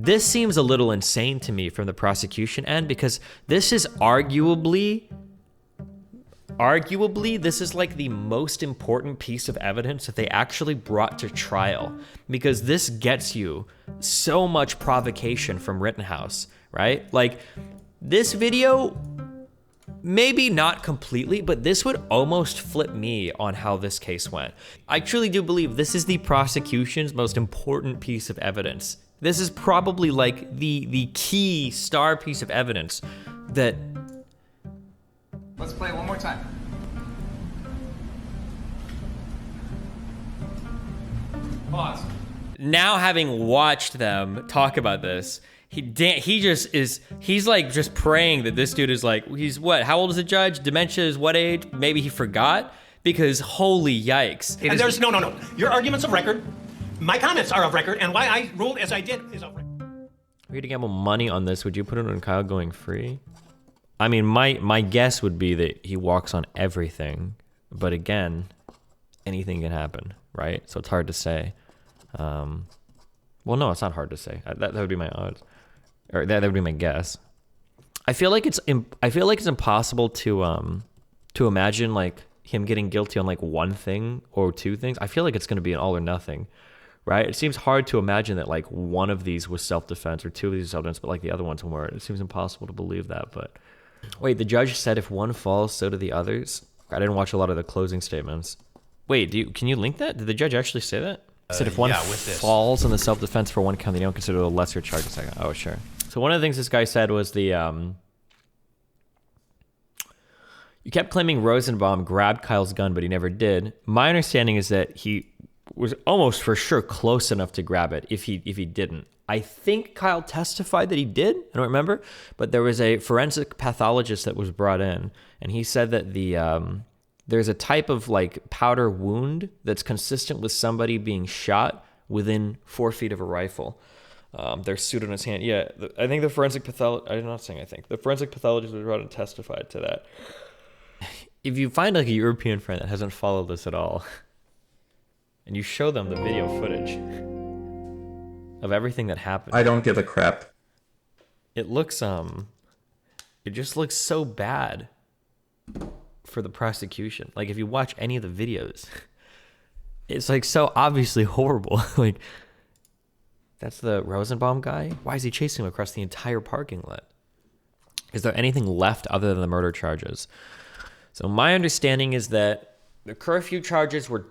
this seems a little insane to me from the prosecution end, because this is arguably, this is like the most important piece of evidence that they actually brought to trial, because this gets you so much provocation from Rittenhouse, right? Like, this video, maybe not completely, but this would almost flip me on how this case went. I truly do believe this is the prosecution's most important piece of evidence. This is probably like the key star piece of evidence that... Let's play it one more time. Pause. Now, having watched them talk about this, he's like just praying that this dude is like, he's what? How old is the judge? Dementia is what age? Maybe he forgot, because holy yikes. And there's no. Your argument's of record. My comments are of record, and why I ruled as I did is of record. If you had to gamble money on this, would you put it on Kyle going free? I mean, my guess would be that he walks on everything, but again, anything can happen, right? So it's hard to say. Well, no, it's not hard to say. That would be my odds, or that would be my guess. I feel like it's impossible to imagine like him getting guilty on like one thing or two things. I feel like it's going to be an all or nothing, right? It seems hard to imagine that like one of these was self-defense or two of these were self-defense, but like the other ones weren't. It seems impossible to believe that. But wait, the judge said if one falls, so do the others. I didn't watch a lot of the closing statements. Wait, can you link that? Did the judge actually say that? Said if one falls in the self-defense for one count, they don't consider it a lesser charge a second. Oh, sure. So one of the things this guy said was you kept claiming Rosenbaum grabbed Kyle's gun, but he never did. My understanding is that he was almost for sure close enough to grab it if he didn't. I think Kyle testified that he did. I don't remember, but there was a forensic pathologist that was brought in, and he said that there's a type of like powder wound that's consistent with somebody being shot within 4 feet of a rifle. There's suit on his hand. Yeah, I think the forensic pathologist, I'm not saying I think, the forensic pathologist was brought and testified to that. If you find like a European friend that hasn't followed this at all, and you show them the video footage of everything that happened. I don't give a crap. It looks, it just looks so bad for the prosecution. Like if you watch any of the videos, it's like so obviously horrible. Like that's the Rosenbaum guy. Why is he chasing him across the entire parking lot? Is there anything left other than the murder charges? So my understanding is that the curfew charges were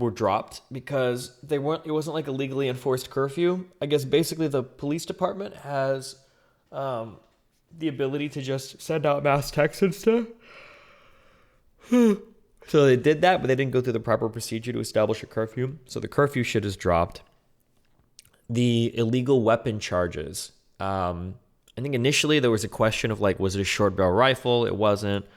dropped because it wasn't like a legally enforced curfew. I guess basically the police department has the ability to just send out mass texts and stuff. So they did that, but they didn't go through the proper procedure to establish a curfew. So the curfew shit is dropped. The illegal weapon charges. I think initially there was a question of like, was it a short barrel rifle? It wasn't.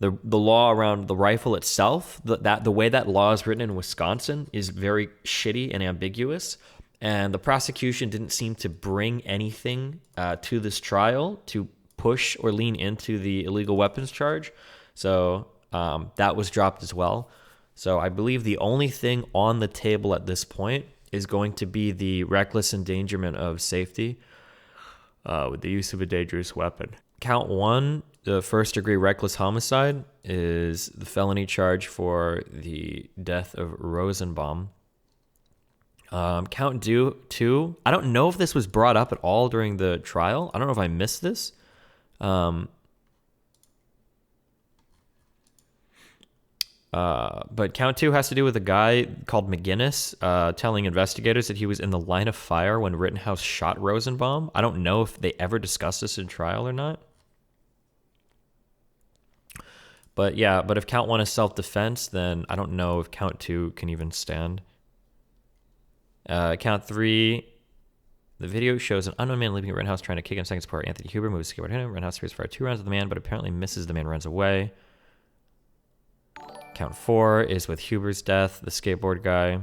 The law around the rifle itself, the way that law is written in Wisconsin is very shitty and ambiguous. And the prosecution didn't seem to bring anything to this trial to push or lean into the illegal weapons charge. So that was dropped as well. So I believe the only thing on the table at this point is going to be the reckless endangerment of safety with the use of a dangerous weapon. Count 1, the first-degree reckless homicide, is the felony charge for the death of Rosenbaum. Count 2, I don't know if this was brought up at all during the trial. I don't know if I missed this. But count 2 has to do with a guy called McGinnis telling investigators that he was in the line of fire when Rittenhouse shot Rosenbaum. I don't know if they ever discussed this in trial or not. But yeah, but if count 1 is self-defense, then I don't know if count 2 can even stand. Count 3, the video shows an unknown man leaping at Rittenhouse trying to kick him seconds before Anthony Huber moves to him. Rittenhouse fires 2 rounds at the man, but apparently misses. The man runs away. Count 4 is with Huber's death, the skateboard guy.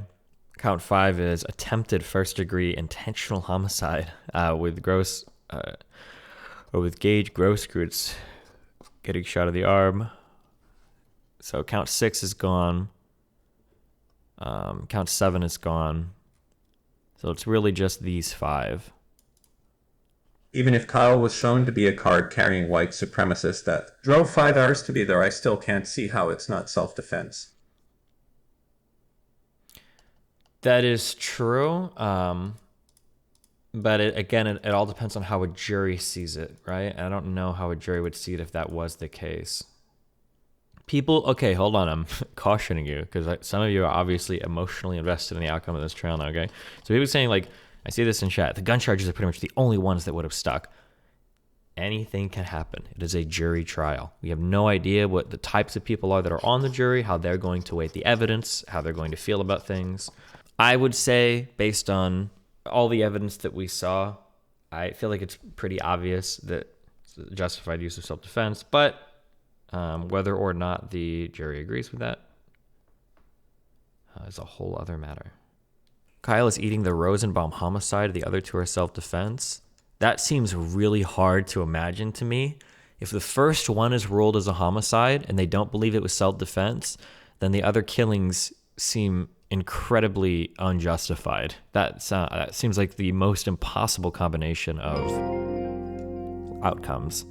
Count 5 is attempted first-degree intentional homicide with Gage Grosskreutz getting shot in the arm. So count 6 is gone. Count 7 is gone. So it's really just these 5. Even if Kyle was shown to be a card-carrying white supremacist that drove 5 hours to be there, I still can't see how it's not self-defense. That is true. But it all depends on how a jury sees it, right? I don't know how a jury would see it if that was the case. Okay, hold on. I'm cautioning you because some of you are obviously emotionally invested in the outcome of this trial now, okay? So people saying, like, I see this in chat. The gun charges are pretty much the only ones that would have stuck. Anything can happen. It is a jury trial. We have no idea what the types of people are that are on the jury, how they're going to weight the evidence, how they're going to feel about things. I would say, based on all the evidence that we saw, I feel like it's pretty obvious that it's a justified use of self-defense, but whether or not the jury agrees with that is a whole other matter. Kyle is eating the Rosenbaum homicide. The other two are self-defense. That seems really hard to imagine to me. If the first one is ruled as a homicide and they don't believe it was self-defense, then the other killings seem incredibly unjustified. That seems like the most impossible combination of outcomes.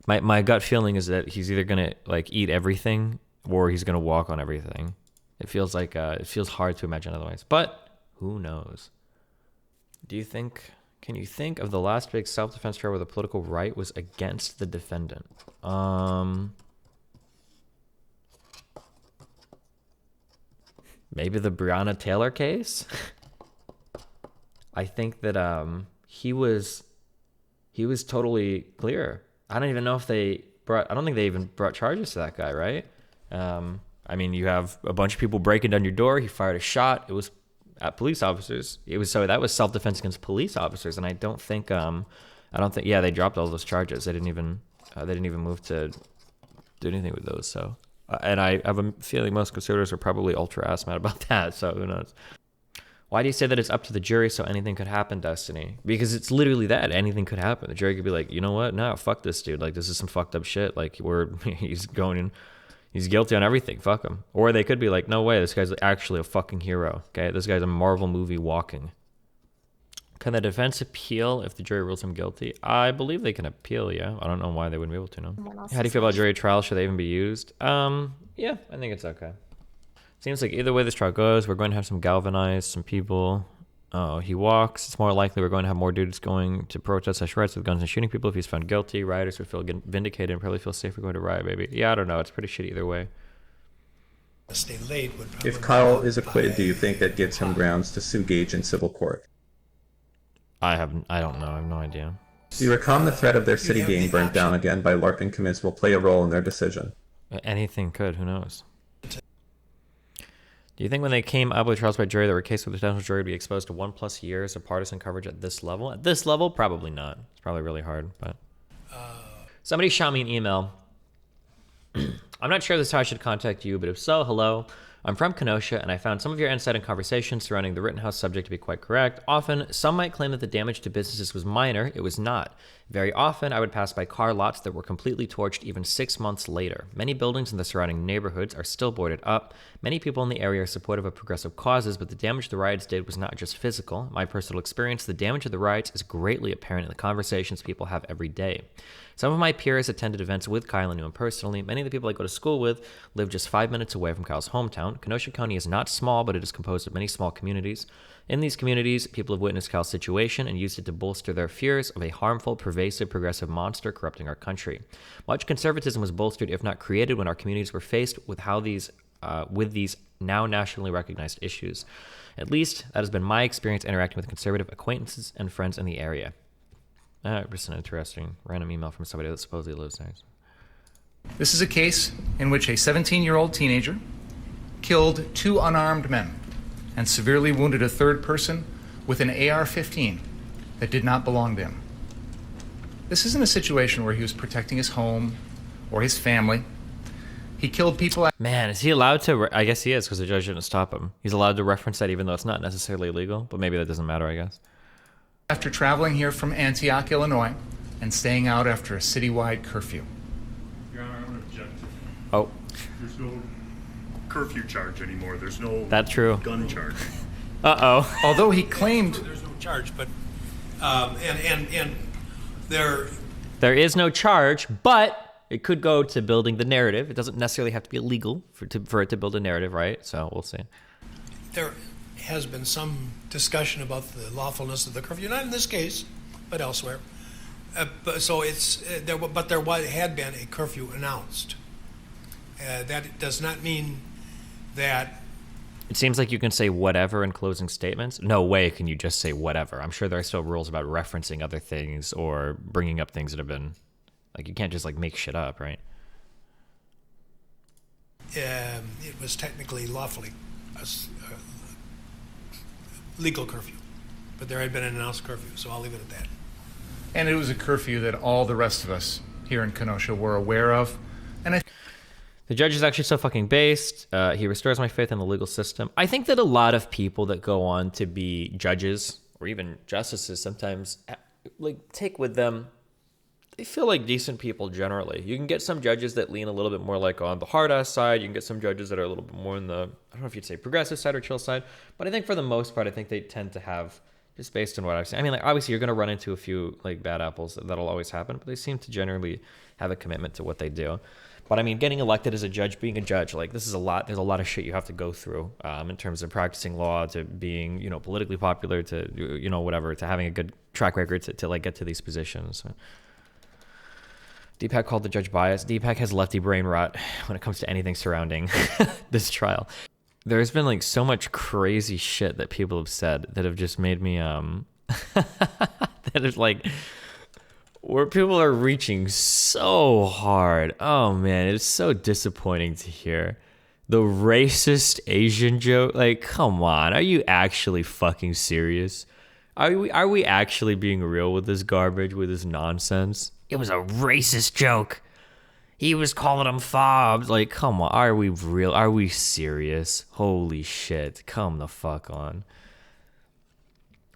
My gut feeling is that he's either gonna like eat everything or he's gonna walk on everything. It feels hard to imagine otherwise, but who knows? Can you think of the last big self-defense trial where the political right was against the defendant? Maybe the Breonna Taylor case? I think that he was totally clear. I don't even know if I don't think they even brought charges to that guy, right? I mean, you have a bunch of people breaking down your door. He fired a shot. It was at police officers. That was self-defense against police officers. And I don't think, they dropped all those charges. They didn't even move to do anything with those. So, and I have a feeling most conservatives are probably ultra ass mad about that. So who knows? Why do you say that it's up to the jury so anything could happen, Destiny? Because it's literally that. Anything could happen. The jury could be like, you know what? No, fuck this dude. Like, this is some fucked up shit. Like, he's guilty on everything. Fuck him. Or they could be like, no way. This guy's actually a fucking hero. Okay? This guy's a Marvel movie walking. Can the defense appeal if the jury rules him guilty? I believe they can appeal, yeah. I don't know why they wouldn't be able to, no. How do you feel about jury trials? Should they even be used? Yeah, I think it's okay. Seems like either way this trial goes, we're going to have some people. Oh, he walks. It's more likely we're going to have more dudes going to protest /riots with guns and shooting people. If he's found guilty, rioters would feel vindicated and probably feel safer going to riot, baby. Yeah, I don't know. It's pretty shit either way. If Kyle is acquitted, do you think that gives him grounds to sue Gage in civil court? I don't know. I have no idea. Do you reckon the threat of their city being burnt down again by LARPing commits will play a role in their decision? Anything could. Who knows? Do you think when they came up with trials by jury, there were cases where the potential jury would be exposed to 1+ years of partisan coverage at this level? At this level, probably not. It's probably really hard. But somebody shot me an email. I'm not sure this is how I should contact you, but if so, hello. I'm from Kenosha, and I found some of your insight and conversations surrounding the Rittenhouse subject to be quite correct. Often, some might claim that the damage to businesses was minor. It was not. Very often, I would pass by car lots that were completely torched even 6 months later. Many buildings in the surrounding neighborhoods are still boarded up. Many people in the area are supportive of progressive causes, but the damage the riots did was not just physical. In my personal experience, the damage of the riots is greatly apparent in the conversations people have every day. Some of my peers attended events with Kyle and knew him personally. Many of the people I go to school with live just 5 minutes away from Kyle's hometown. Kenosha County is not small, but it is composed of many small communities. In these communities, people have witnessed Kyle's situation and used it to bolster their fears of a harmful, pervasive, progressive monster corrupting our country. Much conservatism was bolstered, if not created, when our communities were faced with these now nationally recognized issues. At least, that has been my experience interacting with conservative acquaintances and friends in the area. Just an interesting random email from somebody that supposedly lives there. This is a case in which a 17-year-old teenager killed 2 unarmed men and severely wounded a third person with an AR-15 that did not belong to him. This isn't a situation where he was protecting his home or his family. He killed people. Man, is he allowed to? I guess he is, because the judge didn't stop him. He's allowed to reference that even though it's not necessarily illegal, but maybe that doesn't matter, I guess. After traveling here from Antioch, Illinois, and staying out after a citywide curfew. Your Honor, I'm going to object. Oh. There's no curfew charge anymore. There's no That's true. gun charge. Uh-oh. Although he claimed There's no charge, but And there is no charge, but it could go to building the narrative. It doesn't necessarily have to be illegal for it to build a narrative, right? So we'll see. There has been some discussion about the lawfulness of the curfew, not in this case, but elsewhere. So there had been a curfew announced. That does not mean that. It seems like you can say whatever in closing statements. No way can you just say whatever. I'm sure there are still rules about referencing other things or bringing up things that have been, like, you can't just like make shit up, right? It was technically lawfully a legal curfew, but there had been an announced curfew, so I'll leave it at that. And it was a curfew that all the rest of us here in Kenosha were aware of. And the judge is actually so fucking based. He restores my faith in the legal system. I think that a lot of people that go on to be judges or even justices sometimes like take with them, they feel like decent people generally. You can get some judges that lean a little bit more like on the hard ass side. You can get some judges that are a little bit more on the, I don't know if you'd say progressive side or chill side, but I think for the most part, I think they tend to have, just based on what I've seen. I mean, like, obviously you're going to run into a few like bad apples. That'll always happen, but they seem to generally have a commitment to what they do. But I mean, getting elected as a judge, being a judge, like this is a lot. There's a lot of shit you have to go through in terms of practicing law, to being, you know, politically popular, to, you know, whatever, to having a good track record to like get to these positions. So, Deepak called the judge biased. Deepak has lefty brain rot when it comes to anything surrounding this trial. There's been like so much crazy shit that people have said that have just made me that is like, where people are reaching so hard. Oh man, it's so disappointing to hear. The racist Asian joke, like, come on, are you actually fucking serious? Are we actually being real with this garbage, with this nonsense? It was a racist joke. He was calling them fobs. Like, come on, are we real? Are we serious? Holy shit, come the fuck on.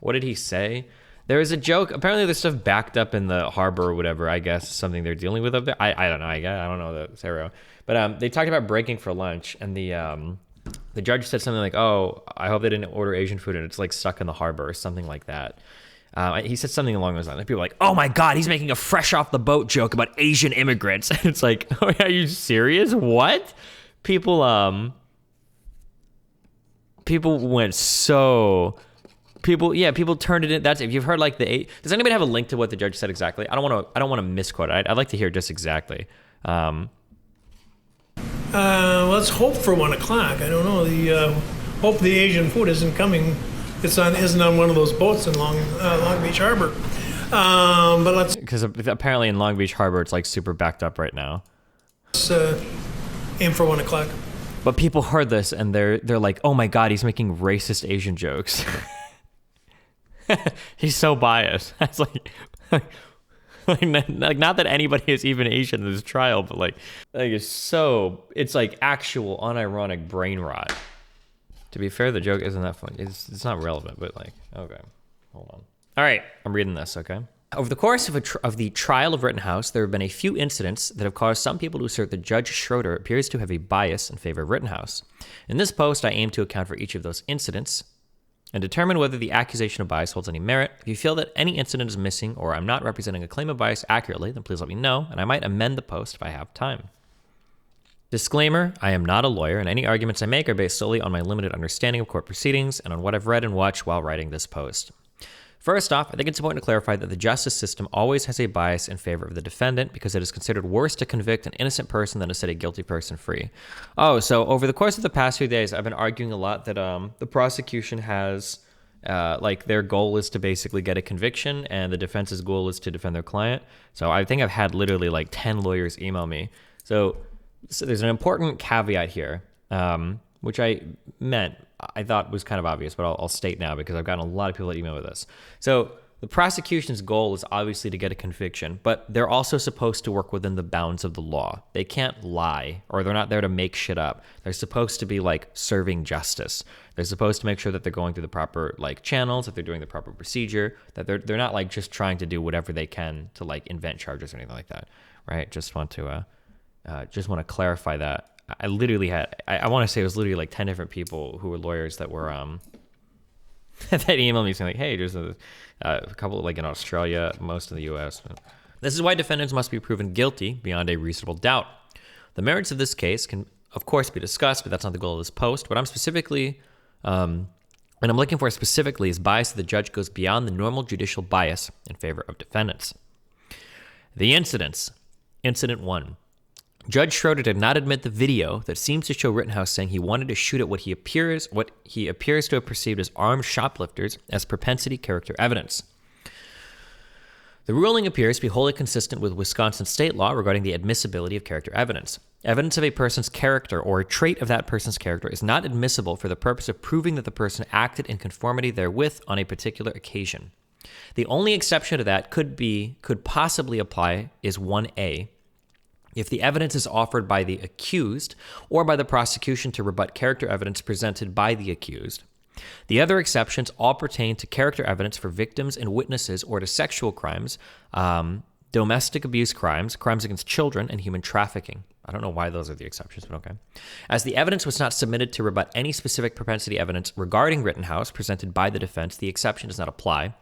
What did he say? There was a joke. Apparently there's stuff backed up in the harbor or whatever, I guess, something they're dealing with up there. I don't know, I don't know the scenario. But they talked about breaking for lunch, and the judge said something like, oh, I hope they didn't order Asian food and it's like stuck in the harbor or something like that. He said something along those lines. And people were like, oh my God, he's making a fresh off the boat joke about Asian immigrants. And it's like, oh, are you serious? What? People went so... People turned it in. That's, if you've heard like does anybody have a link to what the judge said exactly? I don't want to misquote it. I'd like to hear just exactly. Let's hope for 1 o'clock. I don't know. Hope the Asian food isn't coming. Isn't on one of those boats in Long Beach Harbor. But let's, because apparently in Long Beach Harbor it's like super backed up right now. Let's aim for 1 o'clock. But people heard this and they're like, oh my God, he's making racist Asian jokes. He's so biased. That's like not that anybody is even Asian in this trial, but like it's like actual unironic brain rot. To be fair, the joke isn't that funny. It's not relevant, but like, okay, hold on. All right, I'm reading this, okay? Over the course of the trial of Rittenhouse, there have been a few incidents that have caused some people to assert that Judge Schroeder appears to have a bias in favor of Rittenhouse. In this post, I aim to account for each of those incidents and determine whether the accusation of bias holds any merit. If you feel that any incident is missing or I'm not representing a claim of bias accurately, then please let me know, and I might amend the post if I have time. Disclaimer, I am not a lawyer, and any arguments I make are based solely on my limited understanding of court proceedings and on what I've read and watched while writing this post. First off, I think it's important to clarify that the justice system always has a bias in favor of the defendant because it is considered worse to convict an innocent person than to set a guilty person free. Oh, so over the course of the past few days, I've been arguing a lot that the prosecution has, like, their goal is to basically get a conviction and the defense's goal is to defend their client. So I think I've had literally like 10 lawyers email me. So there's an important caveat here, which I thought was kind of obvious, but I'll state now because I've gotten a lot of people that email with this. So the prosecution's goal is obviously to get a conviction, but they're also supposed to work within the bounds of the law. They can't lie, or they're not there to make shit up. They're supposed to be like serving justice. They're supposed to make sure that they're going through the proper like channels, that they're doing the proper procedure, that they're not like just trying to do whatever they can to like invent charges or anything like that, right? Just want to clarify that. I literally had, I want to say it was literally like 10 different people who were lawyers that were They emailed me saying, like, hey, there's a couple, like in Australia, most in the U.S. This is why defendants must be proven guilty beyond a reasonable doubt. The merits of this case can, of course, be discussed, but that's not the goal of this post. What I'm specifically, and I'm looking for specifically, is bias that the judge goes beyond the normal judicial bias in favor of defendants. The incidents. Incident 1. Judge Schroeder did not admit the video that seems to show Rittenhouse saying he wanted to shoot at what he appears to have perceived as armed shoplifters as propensity character evidence. The ruling appears to be wholly consistent with Wisconsin state law regarding the admissibility of character evidence. Evidence of a person's character or a trait of that person's character is not admissible for the purpose of proving that the person acted in conformity therewith on a particular occasion. The only exception to that could possibly apply is 1A, if the evidence is offered by the accused or by the prosecution to rebut character evidence presented by the accused. The other exceptions all pertain to character evidence for victims and witnesses or to sexual crimes, domestic abuse crimes, crimes against children, and human trafficking. I don't know why those are the exceptions, but okay. As the evidence was not submitted to rebut any specific propensity evidence regarding Rittenhouse presented by the defense, the exception does not apply.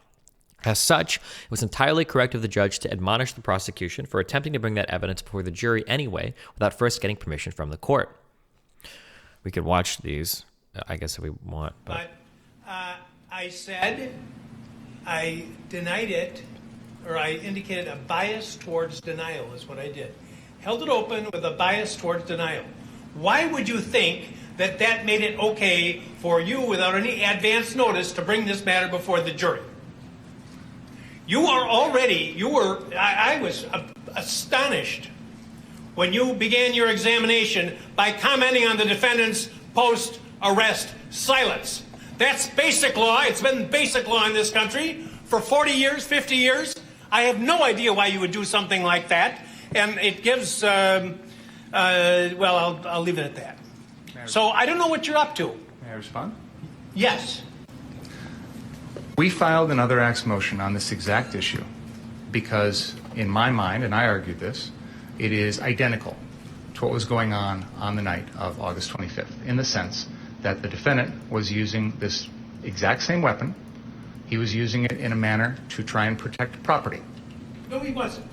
As such, it was entirely correct of the judge to admonish the prosecution for attempting to bring that evidence before the jury anyway, without first getting permission from the court. We could watch these, I guess, if we want. But I said I denied it, or I indicated a bias towards denial is what I did. Held it open with a bias towards denial. Why would you think that that made it okay for you, without any advance notice, to bring this matter before the jury? I was astonished when you began your examination by commenting on the defendant's post-arrest silence. That's basic law. It's been basic law in this country for 40 years, 50 years. I have no idea why you would do something like that. And it gives, I'll leave it at that. So I don't know what you're up to. May I respond? Yes. We filed an other acts motion on this exact issue because, in my mind, and I argued this, it is identical to what was going on the night of August 25th, in the sense that the defendant was using this exact same weapon. He was using it in a manner to try and protect property. No, he wasn't.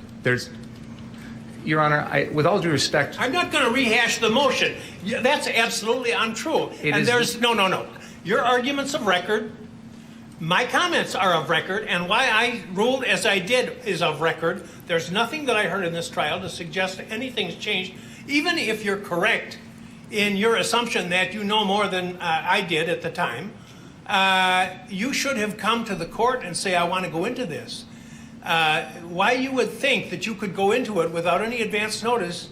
Your Honor, with all due respect... I'm not going to rehash the motion. That's absolutely untrue. No. Your argument's of record. My comments are of record, and why I ruled as I did is of record. There's nothing that I heard in this trial to suggest anything's changed. Even if you're correct in your assumption that you know more than I did at the time, you should have come to the court and say, I want to go into this. Why you would think that you could go into it without any advance notice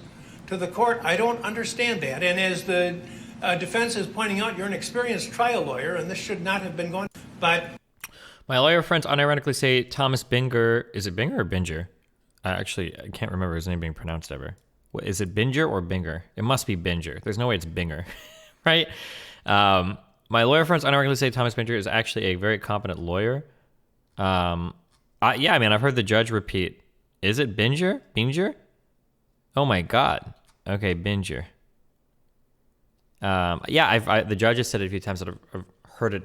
to the court, I don't understand that. And as the defense is pointing out, you're an experienced trial lawyer, and this should not have been going. But my lawyer friends unironically say Thomas Binger. Is it Binger or Binger? I can't remember his name being pronounced ever. Is it Binger or Binger? It must be Binger. There's no way it's Binger, right? My lawyer friends unironically say Thomas Binger is actually a very competent lawyer. I've heard the judge repeat, is it Binger? Binger? Oh my God. Okay, Binger. The judge has said it a few times that I've heard it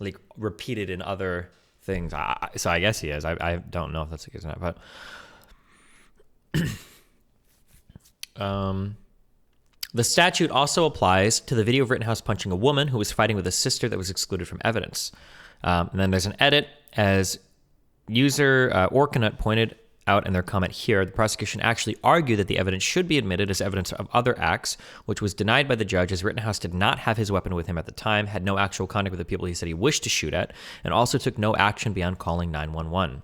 like repeated in other things. So I guess he is. I don't know if that's the case or not, but the statute also applies to the video of Rittenhouse punching a woman who was fighting with a sister that was excluded from evidence. And then there's an edit. As user Orkanut pointed out in their comment here, the prosecution actually argued that the evidence should be admitted as evidence of other acts, which was denied by the judge as Rittenhouse did not have his weapon with him at the time, had no actual contact with the people he said he wished to shoot at, and also took no action beyond calling 911.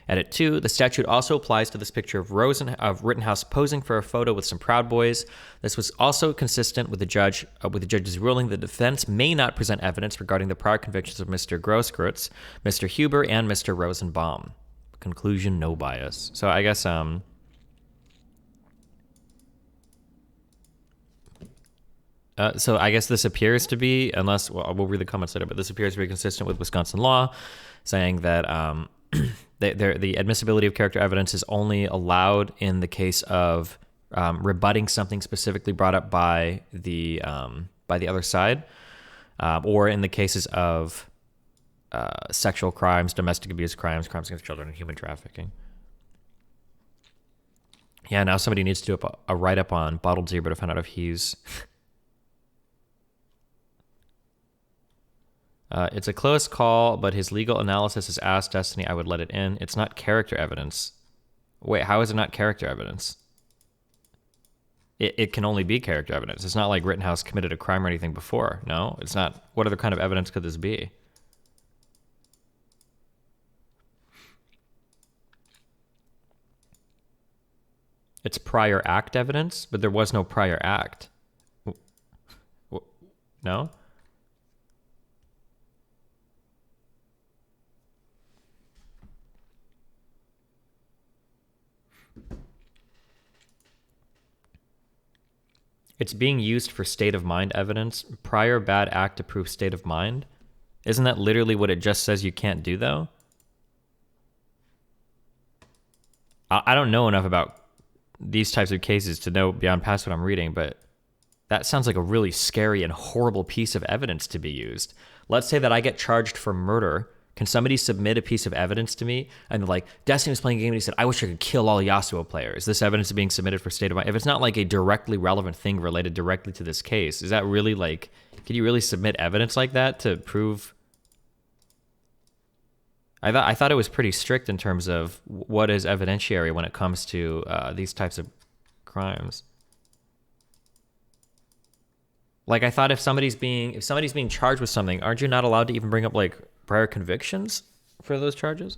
Edit 2, the statute also applies to this picture of Rittenhouse posing for a photo with some Proud Boys. This was also consistent with the judge's ruling the defense may not present evidence regarding the prior convictions of Mr. Grosskreutz, Mr. Huber, and Mr. Rosenbaum. Conclusion, no bias. So I guess this appears to be, unless we'll read the comments later, but this appears to be consistent with Wisconsin law, saying that the admissibility of character evidence is only allowed in the case of rebutting something specifically brought up by the other side, or in the cases of sexual crimes, domestic abuse crimes, crimes against children, and human trafficking. Yeah, now somebody needs to do a write-up on Bottled Zebra to find out if he's... It's a close call, but his legal analysis has asked Destiny I would let it in. It's not character evidence. Wait, how is it not character evidence? It can only be character evidence. It's not like Rittenhouse committed a crime or anything before. No, it's not. What other kind of evidence could this be? It's prior act evidence, but there was no prior act. No? It's being used for state of mind evidence. Prior bad act to prove state of mind. Isn't that literally what it just says you can't do, though? I don't know enough about these types of cases to know beyond past what I'm reading, but that sounds like a really scary and horrible piece of evidence to be used. Let's say that I get charged for murder. Can somebody submit a piece of evidence to me? And like, Destiny was playing a game and he said, I wish I could kill all Yasuo players. This evidence is being submitted for state of mind. If it's not like a directly relevant thing related directly to this case, is that really like, can you really submit evidence like that to prove? I thought it was pretty strict in terms of what is evidentiary when it comes to these types of crimes. Like, I thought if somebody's being charged with something, aren't you not allowed to even bring up like prior convictions for those charges?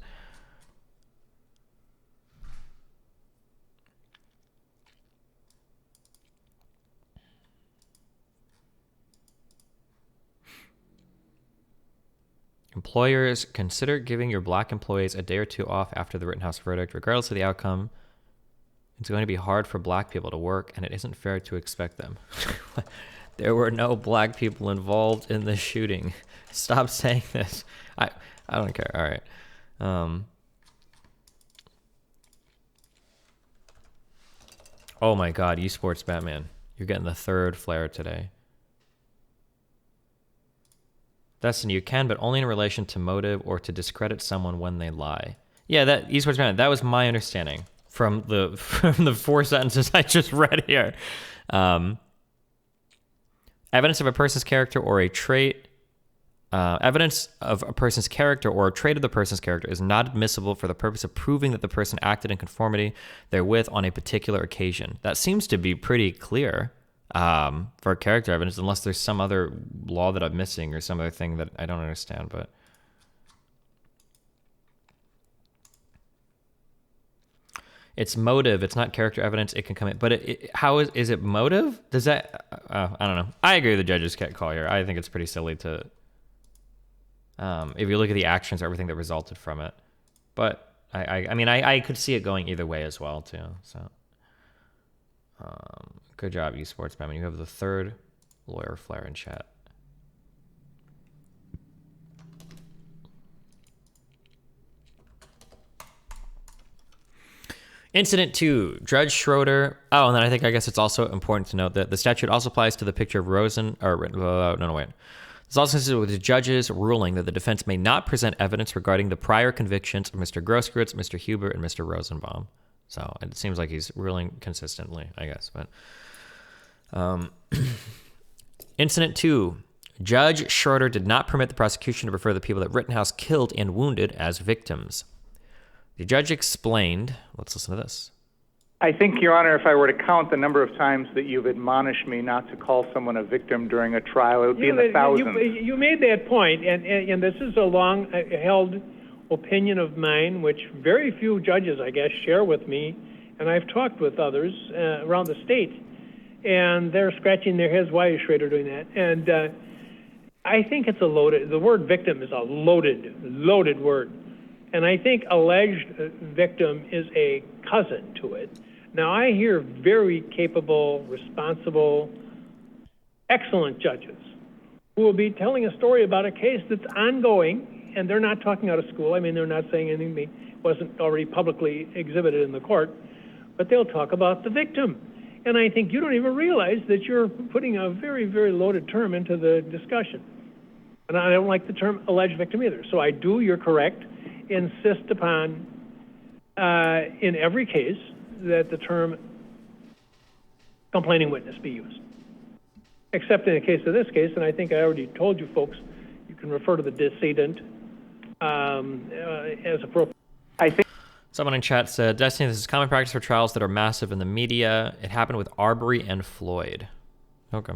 Employers, consider giving your black employees a day or two off after the Rittenhouse verdict. Regardless of the outcome, it's going to be hard for black people to work, and it isn't fair to expect them. There were no black people involved in the shooting. Stop saying this. I don't care. All right. Oh my God, esports Batman. You're getting the third flare today. Destiny, you can, but only in relation to motive or to discredit someone when they lie. Yeah, that esports Batman, that was my understanding from the 4 sentences I just read here. Evidence of a person's character or a trait. Evidence of a person's character or a trait of the person's character is not admissible for the purpose of proving that the person acted in conformity therewith on a particular occasion. That seems to be pretty clear for character evidence, unless there's some other law that I'm missing or some other thing that I don't understand. But it's motive. It's not character evidence. It can come in, but how is it motive? Does that? I don't know. I agree with the judge's call here. I think it's pretty silly to. If you look at the actions, everything that resulted from it, but I mean, I could see it going either way as well too. So, good job, esports Batman. You have the third lawyer flare in chat. Incident 2, Judge Schroeder. Oh, and then I guess it's also important to note that the statute also applies to the picture of wait. It's also consistent with the judge's ruling that the defense may not present evidence regarding the prior convictions of Mr. Grosskreutz, Mr. Huber, and Mr. Rosenbaum. So it seems like he's ruling consistently, I guess. But Incident 2, Judge Schroeder did not permit the prosecution to refer the people that Rittenhouse killed and wounded as victims. The judge explained, let's listen to this. I think, Your Honor, if I were to count the number of times that you've admonished me not to call someone a victim during a trial, it would be in the thousands. You made that point, and this is a long-held opinion of mine, which very few judges, I guess, share with me, and I've talked with others around the state, and they're scratching their heads, why is Schroeder doing that? And I think it's the word victim is a loaded word. And I think alleged victim is a cousin to it. Now, I hear very capable, responsible, excellent judges who will be telling a story about a case that's ongoing, and they're not talking out of school. I mean, they're not saying anything that wasn't already publicly exhibited in the court, but they'll talk about the victim. And I think you don't even realize that you're putting a very, very loaded term into the discussion. And I don't like the term alleged victim either. So I do, you're correct, insist upon, in every case, that the term complaining witness be used. Except in the case of this case, and I think I already told you folks, you can refer to the decedent as appropriate. I think Someone in chat said, Destiny, this is common practice for trials that are massive in the media. It happened with Arbery and Floyd. Okay.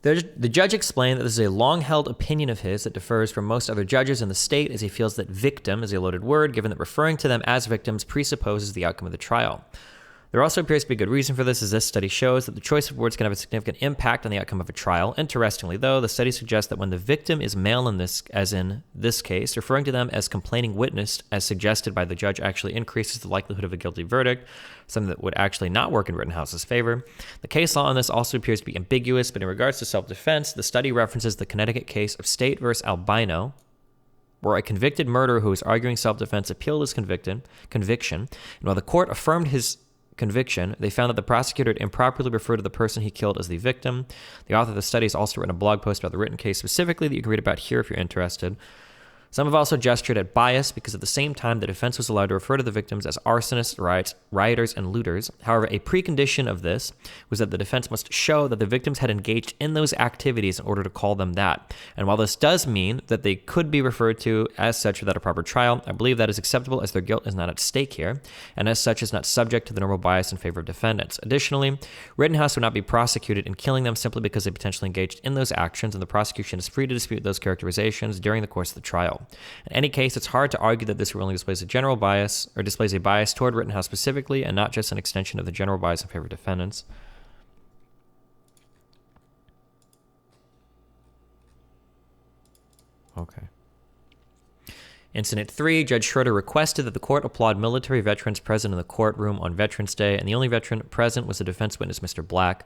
The judge explained that this is a long-held opinion of his that differs from most other judges in the state, as he feels that victim is a loaded word, given that referring to them as victims presupposes the outcome of the trial. There also appears to be a good reason for this, as this study shows that the choice of words can have a significant impact on the outcome of a trial. Interestingly, though, the study suggests that when the victim is male in this, as in this case, referring to them as complaining witness, as suggested by the judge, actually increases the likelihood of a guilty verdict, something that would actually not work in Rittenhouse's favor. The case law on this also appears to be ambiguous, but in regards to self-defense, the study references the Connecticut case of State versus Albino, where a convicted murderer who was arguing self-defense appealed his conviction, and while the court affirmed his conviction, they found that the prosecutor had improperly referred to the person he killed as the victim. The author of the study has also written a blog post about the written case specifically that you can read about here if you're interested. Some have also gestured at bias because at the same time the defense was allowed to refer to the victims as arsonists, rioters, and looters. However, a precondition of this was that the defense must show that the victims had engaged in those activities in order to call them that. And while this does mean that they could be referred to as such without a proper trial, I believe that is acceptable as their guilt is not at stake here, and as such is not subject to the normal bias in favor of defendants. Additionally, Rittenhouse would not be prosecuted in killing them simply because they potentially engaged in those actions, and the prosecution is free to dispute those characterizations during the course of the trial. In any case, it's hard to argue that this ruling displays a general bias, or displays a bias toward Rittenhouse specifically, and not just an extension of the general bias in favor of defendants. Okay. Incident 3, Judge Schroeder requested that the court applaud military veterans present in the courtroom on Veterans Day, and the only veteran present was the defense witness, Mr. Black.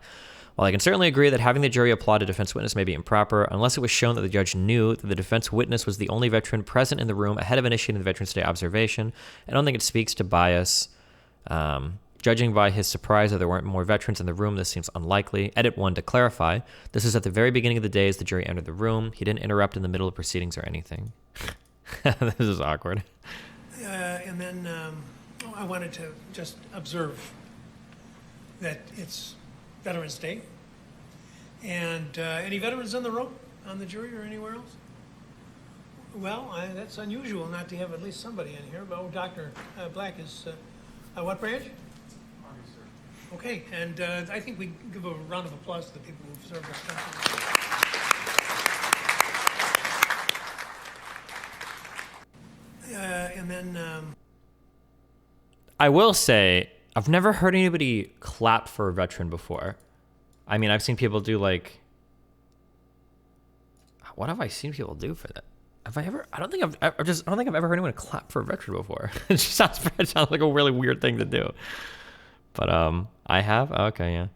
While I can certainly agree that having the jury applaud a defense witness may be improper, unless it was shown that the judge knew that the defense witness was the only veteran present in the room ahead of initiating the Veterans Day observation, I don't think it speaks to bias. Judging by his surprise that there weren't more veterans in the room, this seems unlikely. Edit 1 to clarify. This is at the very beginning of the day as the jury entered the room. He didn't interrupt in the middle of proceedings or anything. This is awkward. And then I wanted to just observe that it's Veterans Day. And any veterans in the room, on the jury or anywhere else? Well, that's unusual not to have at least somebody in here. But Dr. Black is, what branch? Army, sir. Okay, and I think we give a round of applause to the people who've served our country. And then I will say, I've never heard anybody clap for a veteran before. I mean, I've seen people do like, what have I seen people do for that? Have I ever? I don't think I've ever heard anyone clap for a veteran before. It sounds like a really weird thing to do. But I have. Okay, yeah.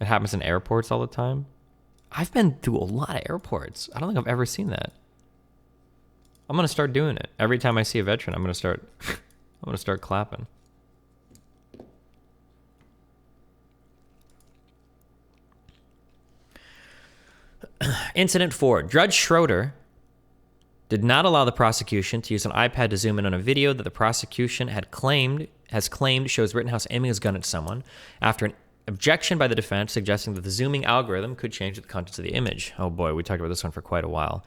It happens in airports all the time. I've been to a lot of airports. I don't think I've ever seen that. I'm gonna start doing it every time I see a veteran. I'm gonna start clapping. Incident 4. Judge Schroeder did not allow the prosecution to use an iPad to zoom in on a video that the prosecution has claimed shows Rittenhouse aiming his gun at someone after an objection by the defense suggesting that the zooming algorithm could change the contents of the image. Oh boy, we talked about this one for quite a while.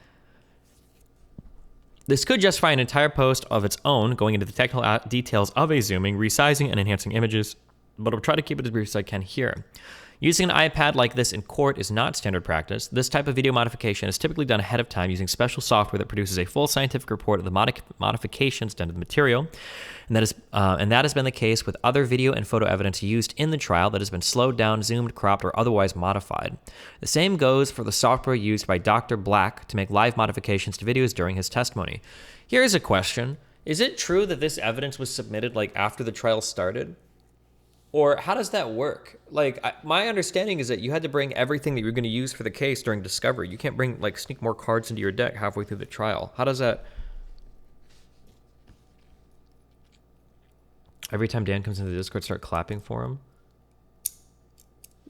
This could justify an entire post of its own going into the technical details of a zooming, resizing, and enhancing images, but I'll try to keep it as brief as I can here. Using an iPad like this in court is not standard practice. This type of video modification is typically done ahead of time using special software that produces a full scientific report of the modifications done to the material. And that has been the case with other video and photo evidence used in the trial that has been slowed down, zoomed, cropped, or otherwise modified. The same goes for the software used by Dr. Black to make live modifications to videos during his testimony. Here's a question. Is it true that this evidence was submitted like after the trial started? Or how does that work? Like, my understanding is that you had to bring everything that you're going to use for the case during discovery. You can't sneak more cards into your deck halfway through the trial. How does that... Every time Dan comes into the Discord, start clapping for him?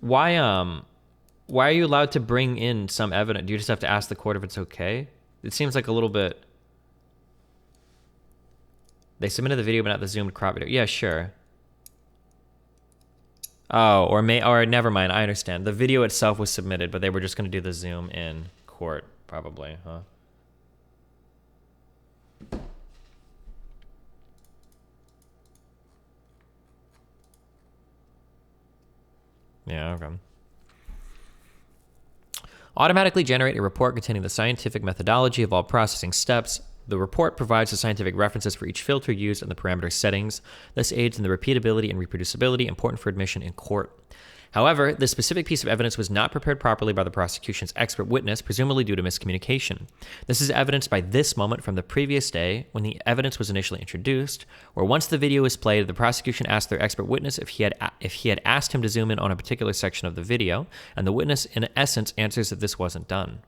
why are you allowed to bring in some evidence? Do you just have to ask the court if it's okay? It seems like a little bit. They submitted the video but not the zoomed crop video. Yeah, sure. Oh, or never mind. I understand. The video itself was submitted, but they were just going to do the zoom in court, probably, huh? Yeah, okay. Automatically generate a report containing the scientific methodology of all processing steps. The report provides the scientific references for each filter used and the parameter settings. This aids in the repeatability and reproducibility important for admission in court. However, this specific piece of evidence was not prepared properly by the prosecution's expert witness, presumably due to miscommunication. This is evidenced by this moment from the previous day when the evidence was initially introduced, where once the video was played, the prosecution asked their expert witness if he had asked him to zoom in on a particular section of the video, and the witness, in essence, answers that this wasn't done.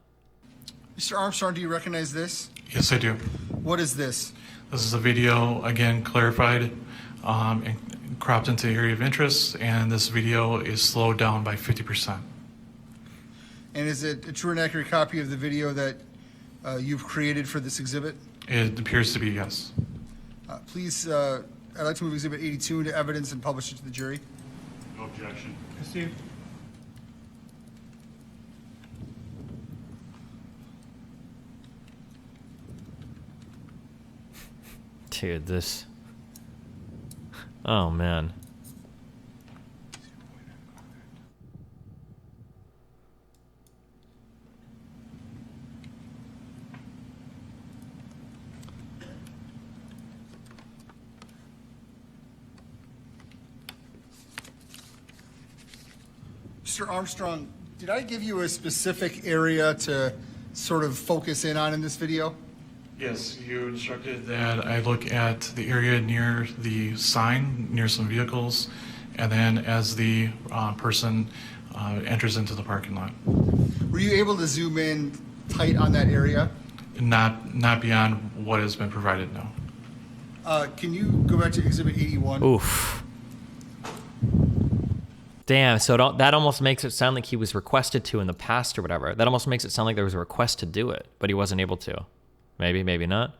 Mr. Armstrong, do you recognize this? Yes, I do. What is this? This is a video, again, clarified and cropped into the area of interest, and this video is slowed down by 50%. And is it a true and accurate copy of the video that you've created for this exhibit? It appears to be, yes. Please, I'd like to move Exhibit 82 into evidence and publish it to the jury. No objection. Steve? Dude, this... Oh, man. Mr. Armstrong, did I give you a specific area to sort of focus in on in this video? Yes, you instructed that I look at the area near the sign, near some vehicles, and then as the person enters into the parking lot. Were you able to zoom in tight on that area? Not beyond what has been provided, no. Can you go back to Exhibit 81? Oof. Damn, so that almost makes it sound like he was requested to in the past or whatever. That almost makes it sound like there was a request to do it, but he wasn't able to. Maybe, maybe not.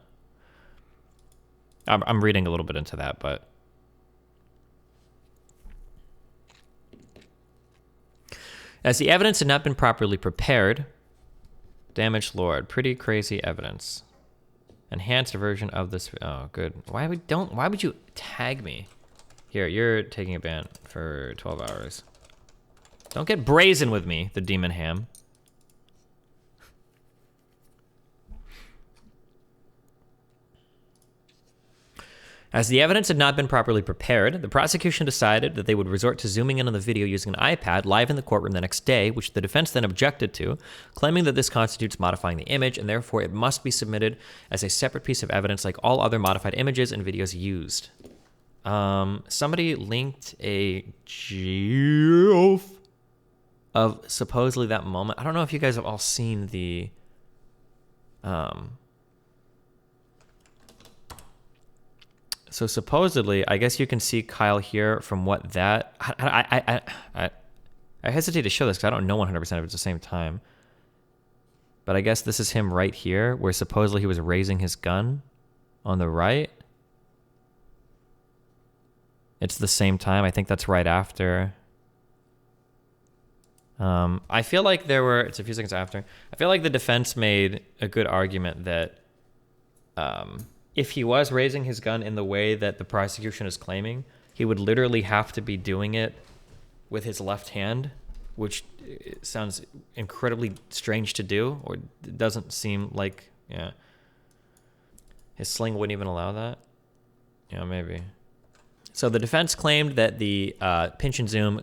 I'm reading a little bit into that, but... As the evidence had not been properly prepared, damaged Lord, pretty crazy evidence. Enhanced version of this... Oh, good. Why would you tag me? Here, you're taking a ban for 12 hours. Don't get brazen with me, the demon ham. As the evidence had not been properly prepared, the prosecution decided that they would resort to zooming in on the video using an iPad live in the courtroom the next day, which the defense then objected to, claiming that this constitutes modifying the image, and therefore it must be submitted as a separate piece of evidence like all other modified images and videos used. Somebody linked a GIF of supposedly that moment. I don't know if you guys have all seen the... So supposedly, I guess you can see Kyle here from what that... I hesitate to show this because I don't know 100% if it's the same time. But I guess this is him right here, where supposedly he was raising his gun on the right. It's the same time. I think that's right after. I feel like it's a few seconds after. I feel like the defense made a good argument that if he was raising his gun in the way that the prosecution is claiming, he would literally have to be doing it with his left hand, which sounds incredibly strange to do, or it doesn't seem like, yeah. His sling wouldn't even allow that? Yeah, maybe. So the defense claimed that the pinch and zoom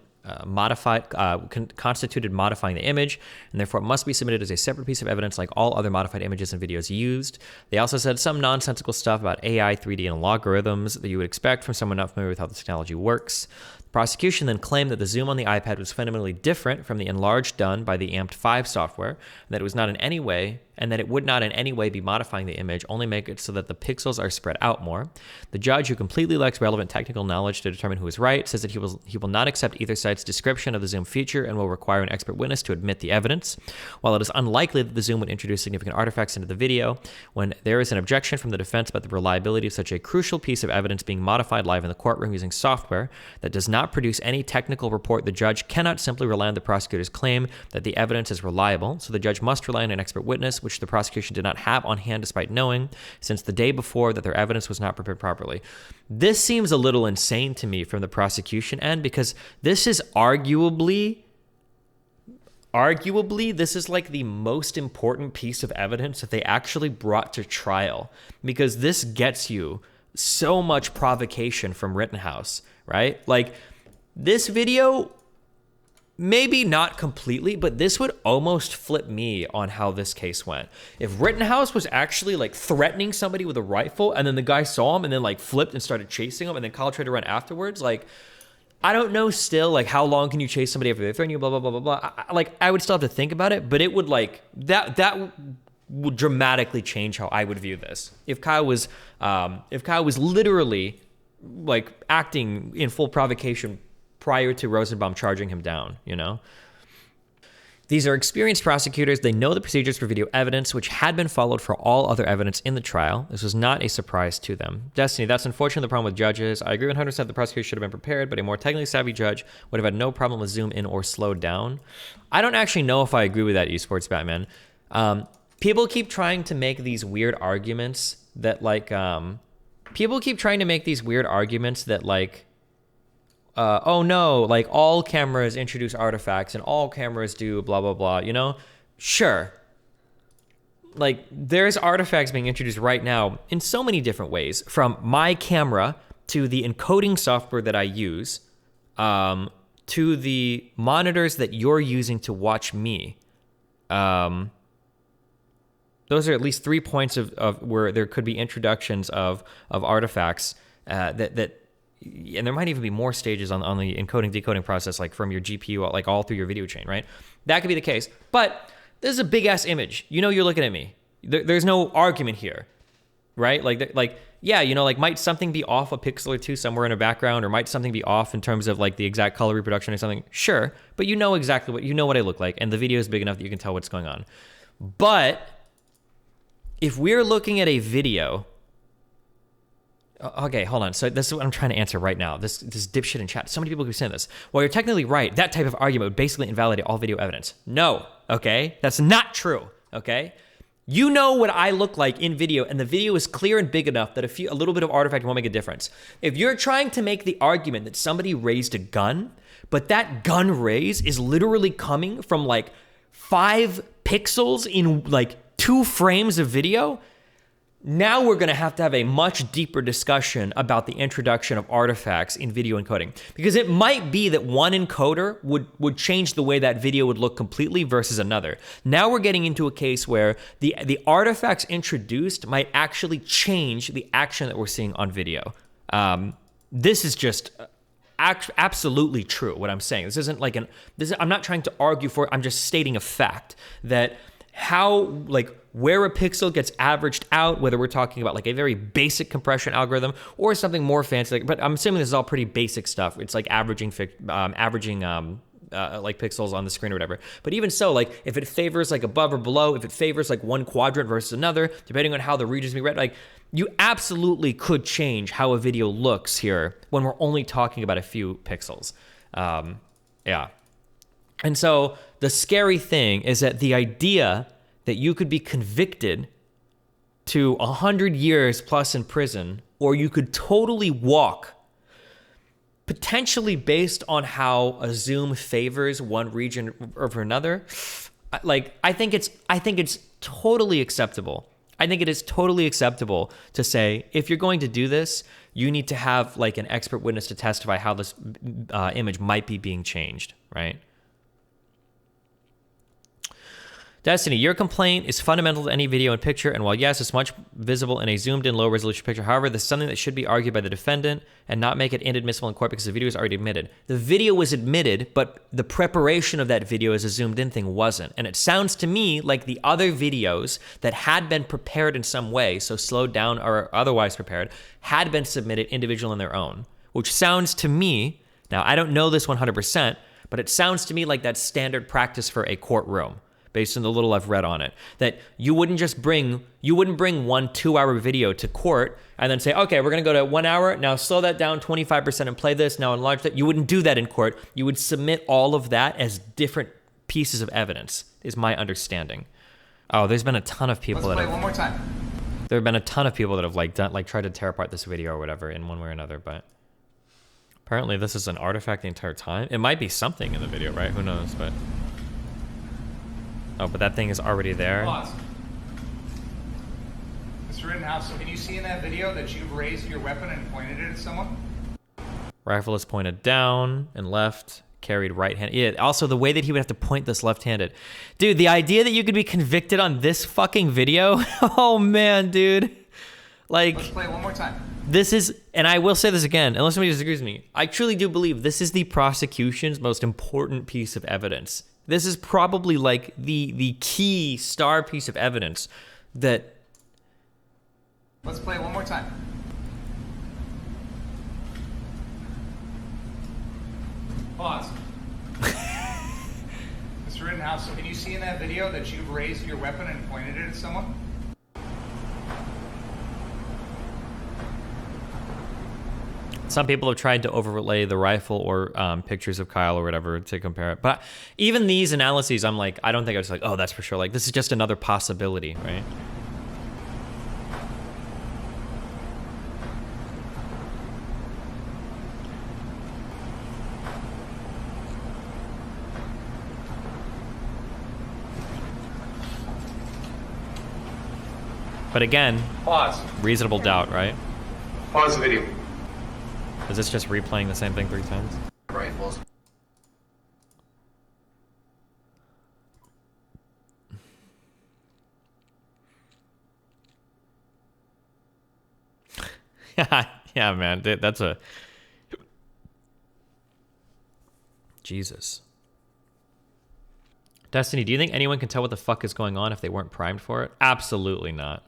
constituted modifying the image, and therefore it must be submitted as a separate piece of evidence like all other modified images and videos used. They also said some nonsensical stuff about AI, 3D, and logarithms that you would expect from someone not familiar with how this technology works. The prosecution then claimed that the zoom on the iPad was fundamentally different from the enlarge done by the Amped 5 software, and that it was not in any way and that it would not in any way be modifying the image, only make it so that the pixels are spread out more. The judge, who completely lacks relevant technical knowledge to determine who is right, says that he will not accept either side's description of the zoom feature and will require an expert witness to admit the evidence. While it is unlikely that the zoom would introduce significant artifacts into the video, when there is an objection from the defense about the reliability of such a crucial piece of evidence being modified live in the courtroom using software that does not produce any technical report, the judge cannot simply rely on the prosecutor's claim that the evidence is reliable, so the judge must rely on an expert witness, which the prosecution did not have on hand despite knowing, since the day before, that their evidence was not prepared properly. This seems a little insane to me from the prosecution end, because this is arguably, this is like the most important piece of evidence that they actually brought to trial, because this gets you so much provocation from Rittenhouse, right? Like, this video, maybe not completely, but this would almost flip me on how this case went. If Rittenhouse was actually like threatening somebody with a rifle, and then the guy saw him and then like flipped and started chasing him, and then Kyle tried to run afterwards, like, I don't know still, like, how long can you chase somebody after they threaten you, blah, blah, blah, blah, blah. I would still have to think about it, but it would, like, that would dramatically change how I would view this. If Kyle was literally, like, acting in full provocation prior to Rosenbaum charging him down, you know? These are experienced prosecutors. They know the procedures for video evidence, which had been followed for all other evidence in the trial. This was not a surprise to them. Destiny, that's unfortunately the problem with judges. I agree 100% the prosecutor should have been prepared, but a more technically savvy judge would have had no problem with zoom in or slow down. I don't actually know if I agree with that, Esports Batman. People keep trying to make these weird arguments that, like, oh no, like, all cameras introduce artifacts and all cameras do blah, blah, blah, you know? Sure. Like, there's artifacts being introduced right now in so many different ways, from my camera to the encoding software that I use, to the monitors that you're using to watch me. Those are at least 3 points of where there could be introductions of artifacts that and there might even be more stages on the encoding decoding process, like from your GPU, like all through your video chain, right? That could be the case. But this is a big ass image. You know, you're looking at me. There's no argument here, right? Like, yeah, you know, like, might something be off a pixel or two somewhere in a background, or might something be off in terms of like the exact color reproduction or something? Sure, but you know exactly what I look like, and the video is big enough that you can tell what's going on. But if we're looking at a video, okay, hold on. So this is what I'm trying to answer right now. This dipshit in chat. So many people keep saying this. Well, you're technically right. That type of argument would basically invalidate all video evidence. No, okay? That's not true, okay? You know what I look like in video, and the video is clear and big enough that a little bit of artifact won't make a difference. If you're trying to make the argument that somebody raised a gun, but that gun raise is literally coming from like 5 pixels in like 2 frames of video, now we're going to have a much deeper discussion about the introduction of artifacts in video encoding. Because it might be that one encoder would change the way that video would look completely versus another. Now we're getting into a case where the artifacts introduced might actually change the action that we're seeing on video. This is just absolutely true, what I'm saying. This isn't like I'm not trying to argue for it. I'm just stating a fact that where a pixel gets averaged out, whether we're talking about like a very basic compression algorithm or something more fancy, but I'm assuming this is all pretty basic stuff. It's like averaging like pixels on the screen or whatever. But even so, like, if it favors like above or below, if it favors like one quadrant versus another, depending on how the regions be read, like, you absolutely could change how a video looks here when we're only talking about a few pixels. Yeah. And so the scary thing is that the idea that you could be convicted to 100 years plus in prison, or you could totally walk, potentially based on how a zoom favors one region over another, like, I think it's totally acceptable. I think it is totally acceptable to say, if you're going to do this, you need to have like an expert witness to testify how this image might be being changed, right? Destiny, your complaint is fundamental to any video and picture, and while yes, it's much visible in a zoomed-in, low-resolution picture, however, this is something that should be argued by the defendant and not make it inadmissible in court because the video is already admitted. The video was admitted, but the preparation of that video as a zoomed-in thing wasn't. And it sounds to me like the other videos that had been prepared in some way, so slowed down or otherwise prepared, had been submitted individual on their own, which sounds to me, now I don't know this 100%, but it sounds to me like that's standard practice for a courtroom, based on the little I've read on it, that you wouldn't bring 1 2-hour video to court and then say, okay, we're going to go to 1 hour. Now slow that down 25% and play this. Now enlarge that. You wouldn't do that in court. You would submit all of that as different pieces of evidence, is my understanding. Oh, there's been a ton of people Let's play one more time. There have been a ton of people that have tried to tear apart this video or whatever in one way or another, but apparently this is an artifact the entire time. It might be something in the video, right? Who knows, but... Oh, but that thing is already there. Pause. Mr. Rittenhouse, so can you see in that video that you've raised your weapon and pointed it at someone? Rifle is pointed down and left, carried right hand. Yeah, also the way that he would have to point this left-handed. Dude, the idea that you could be convicted on this fucking video? Oh man, dude. Like, let's play one more time. This is, and I will say this again, unless somebody disagrees with me, I truly do believe this is the prosecution's most important piece of evidence. This is probably like the key star piece of evidence that... Let's play one more time. Pause. Mr. Rittenhouse, so can you see in that video that you've raised your weapon and pointed it at someone? Some people have tried to overlay the rifle or pictures of Kyle or whatever to compare it. But even these analyses, I'm like, I don't think I was like, oh, that's for sure. Like, this is just another possibility, right? But again, pause. Reasonable doubt, right? Pause the video. Is this just replaying the same thing 3 times? Rifles. Yeah, man. That's a... Jesus. Destiny, do you think anyone can tell what the fuck is going on if they weren't primed for it? Absolutely not.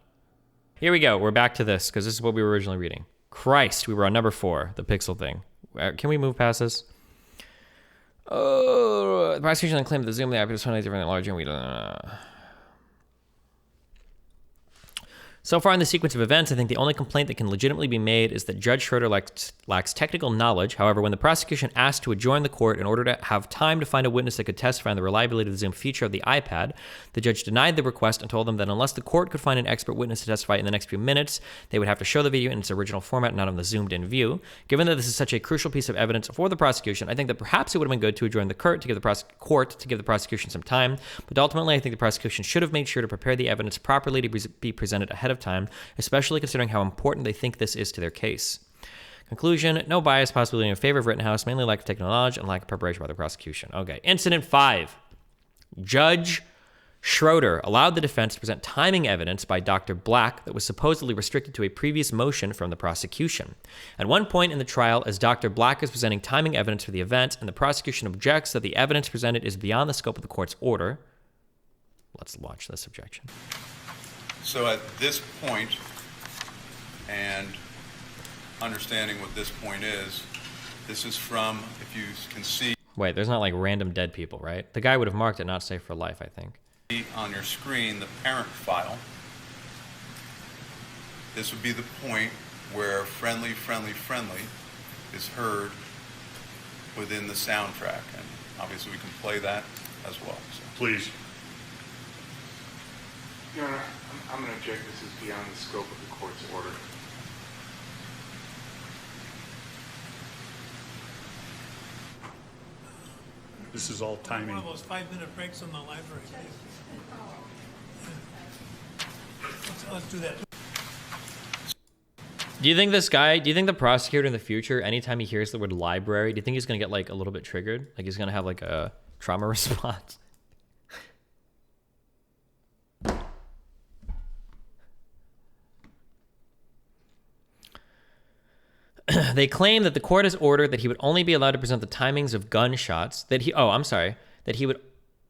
Here we go. We're back to this, because this is what we were originally reading. Christ, we were on number 4, the pixel thing. Can we move past this? Oh, the prosecution then claimed that the Zoom the app was totally different than larger, and we don't... So far in the sequence of events, I think the only complaint that can legitimately be made is that Judge Schroeder lacks technical knowledge. However, when the prosecution asked to adjourn the court in order to have time to find a witness that could testify on the reliability of the Zoom feature of the iPad, the judge denied the request and told them that unless the court could find an expert witness to testify in the next few minutes, they would have to show the video in its original format, not on the zoomed-in view. Given that this is such a crucial piece of evidence for the prosecution, I think that perhaps it would have been good to adjourn the court to give the prosecution some time. But ultimately, I think the prosecution should have made sure to prepare the evidence properly to be presented ahead of time, especially considering how important they think this is to their case. Conclusion, no bias, possibility in favor of Rittenhouse, mainly lack of technical knowledge and lack of preparation by the prosecution. Okay, incident 5. Judge Schroeder allowed the defense to present timing evidence by Dr. Black that was supposedly restricted to a previous motion from the prosecution. At one point in the trial, as Dr. Black is presenting timing evidence for the event and the prosecution objects that the evidence presented is beyond the scope of the court's order. Let's watch this objection. So at this point, and understanding what this point is, this is from, if you can see... Wait, there's not like random dead people, right? The guy would have marked it not safe for life, I think. On your screen, the parent file. This would be the point where friendly, friendly, friendly is heard within the soundtrack. And obviously we can play that as well. So. Please. Your Honor, I'm going to object. This is beyond the scope of the court's order. This is all timing. One of those 5-minute breaks in the library. Let's do that. Do you think the prosecutor in the future, anytime he hears the word library, do you think he's going to get like a little bit triggered? Like he's going to have like a trauma response? They claim that the court has ordered that he would only be allowed to present the timings of gunshots, that he would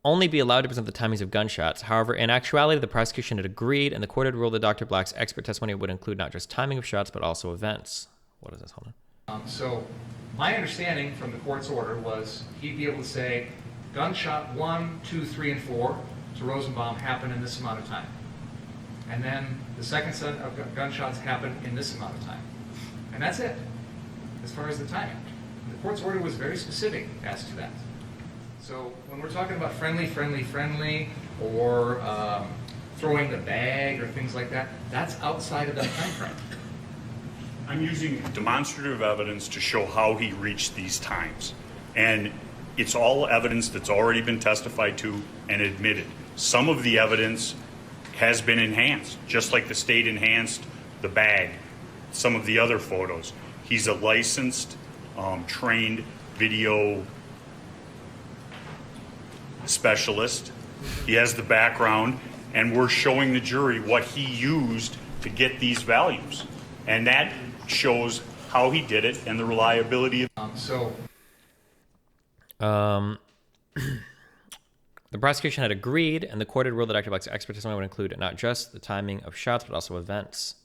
only be allowed to present the timings of gunshots. However, in actuality, the prosecution had agreed, and the court had ruled that Dr. Black's expert testimony would include not just timing of shots, but also events. What is this? Hold on. So my understanding from the court's order was he'd be able to say gunshot 1, 2, 3, and 4 to Rosenbaum happened in this amount of time. And then the second set of gunshots happened in this amount of time. And that's it, as far as the timing. The court's order was very specific as to that. So when we're talking about friendly, or throwing the bag or things like that, that's outside of that time frame. I'm using demonstrative evidence to show how he reached these times. And it's all evidence that's already been testified to and admitted. Some of the evidence has been enhanced, just like the state enhanced the bag, some of the other photos. He's a licensed, trained video specialist. He has the background, and we're showing the jury what he used to get these values. And that shows how he did it and the reliability of The prosecution had agreed, and the court had ruled that Dr. Black's expert testimony would include not just the timing of shots, but also events.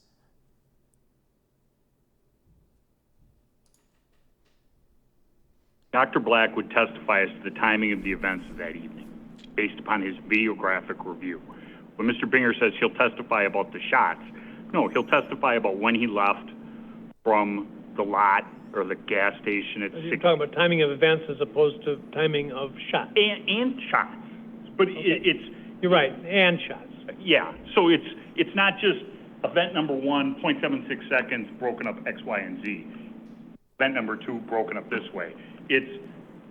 Dr. Black would testify as to the timing of the events of that evening, based upon his videographic review. When Mr. Binger says he'll testify about the shots, no, he'll testify about when he left from the lot or the gas station at You're talking about timing of events as opposed to timing of shots. And shots. But it's... You're right, and shots. Yeah, so it's not just event number 1, 0.76 seconds, broken up X, Y, and Z. Event number 2, broken up this way. It's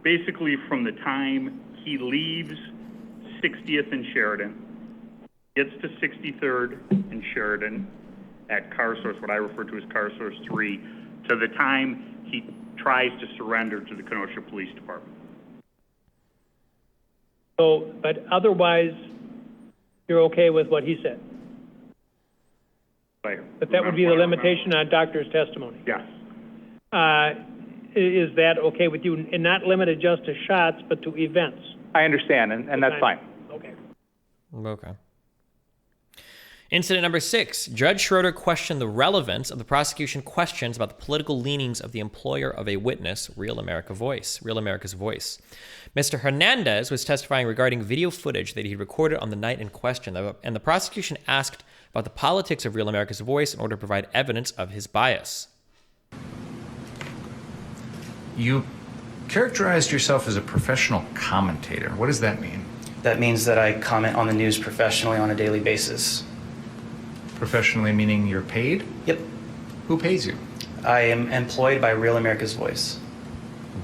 basically from the time he leaves 60th and Sheridan, gets to 63rd and Sheridan at car source, what I refer to as car source 3, to the time he tries to surrender to the Kenosha Police Department. So, but otherwise, you're okay with what he said? But that would be the limitation on doctor's testimony? Yes. Is that okay with you? And not limited just to shots, but to events? I understand, and that's fine. Okay. Okay. Incident number 6. Judge Schroeder questioned the relevance of the prosecution questions about the political leanings of the employer of a witness, Real America's Voice. Mr. Hernandez was testifying regarding video footage that he recorded on the night in question, and the prosecution asked about the politics of Real America's Voice in order to provide evidence of his bias. You characterized yourself as a professional commentator. What does that mean? That means that I comment on the news professionally on a daily basis. Professionally meaning you're paid? Yep. Who pays you? I am employed by Real America's Voice.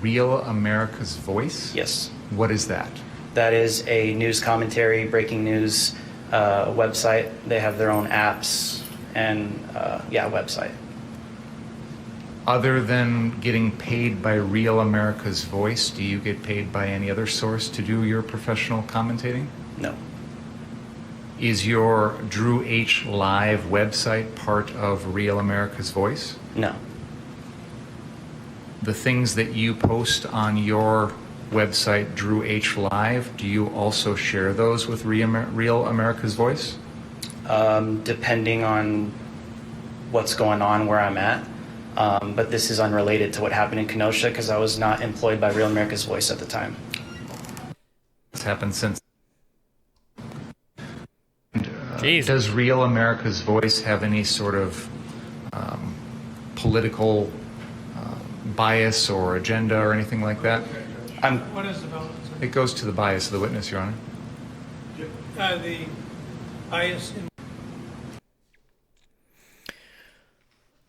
Real America's Voice? Yes. What is that? That is a news commentary, breaking news website. They have their own apps and, website. Other than getting paid by Real America's Voice, do you get paid by any other source to do your professional commentating? No. Is your Drew H. Live website part of Real America's Voice? No. The things that you post on your website, Drew H. Live, do you also share those with Real America's Voice? Depending on what's going on where I'm at. But this is unrelated to what happened in Kenosha because I was not employed by Real America's Voice at the time. What's happened since? Does Real America's Voice have any sort of political bias or agenda or anything like that? What is the bias? It goes to the bias of the witness, Your Honor. The bias in...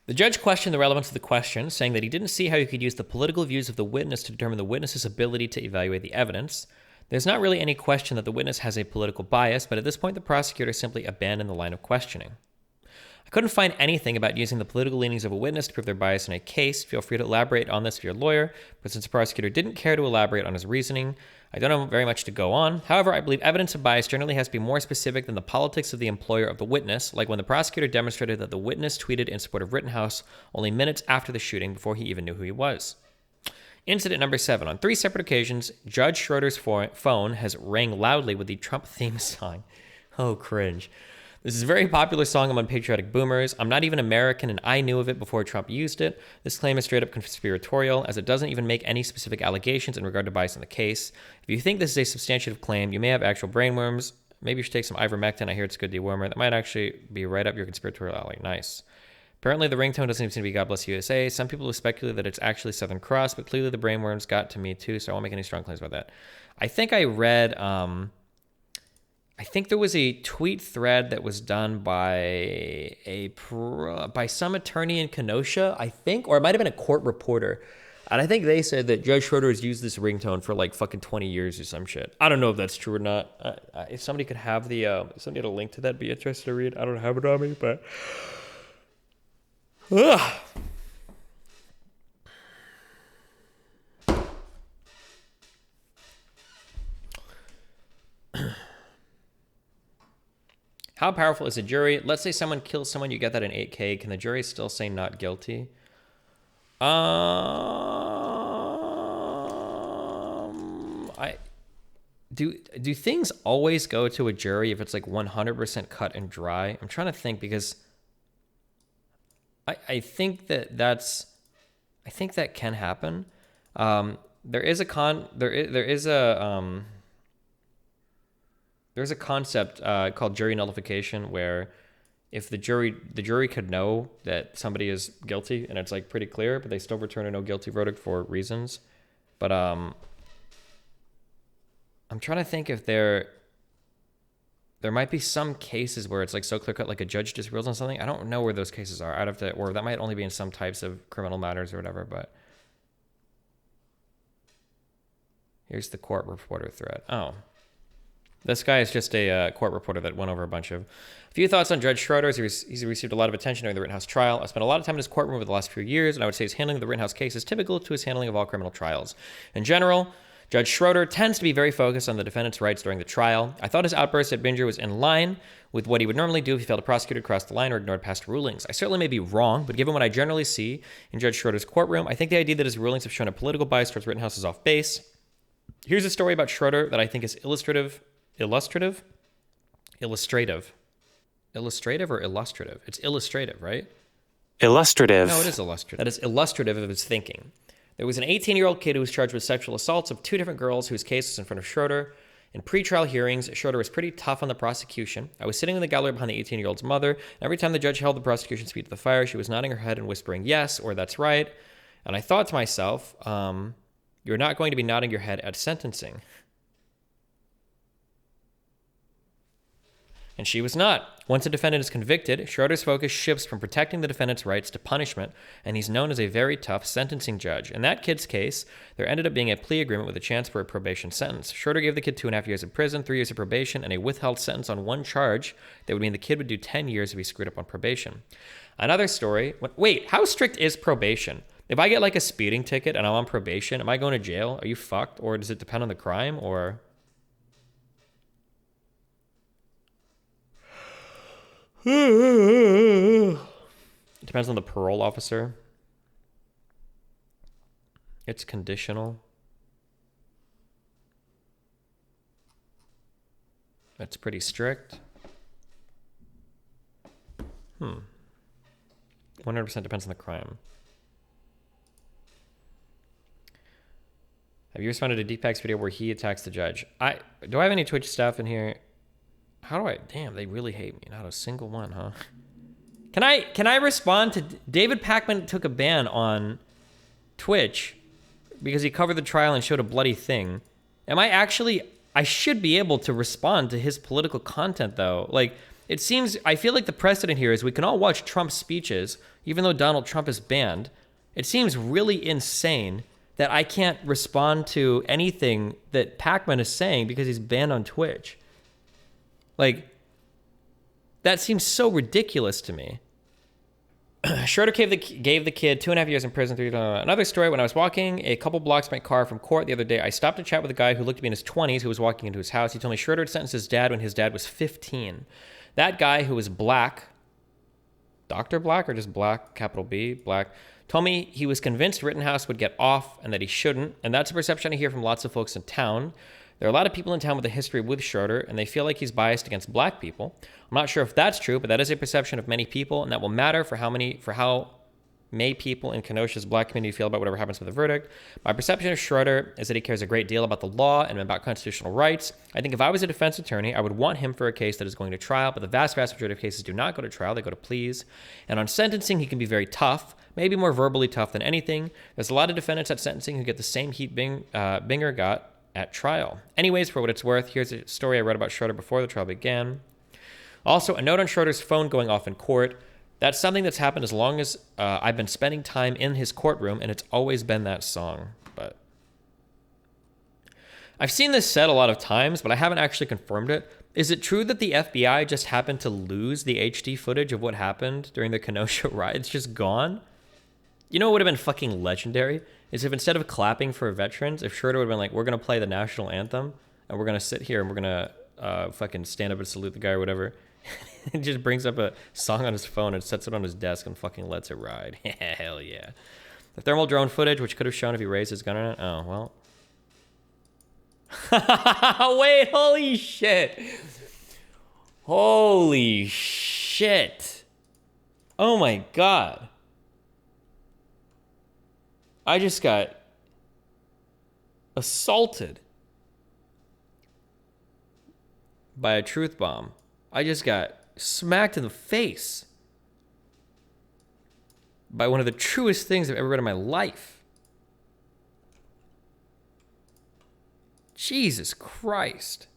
The judge questioned the relevance of the question, saying that he didn't see how you could use the political views of the witness to determine the witness's ability to evaluate the evidence. There's not really any question that the witness has a political bias, but at this point the prosecutor simply abandoned the line of questioning. I couldn't find anything about using the political leanings of a witness to prove their bias in a case. Feel free to elaborate on this if you're a lawyer, but since the prosecutor didn't care to elaborate on his reasoning, I don't have very much to go on. However, I believe evidence of bias generally has to be more specific than the politics of the employer of the witness, like when the prosecutor demonstrated that the witness tweeted in support of Rittenhouse only minutes after the shooting before he even knew who he was. Incident number 7. On 3 separate occasions, Judge Schroeder's phone has rang loudly with the Trump theme song. Oh, cringe. This is a very popular song among patriotic boomers. I'm not even American, and I knew of it before Trump used it. This claim is straight up conspiratorial, as it doesn't even make any specific allegations in regard to bias in the case. If you think this is a substantiative claim, you may have actual brainworms. Maybe you should take some ivermectin. I hear it's a good dewormer. That might actually be right up your conspiratorial alley. Nice. Apparently, the ringtone doesn't even seem to be God Bless USA. Some people have speculated that it's actually Southern Cross, but clearly the brainworms got to me too, so I won't make any strong claims about that. I think I read... I think there was a tweet thread that was done by by some attorney in Kenosha, I think, or it might have been a court reporter. And I think they said that Judge Schroeder has used this ringtone for like fucking 20 years or some shit. I don't know if that's true or not. If somebody could have if somebody had a link to that, be interested to read. I don't have it on me, but... Ugh. How powerful is a jury? Let's say someone kills someone, you get that in 8K. Can the jury still say not guilty? Do things always go to a jury if it's like 100% cut and dry? I'm trying to think because I think that can happen. There's a concept called jury nullification where if the jury could know that somebody is guilty and it's like pretty clear, but they still return a no guilty verdict for reasons. But I'm trying to think if there might be some cases where it's like so clear cut, like a judge just rules on something. I don't know where those cases are. I'd have to, or that might only be in some types of criminal matters or whatever. But here's the court reporter thread. Oh. This guy is just a court reporter that went over a few thoughts on Judge Schroeder. He's received a lot of attention during the Rittenhouse trial. I spent a lot of time in his courtroom over the last few years, and I would say his handling of the Rittenhouse case is typical to his handling of all criminal trials. In general, Judge Schroeder tends to be very focused on the defendant's rights during the trial. I thought his outburst at Binger was in line with what he would normally do if he felt a prosecutor crossed the line or ignored past rulings. I certainly may be wrong, but given what I generally see in Judge Schroeder's courtroom, I think the idea that his rulings have shown a political bias towards Rittenhouse is off base. Here's a story about Schroeder that I think is illustrative or illustrative? It's illustrative, right? Illustrative. No, it is illustrative. That is illustrative of his thinking. There was an 18-year-old kid who was charged with sexual assaults of 2 different girls whose case was in front of Schroeder. In pretrial hearings, Schroeder was pretty tough on the prosecution. I was sitting in the gallery behind the 18-year-old's mother, and every time the judge held the prosecution's feet to the fire, she was nodding her head and whispering, yes, or that's right. And I thought to myself, you're not going to be nodding your head at sentencing. And she was not. Once a defendant is convicted, Schroeder's focus shifts from protecting the defendant's rights to punishment, and he's known as a very tough sentencing judge. In that kid's case, there ended up being a plea agreement with a chance for a probation sentence. Schroeder gave the kid 2.5 years in prison, 3 years of probation, and a withheld sentence on one charge that would mean the kid would do 10 years if he screwed up on probation. Another story. Wait, how strict is probation? If I get like a speeding ticket and I'm on probation, am I going to jail? Are you fucked? Or does it depend on the crime? Or... It depends on the parole officer. It's conditional. It's pretty strict. 100% depends on the crime. Have you responded to Deepak's video where he attacks the judge? Do I have any Twitch stuff in here? How do I... Damn, they really hate me. Not a single one, huh? Can I respond to... David Pakman took a ban on Twitch because he covered the trial and showed a bloody thing. Am I actually... I should be able to respond to his political content, though. Like, it seems... I feel like the precedent here is we can all watch Trump's speeches, even though Donald Trump is banned. It seems really insane that I can't respond to anything that Pakman is saying because he's banned on Twitch. Like, that seems so ridiculous to me. Schroeder gave the kid 2.5 years in prison. Another story, when I was walking a couple blocks from my car from court the other day, I stopped to chat with a guy who looked to be in his 20s who was walking into his house. He told me Schroeder had sentenced his dad when his dad was 15. That guy, who was black, Dr. Black or just black, capital B, black, told me he was convinced Rittenhouse would get off and that he shouldn't. And that's a perception I hear from lots of folks in town. There are a lot of people in town with a history with Schroeder, and they feel like he's biased against black people. I'm not sure if that's true, but that is a perception of many people, and that will matter for how many people in Kenosha's black community feel about whatever happens with the verdict. My perception of Schroeder is that he cares a great deal about the law and about constitutional rights. I think if I was a defense attorney, I would want him for a case that is going to trial, but the vast majority of cases do not go to trial. They go to pleas. And on sentencing, he can be very tough, maybe more verbally tough than anything. There's a lot of defendants at sentencing who get the same heat Binger got at trial. Anyways, for what it's worth, here's a story I read about Schroeder before the trial began. Also, a note on Schroeder's phone going off in court. That's something that's happened as long as I've been spending time in his courtroom, and it's always been that song. But I've seen this said a lot of times, but I haven't actually confirmed it. Is it true that the FBI just happened to lose the HD footage of what happened during the Kenosha riot? It's just gone? You know what would have been fucking legendary? Is if instead of clapping for veterans, if Schroeder would have been like, we're going to play the national anthem, and we're going to sit here and we're going to fucking stand up and salute the guy or whatever. He just brings up a song on his phone and sets it on his desk and fucking lets it ride. Hell yeah. The thermal drone footage, which could have shown if he raised his gun on it. Oh, well. Wait, holy shit. Holy shit. Oh my God. I just got assaulted by a truth bomb. I just got smacked in the face by one of the truest things I've ever read in my life. Jesus Christ.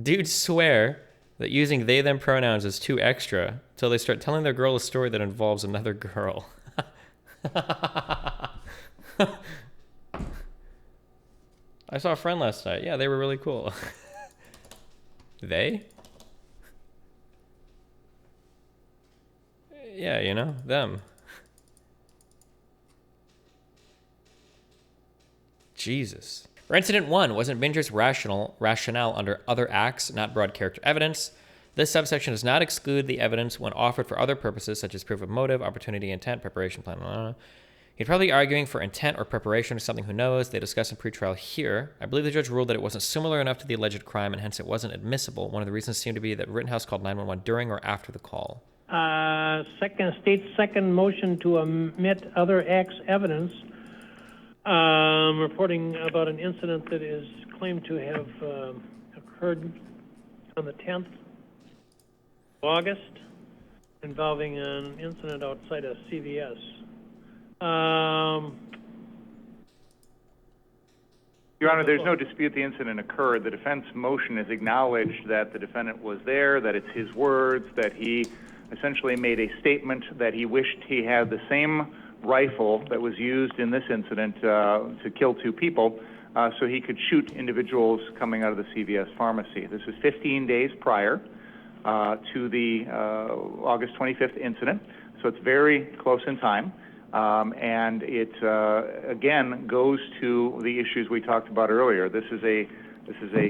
Dudes swear that using they them pronouns is too extra till they start telling their girl a story that involves another girl. I saw a friend last night. Yeah, they were really cool. They? Yeah, you know, them. Jesus. For incident 1, wasn't Binger's rationale under other acts, not broad character evidence? This subsection does not exclude the evidence when offered for other purposes, such as proof of motive, opportunity, intent, preparation, plan, blah, blah, blah. He'd probably be arguing for intent or preparation or something who knows. They discuss in pretrial here. I believe the judge ruled that it wasn't similar enough to the alleged crime and hence it wasn't admissible. One of the reasons seemed to be that Rittenhouse called 911 during or after the call. State's second motion to omit other acts evidence, reporting about an incident that is claimed to have occurred on the 10th of August involving an incident outside of CVS. Your Honor, there's no dispute the incident occurred. The defense motion has acknowledged that the defendant was there, that it's his words, that he essentially made a statement that he wished he had the same rifle that was used in this incident to kill 2 people so he could shoot individuals coming out of the CVS pharmacy. This is 15 days prior to the August 25th incident, so it's very close in time. And it again goes to the issues we talked about earlier. This is a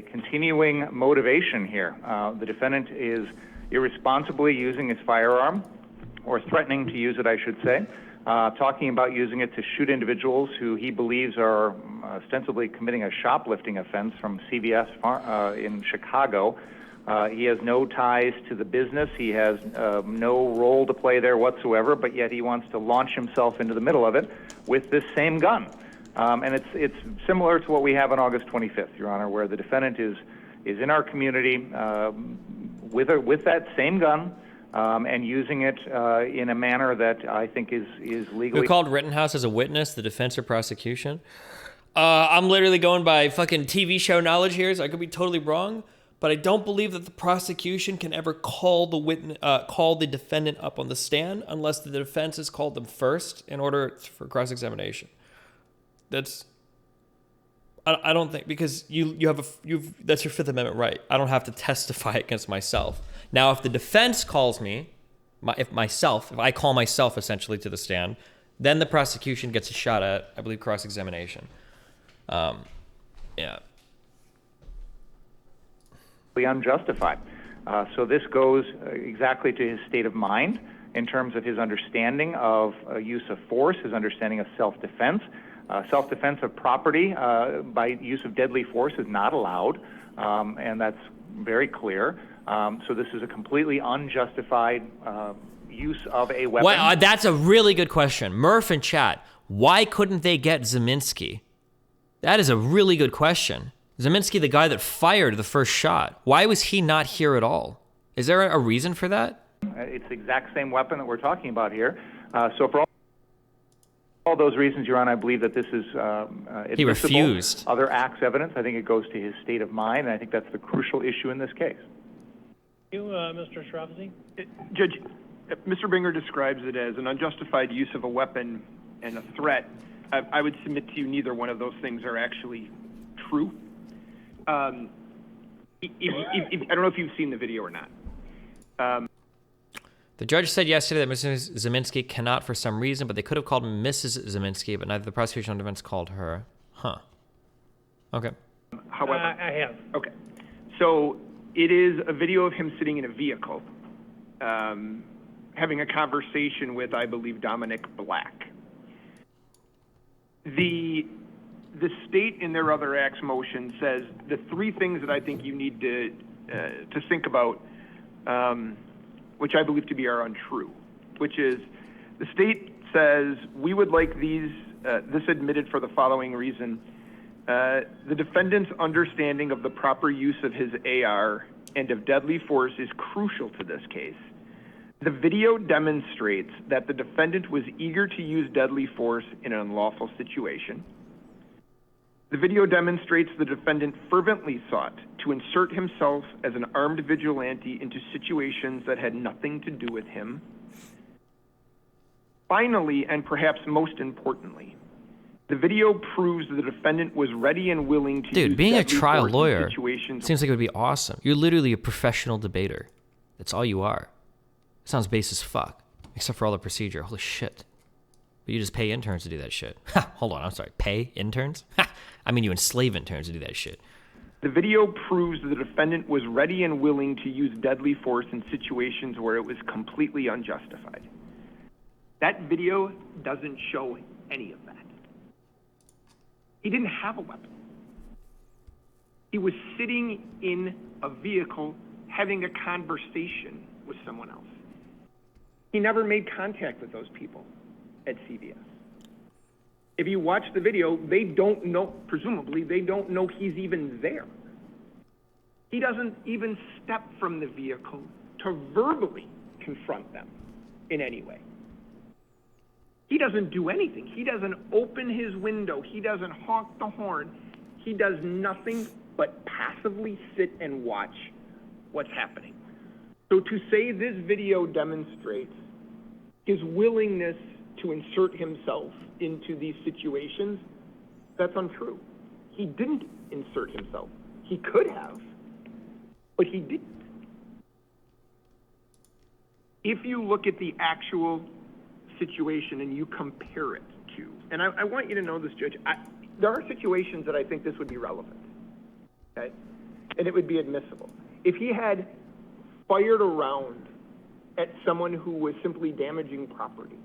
continuing motivation here. The defendant is irresponsibly using his firearm, or threatening to use it, I should say, talking about using it to shoot individuals who he believes are ostensibly committing a shoplifting offense from CVS in Chicago. He has no ties to the business. He has no role to play there whatsoever, but yet he wants to launch himself into the middle of it with this same gun. And it's similar to what we have on August 25th, Your Honor, where the defendant is in our community with that same gun and using it in a manner that I think is legally... Who called Rittenhouse as a witness, the defense or prosecution? I'm literally going by fucking TV show knowledge here, so I could be totally wrong. But I don't believe that the prosecution can ever call the defendant up on the stand unless the defense has called them first in order for cross-examination. I don't think, because that's your Fifth Amendment right. I don't have to testify against myself. Now, if the defense calls me, if I call myself essentially to the stand, then the prosecution gets a shot at, I believe, cross-examination. Yeah. Unjustified. So this goes exactly to his state of mind in terms of his understanding of use of force, his understanding of self-defense. Self-defense of property by use of deadly force is not allowed, and that's very clear. So this is a completely unjustified use of a weapon. Well, that's a really good question. Murph and chat, why couldn't they get Zeminski? That is a really good question. Zeminski, the guy that fired the first shot, why was he not here at all? Is there a reason for that? It's the exact same weapon that we're talking about here. So for all those reasons, Your Honor, I believe that this is admissible. He refused. Other acts evidence, I think it goes to his state of mind, and I think that's the crucial issue in this case. You, Mr. Shravzi? Judge, Mr. Binger describes it as an unjustified use of a weapon and a threat. I would submit to you neither one of those things are actually true. I don't know if you've seen the video or not. The judge said yesterday that Mrs. Zeminski cannot for some reason, but they could have called Mrs. Zeminski, but neither the prosecution or defense called her. Huh. Okay. However, I have. Okay. So it is a video of him sitting in a vehicle, having a conversation with, I believe, Dominic Black. The state in their other acts motion says the three things that I think you need to think about, which I believe to be are untrue, which is the state says we would like this admitted for the following reason. The defendant's understanding of the proper use of his AR and of deadly force is crucial to this case. The video demonstrates that the defendant was eager to use deadly force in an unlawful situation. The video demonstrates the defendant fervently sought to insert himself as an armed vigilante into situations that had nothing to do with him. Finally, and perhaps most importantly, the video proves the defendant was ready and willing to use Dude, being a deadly trial force in lawyer situations. seems like it would be awesome. You're literally a professional debater. That's all you are. Sounds base as fuck, except for all the procedure. Holy shit. But you just pay interns to do that shit. Ha, hold on, I'm sorry. Pay interns? Ha, I mean, you enslave interns to do that shit. The video proves the defendant was ready and willing to use deadly force in situations where it was completely unjustified. That video doesn't show any of that. He didn't have a weapon. He was sitting in a vehicle having a conversation with someone else. He never made contact with those people at CVS. If you watch the video, they don't know, presumably, they don't know he's even there. He doesn't even step from the vehicle to verbally confront them in any way. He doesn't do anything. He doesn't open his window. He doesn't honk the horn. He does nothing but passively sit and watch what's happening. So to say this video demonstrates his willingness to insert himself into these situations, that's untrue. He didn't insert himself. He could have, but he didn't. If you look at the actual situation and you compare it to, and I want you to know this, Judge, there are situations that I think this would be relevant, okay? And it would be admissible. If he had fired a round at someone who was simply damaging property.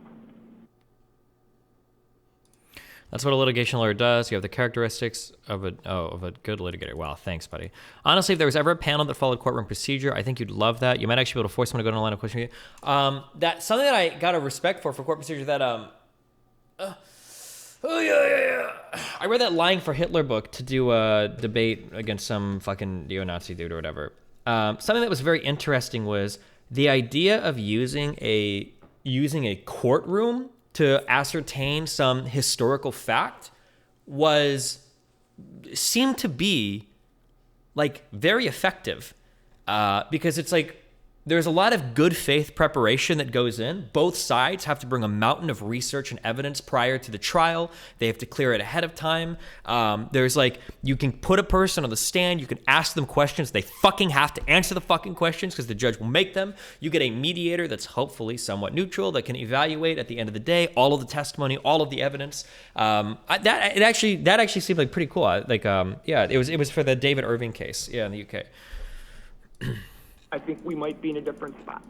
That's what a litigation lawyer does. You have the characteristics of a good litigator. Wow, thanks, buddy. Honestly, if there was ever a panel that followed courtroom procedure, I think you'd love that. You might actually be able to force someone to go to a line of questioning. That's something that I got a respect for court procedure. That I read that Lying for Hitler book to do a debate against some fucking neo-Nazi dude or whatever. Something that was very interesting was the idea of using a courtroom to ascertain some historical fact seemed to be like very effective, because it's like there's a lot of good faith preparation that goes in. Both sides have to bring a mountain of research and evidence prior to the trial. They have to clear it ahead of time. There's like, you can put a person on the stand, you can ask them questions. They fucking have to answer the fucking questions because the judge will make them. You get a mediator that's hopefully somewhat neutral that can evaluate at the end of the day all of the testimony, all of the evidence. That actually seemed like pretty cool. It was for the David Irving case, in the UK. I think we might be in a different spot.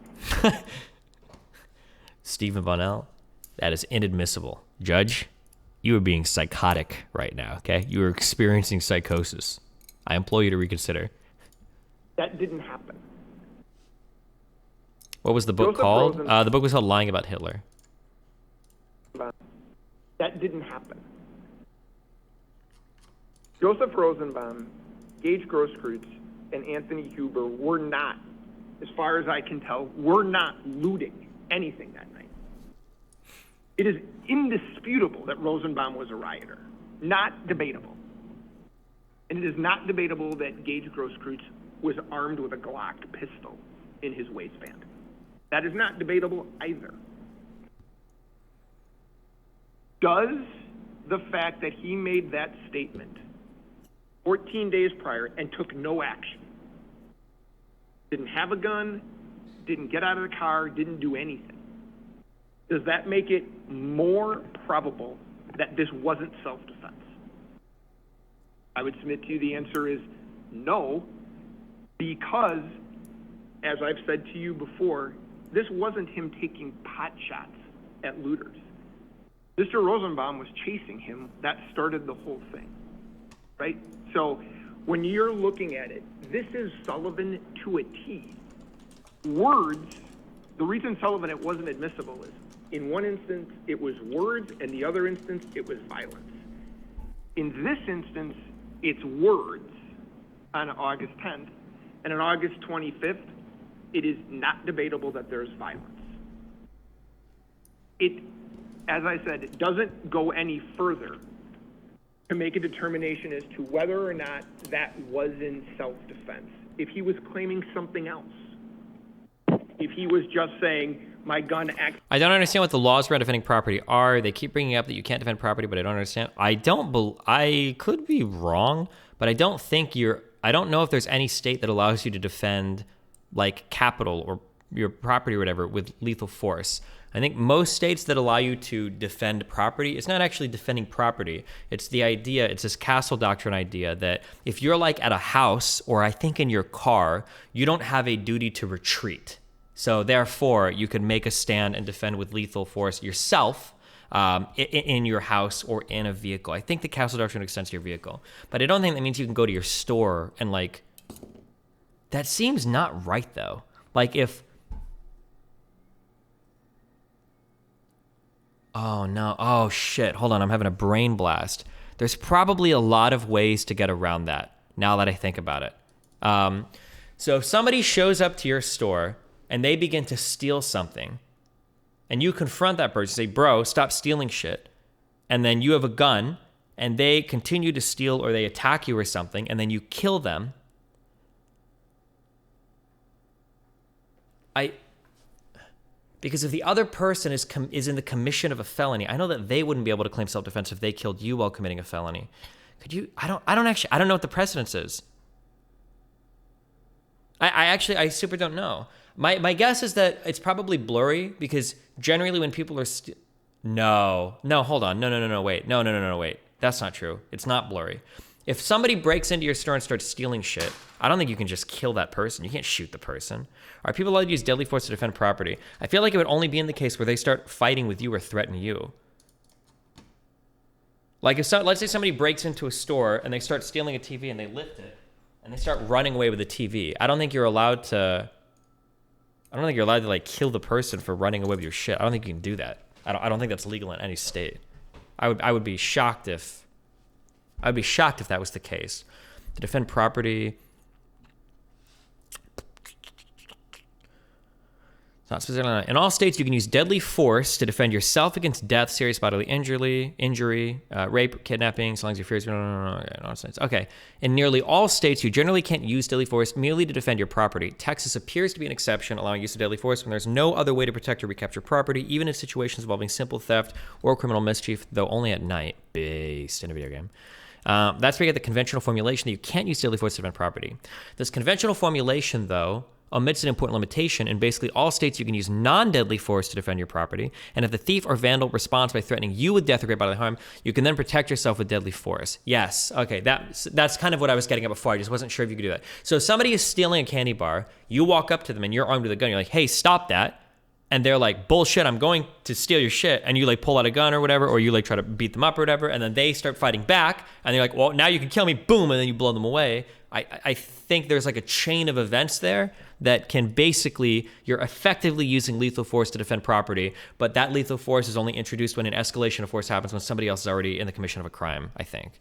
Stephen Bonnell, that is inadmissible. Judge, you are being psychotic right now, okay? You are experiencing psychosis. I implore you to reconsider. That didn't happen. What was the book called? The book was called Lying About Hitler. That didn't happen. Joseph Rosenbaum, Gage Grosskreutz, and Anthony Huber were not, as far as I can tell, were not looting anything that night. It is indisputable that Rosenbaum was a rioter. Not debatable. And it is not debatable that Gage Grosskreutz was armed with a Glock pistol in his waistband. That is not debatable either. Does the fact that he made that statement 14 days prior and took no action, didn't have a gun, didn't get out of the car, didn't do anything, does that make it more probable that this wasn't self-defense? I would submit to you the answer is no, because, as I've said to you before, this wasn't him taking pot shots at looters. Mr. Rosenbaum was chasing him. That started the whole thing, right? So when you're looking at it, this is Sullivan to a T. Words, the reason Sullivan, it wasn't admissible is, in one instance, it was words, and the other instance, it was violence. In this instance, it's words on August 10th, and on August 25th, it is not debatable that there's violence. It, as I said, it doesn't go any further to make a determination as to whether or not that was in self-defense. If he was claiming something else, if he was just saying, my gun acts... I don't understand what the laws around defending property are. They keep bringing up that you can't defend property, but I don't understand. I could be wrong, but I don't know if there's any state that allows you to defend like capital or your property or whatever with lethal force. I think most states that allow you to defend property, it's not actually defending property. It's the idea, it's this castle doctrine idea that if you're like at a house or I think in your car, you don't have a duty to retreat. So therefore, you can make a stand and defend with lethal force yourself in your house or in a vehicle. I think the castle doctrine extends to your vehicle. But I don't think that means you can go to your store and like... That seems not right, though. Like if... Oh, no. Oh, shit. Hold on. I'm having a brain blast. There's probably a lot of ways to get around that, now that I think about it. So if somebody shows up to your store and they begin to steal something, and you confront that person, say, bro, stop stealing shit, and then you have a gun, and they continue to steal or they attack you or something, and then you kill them, because if the other person is in the commission of a felony, I know that they wouldn't be able to claim self-defense if they killed you while committing a felony. Could you? I don't know what the precedence is. I super don't know. My guess is that it's probably blurry because generally when people are hold on. No, wait. That's not true. It's not blurry. If somebody breaks into your store and starts stealing shit, I don't think you can just kill that person. You can't shoot the person. Are people allowed to use deadly force to defend property? I feel like it would only be in the case where they start fighting with you or threaten you. Like let's say somebody breaks into a store and they start stealing a TV and they lift it and they start running away with the TV. I don't think you're allowed to like kill the person for running away with your shit. I don't think you can do that. I don't think that's legal in any state. I would be shocked if that was the case. To defend property. It's not specifically. In all states, you can use deadly force to defend yourself against death, serious bodily injury, rape, kidnapping, as long as you're furious. Nonsense. Okay. In nearly all states, you generally can't use deadly force merely to defend your property. Texas appears to be an exception, allowing use of deadly force when there's no other way to protect or recapture property, even in situations involving simple theft or criminal mischief, though only at night, based in a video game. That's where you get the conventional formulation that you can't use deadly force to defend property. This conventional formulation, though, omits an important limitation. In basically all states, you can use non-deadly force to defend your property, and if the thief or vandal responds by threatening you with death or great bodily harm, you can then protect yourself with deadly force. Yes, okay, that's kind of what I was getting at before. I just wasn't sure if you could do that. So if somebody is stealing a candy bar, you walk up to them and you're armed with a gun, you're like, hey, stop that. And they're like, bullshit, I'm going to steal your shit. And you like pull out a gun or whatever, or you like try to beat them up or whatever. And then they start fighting back. And they're like, well, now you can kill me. Boom. And then you blow them away. I think there's like a chain of events there that can basically, you're effectively using lethal force to defend property. But that lethal force is only introduced when an escalation of force happens when somebody else is already in the commission of a crime, I think.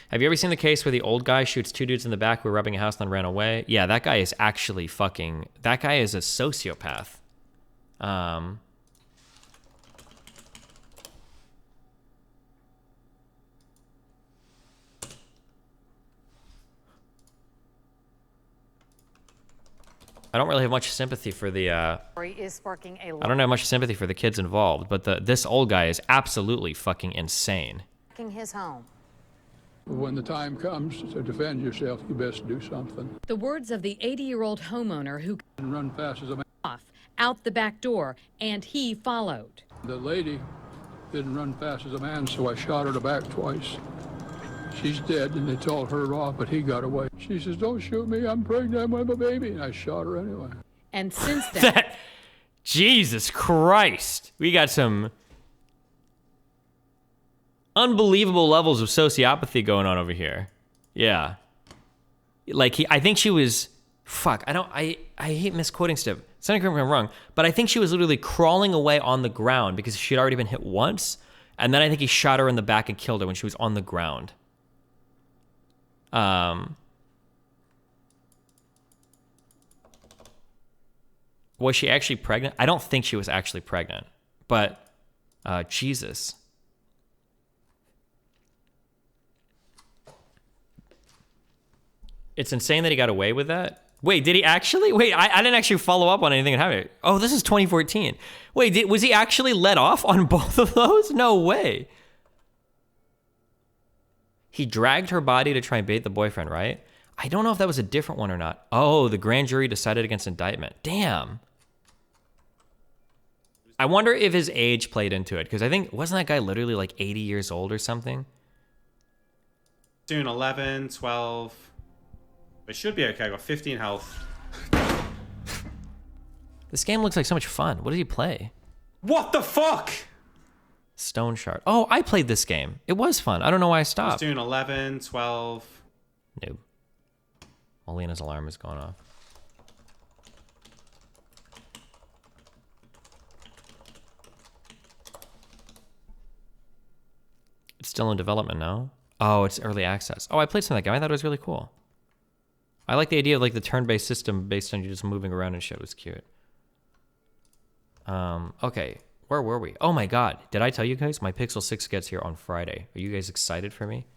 Have you ever seen the case where the old guy shoots two dudes in the back who were robbing a house and then ran away? Yeah, that guy is actually fucking... That guy is a sociopath. I don't really have much sympathy for the... I don't have much sympathy for the kids involved, but this old guy is absolutely fucking insane. His home. When the time comes to defend yourself, you best do something. The words of the 80-year-old homeowner who run fast as a man. Off out the back door, and he followed. The lady didn't run fast as a man, so I shot her in the back twice. She's dead, and they told her off, but he got away. She says, "Don't shoot me, I'm pregnant, I have a baby," and I shot her anyway. And since then... Jesus Christ. We got some... unbelievable levels of sociopathy going on over here. Yeah. Like, I think she was... Fuck, I hate misquoting stuff. It's not correct if I'm wrong, but I think she was literally crawling away on the ground because she'd already been hit once, and then I think he shot her in the back and killed her when she was on the ground. Was she actually pregnant? I don't think she was actually pregnant, but Jesus. It's insane that he got away with that. Wait, did he actually? Wait, I didn't actually follow up on anything that happened. Oh, this is 2014. Wait, was he actually let off on both of those? No way. He dragged her body to try and bait the boyfriend, right? I don't know if that was a different one or not. Oh, the grand jury decided against indictment. Damn. I wonder if his age played into it, because I think, wasn't that guy literally like 80 years old or something? Doing 11, 12... It should be okay. I got 15 health. This game looks like so much fun. What did he play? What the fuck? Stone Shard. Oh, I played this game. It was fun. I don't know why I stopped. Doing 11, 12. Noob. Molina's alarm is going off. It's still in development now. Oh, it's early access. Oh, I played some of that game. I thought it was really cool. I like the idea of like the turn-based system based on you just moving around and shit. It was cute. Okay, where were we? Oh my god, did I tell you guys my Pixel 6 gets here on Friday? Are you guys excited for me?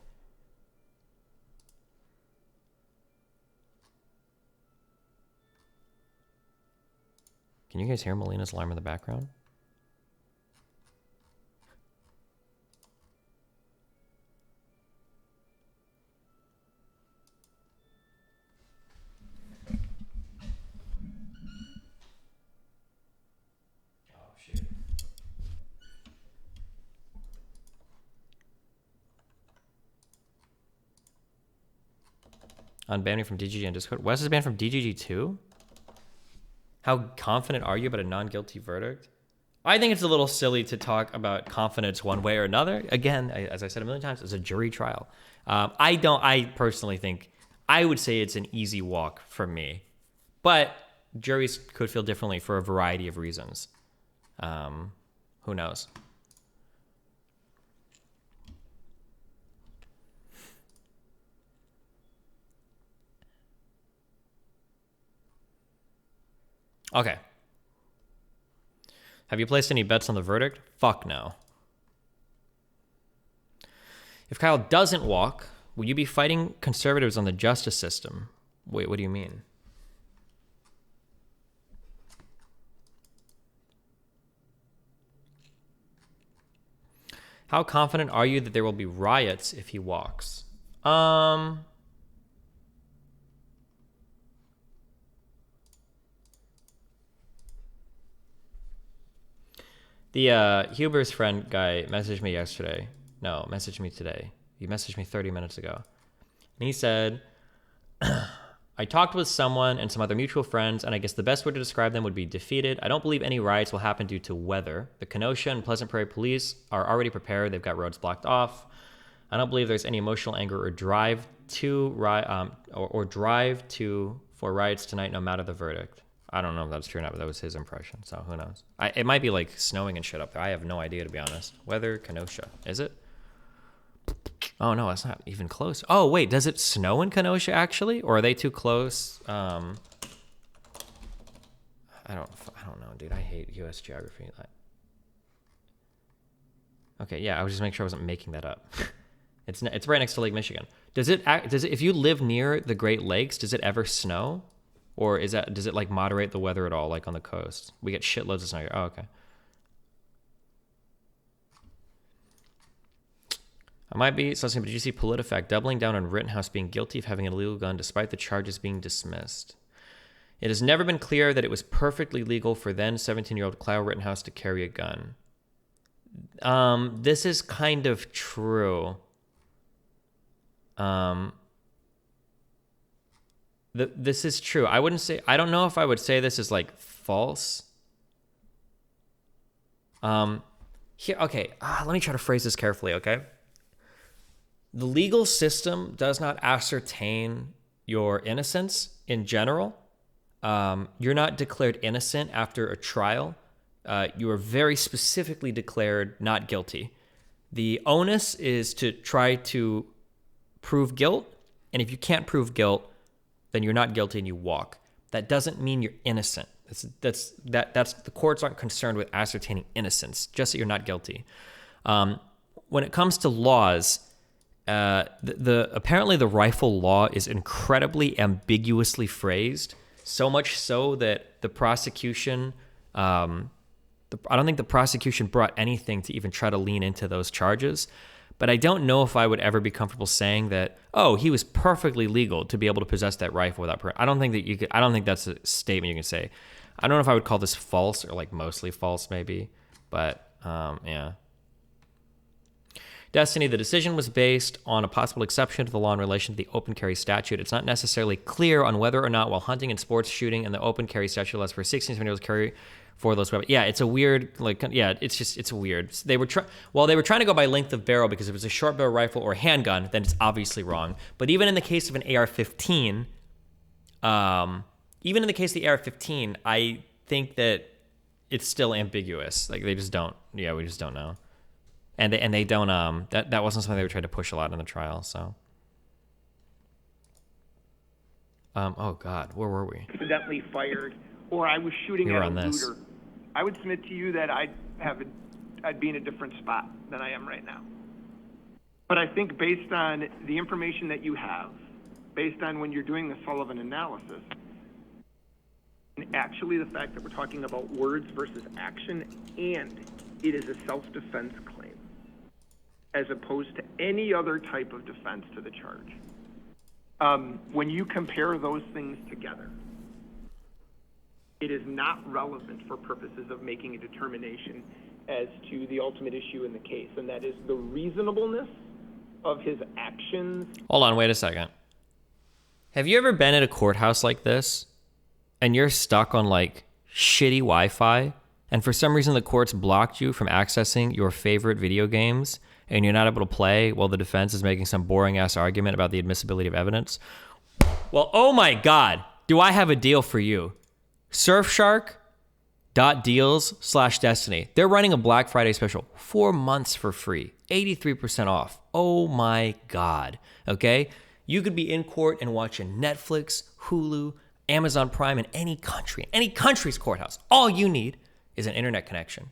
Can you guys hear Molina's alarm in the background? Unban me from DGG and Discord. Wes is banned from DGG too? How confident are you about a non-guilty verdict? I think it's a little silly to talk about confidence one way or another. Again, as I said a million times, it's a jury trial. I personally think, I would say it's an easy walk for me. But juries could feel differently for a variety of reasons. Who knows? – Okay. Have you placed any bets on the verdict? Fuck no. If Kyle doesn't walk, will you be fighting conservatives on the justice system? Wait, what do you mean? How confident are you that there will be riots if he walks? The Huber's friend guy messaged me yesterday. No, messaged me today. He messaged me 30 minutes ago. And he said, I talked with someone and some other mutual friends, and I guess the best way to describe them would be defeated. I don't believe any riots will happen due to weather. The Kenosha and Pleasant Prairie police are already prepared. They've got roads blocked off. I don't believe there's any emotional anger or drive to for riots tonight, no matter the verdict. I don't know if that's true or not, but that was his impression, so who knows. It might be like snowing and shit up there. I have no idea, to be honest. Weather, Kenosha. Is it? Oh, no, it's not even close. Oh, wait, does it snow in Kenosha, actually? Or are they too close? I don't know, dude. I hate U.S. geography. Okay, yeah, I was just making sure I wasn't making that up. It's right next to Lake Michigan. Does it, if you live near the Great Lakes, does it ever snow? Or does it like moderate the weather at all, like on the coast? We get shitloads of snow here. Oh, okay. I might be something, but did you see PolitiFact doubling down on Rittenhouse being guilty of having an illegal gun despite the charges being dismissed? It has never been clear that it was perfectly legal for then 17-year-old Kyle Rittenhouse to carry a gun. This is kind of true. This is true. I don't know if I would say this is like false. Here, okay. Let me try to phrase this carefully, okay? The legal system does not ascertain your innocence in general. You're not declared innocent after a trial. You are very specifically declared not guilty. The onus is to try to prove guilt, and if you can't prove guilt, then you're not guilty and you walk. That doesn't mean you're innocent. That's the courts aren't concerned with ascertaining innocence, just that you're not guilty. When it comes to laws, apparently the rifle law is incredibly ambiguously phrased, so much so that the prosecution, I don't think the prosecution brought anything to even try to lean into those charges. But I don't know if I would ever be comfortable saying that, oh, he was perfectly legal to be able to possess that rifle without permit. I don't think that's a statement you can say. I don't know if I would call this false or like mostly false maybe, but yeah. Destiny, the decision was based on a possible exception to the law in relation to the open carry statute. It's not necessarily clear on whether or not while hunting and sports shooting and the open carry statute allows for 16 to 17-year-olds carry for those weapons. Yeah, it's a weird, it's weird. They were trying to go by length of barrel because if it was a short barrel rifle or a handgun, then it's obviously wrong. But even in the case of an AR-15, I think that it's still ambiguous. Like they just don't. Yeah, we just don't know. And they don't. That wasn't something they were trying to push a lot in the trial. So. Oh God, where were we? Accidentally fired, or I was shooting at a looter. I would submit to you that I'd be in a different spot than I am right now. But I think based on the information that you have, based on when you're doing the Sullivan analysis, and actually the fact that we're talking about words versus action, and it is a self-defense claim, as opposed to any other type of defense to the charge. When you compare those things together, it is not relevant for purposes of making a determination as to the ultimate issue in the case, and that is the reasonableness of his actions. Hold on, wait a second. Have you ever been at a courthouse like this, and you're stuck on like shitty Wi-Fi, and for some reason the court's blocked you from accessing your favorite video games, and you're not able to play while the defense is making some boring-ass argument about the admissibility of evidence? Well, oh my God, do I have a deal for you. Surfshark.deals/Destiny. They're running a Black Friday special. 4 months for free. 83% off. Oh my God. Okay? You could be in court and watching Netflix, Hulu, Amazon Prime in any country's courthouse. All you need is an internet connection.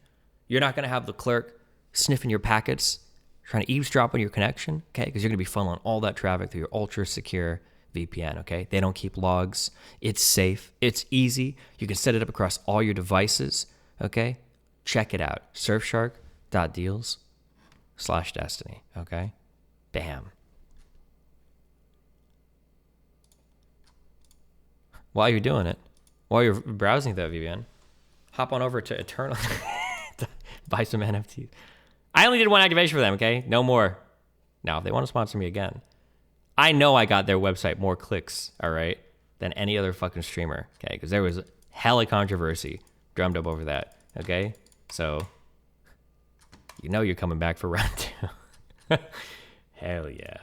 You're not going to have the clerk sniffing your packets, trying to eavesdrop on your connection, okay? Because you're going to be funneling all that traffic through your ultra-secure VPN, okay? They don't keep logs. It's safe. It's easy. You can set it up across all your devices, okay? Check it out. Surfshark.deals/destiny, okay? Bam. While you're doing it, while you're browsing that VPN, hop on over to Eternal to buy some NFTs. I only did one activation for them, okay? No more. Now, if they want to sponsor me again, I know I got their website more clicks, all right, than any other fucking streamer, okay? Because there was hella controversy drummed up over that, okay? So, you know you're coming back for round 2. Hell yeah.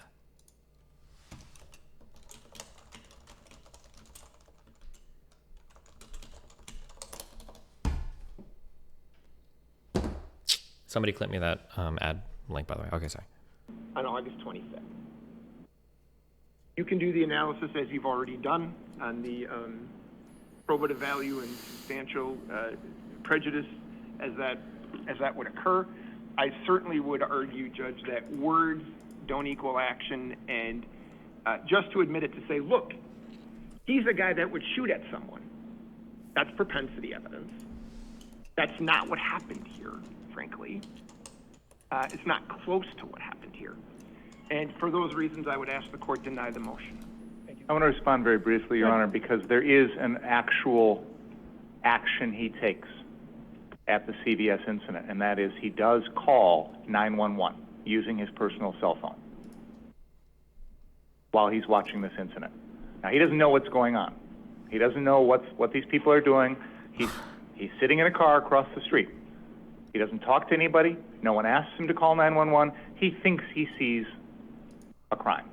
Somebody clip me that ad link, by the way. Okay, sorry. On August 25th. You can do the analysis as you've already done on the probative value and substantial prejudice as that would occur. I certainly would argue, Judge, that words don't equal action, and just to admit it, to say, look, he's a guy that would shoot at someone. That's propensity evidence. That's not what happened here, frankly. It's not close to what happened here. And for those reasons, I would ask the court deny the motion. Thank you. I want to respond very briefly, Your Honor, because there is an actual action he takes at the CVS incident, and that is he does call 911 using his personal cell phone while he's watching this incident. Now, he doesn't know what's going on. He doesn't know what these people are doing. He's sitting in a car across the street. He doesn't talk to anybody. No one asks him to call 911. He thinks he sees a crime.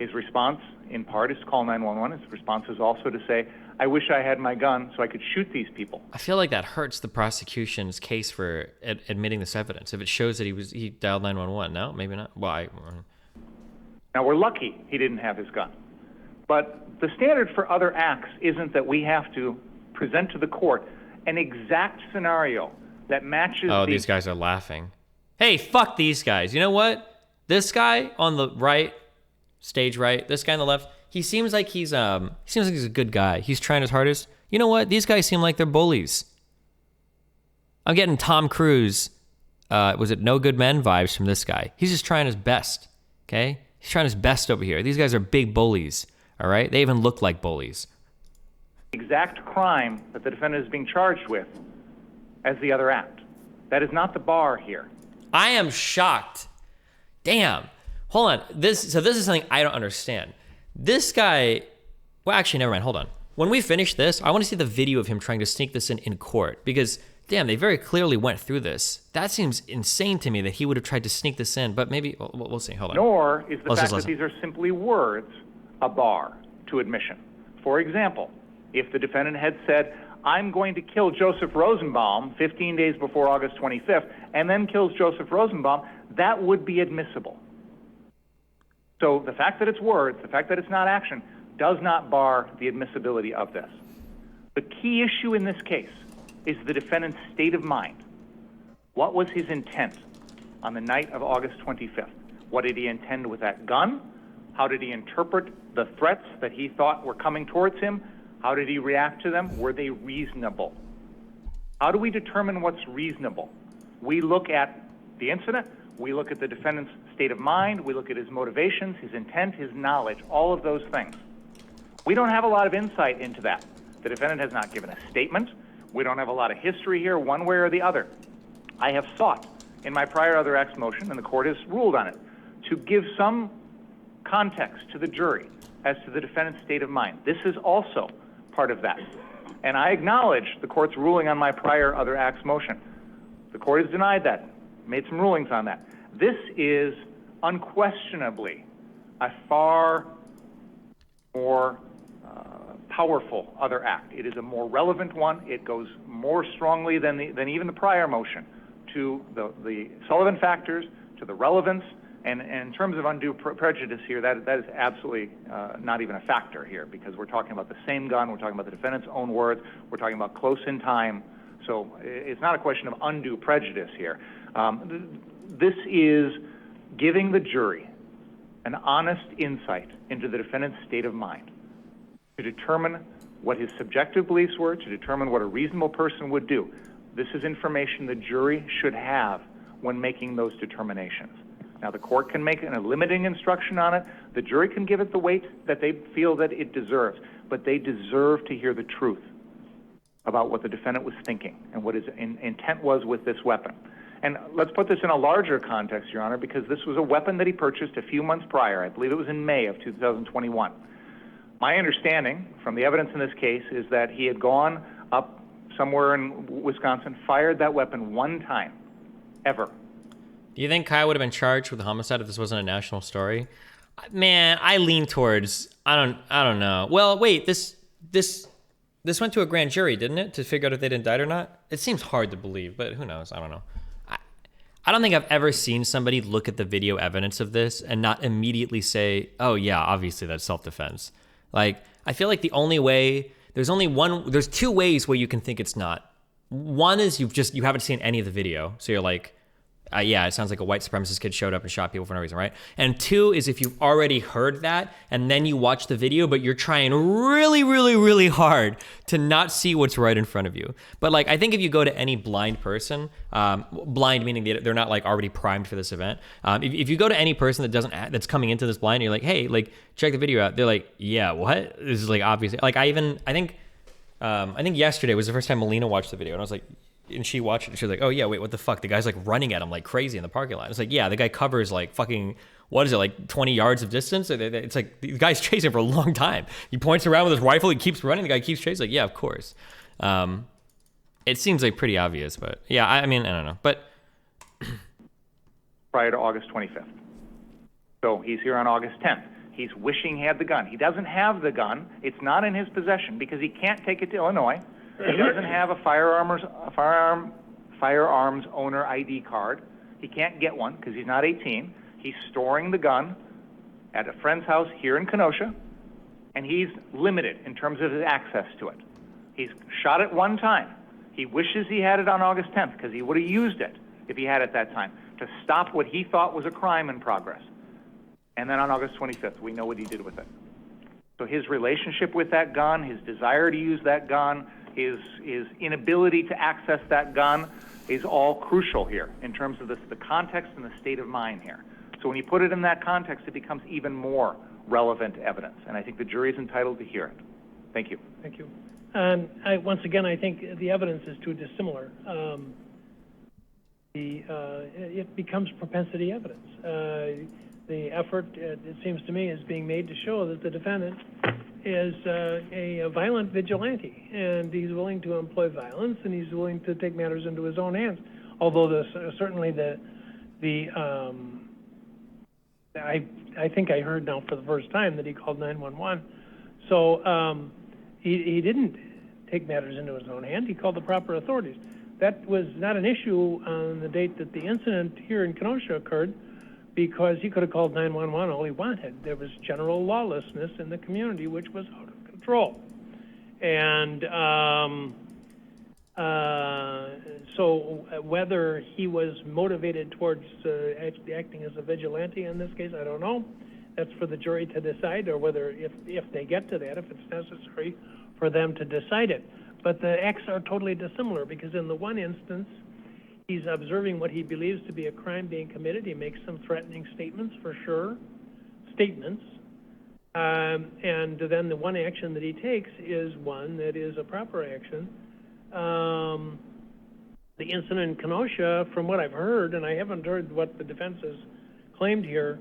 His response, in part, is to call 911. His response is also to say, I wish I had my gun so I could shoot these people. I feel like that hurts the prosecution's case for admitting this evidence. If it shows that he dialed 911, no, maybe not. Why? Now, we're lucky he didn't have his gun. But the standard for other acts isn't that we have to present to the court an exact scenario that matches. Oh, these guys are laughing. Hey, fuck these guys. You know what? This guy on the right, stage right, this guy on the left, he seems like he's a good guy. He's trying his hardest. You know what? These guys seem like they're bullies. I'm getting Tom Cruise, was it No Good Men vibes from this guy. He's just trying his best, okay? He's trying his best over here. These guys are big bullies, all right? They even look like bullies. Exact crime that the defendant is being charged with as the other act. That is not the bar here. I am shocked. Damn. Hold on. This is something I don't understand. This guy, well, actually, never mind. Hold on. When we finish this, I want to see the video of him trying to sneak this in court because, damn, they very clearly went through this. That seems insane to me that he would have tried to sneak this in, but maybe, we'll see. Hold on. Nor is the fact that these are simply words a bar to admission. For example, if the defendant had said, I'm going to kill Joseph Rosenbaum 15 days before August 25th, and then kills Joseph Rosenbaum, that would be admissible. So the fact that it's words, the fact that it's not action, does not bar the admissibility of this. The key issue in this case is the defendant's state of mind. What was his intent on the night of August 25th? What did he intend with that gun? How did he interpret the threats that he thought were coming towards him? How did he react to them? Were they reasonable? How do we determine what's reasonable? We look at the incident, we look at the defendant's state of mind, we look at his motivations, his intent, his knowledge, all of those things. We don't have a lot of insight into that. The defendant has not given a statement. We don't have a lot of history here, one way or the other. I have sought in my prior other acts motion, and the court has ruled on it, to give some context to the jury as to the defendant's state of mind. This is also part of that. And I acknowledge the court's ruling on my prior other acts motion. The court has denied that, made some rulings on that. This is unquestionably a far more powerful other act. It is a more relevant one. It goes more strongly than even the prior motion to the Sullivan factors, to the relevance, And in terms of undue prejudice here, that is absolutely not even a factor here, because we're talking about the same gun, we're talking about the defendant's own words, we're talking about close in time. So it's not a question of undue prejudice here. This is giving the jury an honest insight into the defendant's state of mind to determine what his subjective beliefs were, to determine what a reasonable person would do. This is information the jury should have when making those determinations. Now, the court can make a limiting instruction on it. The jury can give it the weight that they feel that it deserves, but they deserve to hear the truth about what the defendant was thinking and what his intent was with this weapon. And let's put this in a larger context, Your Honor, because this was a weapon that he purchased a few months prior. I believe it was in May of 2021. My understanding from the evidence in this case is that he had gone up somewhere in Wisconsin, fired that weapon one time, ever. Do you think Kyle would have been charged with homicide if this wasn't a national story? Man, I lean towards, I don't know. Well, wait, this went to a grand jury, didn't it? To figure out if they'd indict or not? It seems hard to believe, but who knows? I don't know. I don't think I've ever seen somebody look at the video evidence of this and not immediately say, oh yeah, obviously that's self-defense. Like, I feel like the only way, there's two ways where you can think it's not. One is you haven't seen any of the video. So you're like, yeah, it sounds like a white supremacist kid showed up and shot people for no reason, right? And two is if you've already heard that and then you watch the video, but you're trying really, really, really hard to not see what's right in front of you. But like, I think if you go to any blind person, blind meaning they're not like already primed for this event. If you go to any person that's coming into this blind, and you're like, hey, like check the video out. They're like, yeah, what? This is like obviously, like I think yesterday was the first time Melina watched the video, and I was like, and she watched it and she was like, oh yeah, wait, what the fuck? The guy's like running at him like crazy in the parking lot. It's like, yeah, the guy covers like fucking, what is it, like 20 yards of distance? It's like, the guy's chasing for a long time. He points around with his rifle, he keeps running, the guy keeps chasing. Like, yeah, of course. It seems like pretty obvious, but yeah, I mean, I don't know. But prior to August 25th. So he's here on August 10th. He's wishing he had the gun. He doesn't have the gun. It's not in his possession because he can't take it to Illinois. He doesn't have a firearms owner ID card. He can't get one because he's not 18. He's storing the gun at a friend's house here in Kenosha, and he's limited in terms of his access to it. He's shot it one time. He wishes he had it on August 10th because he would have used it if he had it that time to stop what he thought was a crime in progress. And then on August 25th, we know what he did with it. So his relationship with that gun, his desire to use that gun, his inability to access that gun is all crucial here in terms of the context and the state of mind here. So when you put it in that context, it becomes even more relevant evidence, and I think the jury is entitled to hear it. Thank you. Thank you. Once again, I think the evidence is too dissimilar. It becomes propensity evidence. The effort, it seems to me, is being made to show that the defendant is a violent vigilante, and he's willing to employ violence, and he's willing to take matters into his own hands. Although certainly I think I heard now for the first time that he called 911. So he didn't take matters into his own hand. He called the proper authorities. That was not an issue on the date that the incident here in Kenosha occurred, because he could have called 911 all he wanted. There was general lawlessness in the community, which was out of control. And so whether he was motivated towards acting as a vigilante in this case, I don't know. That's for the jury to decide, or whether, if they get to that, if it's necessary for them to decide it. But the acts are totally dissimilar, because in the one instance, he's observing what he believes to be a crime being committed. He makes some threatening statements, for sure, and then the one action that he takes is one that is a proper action. The incident in Kenosha, from what I've heard, and I haven't heard what the defense has claimed here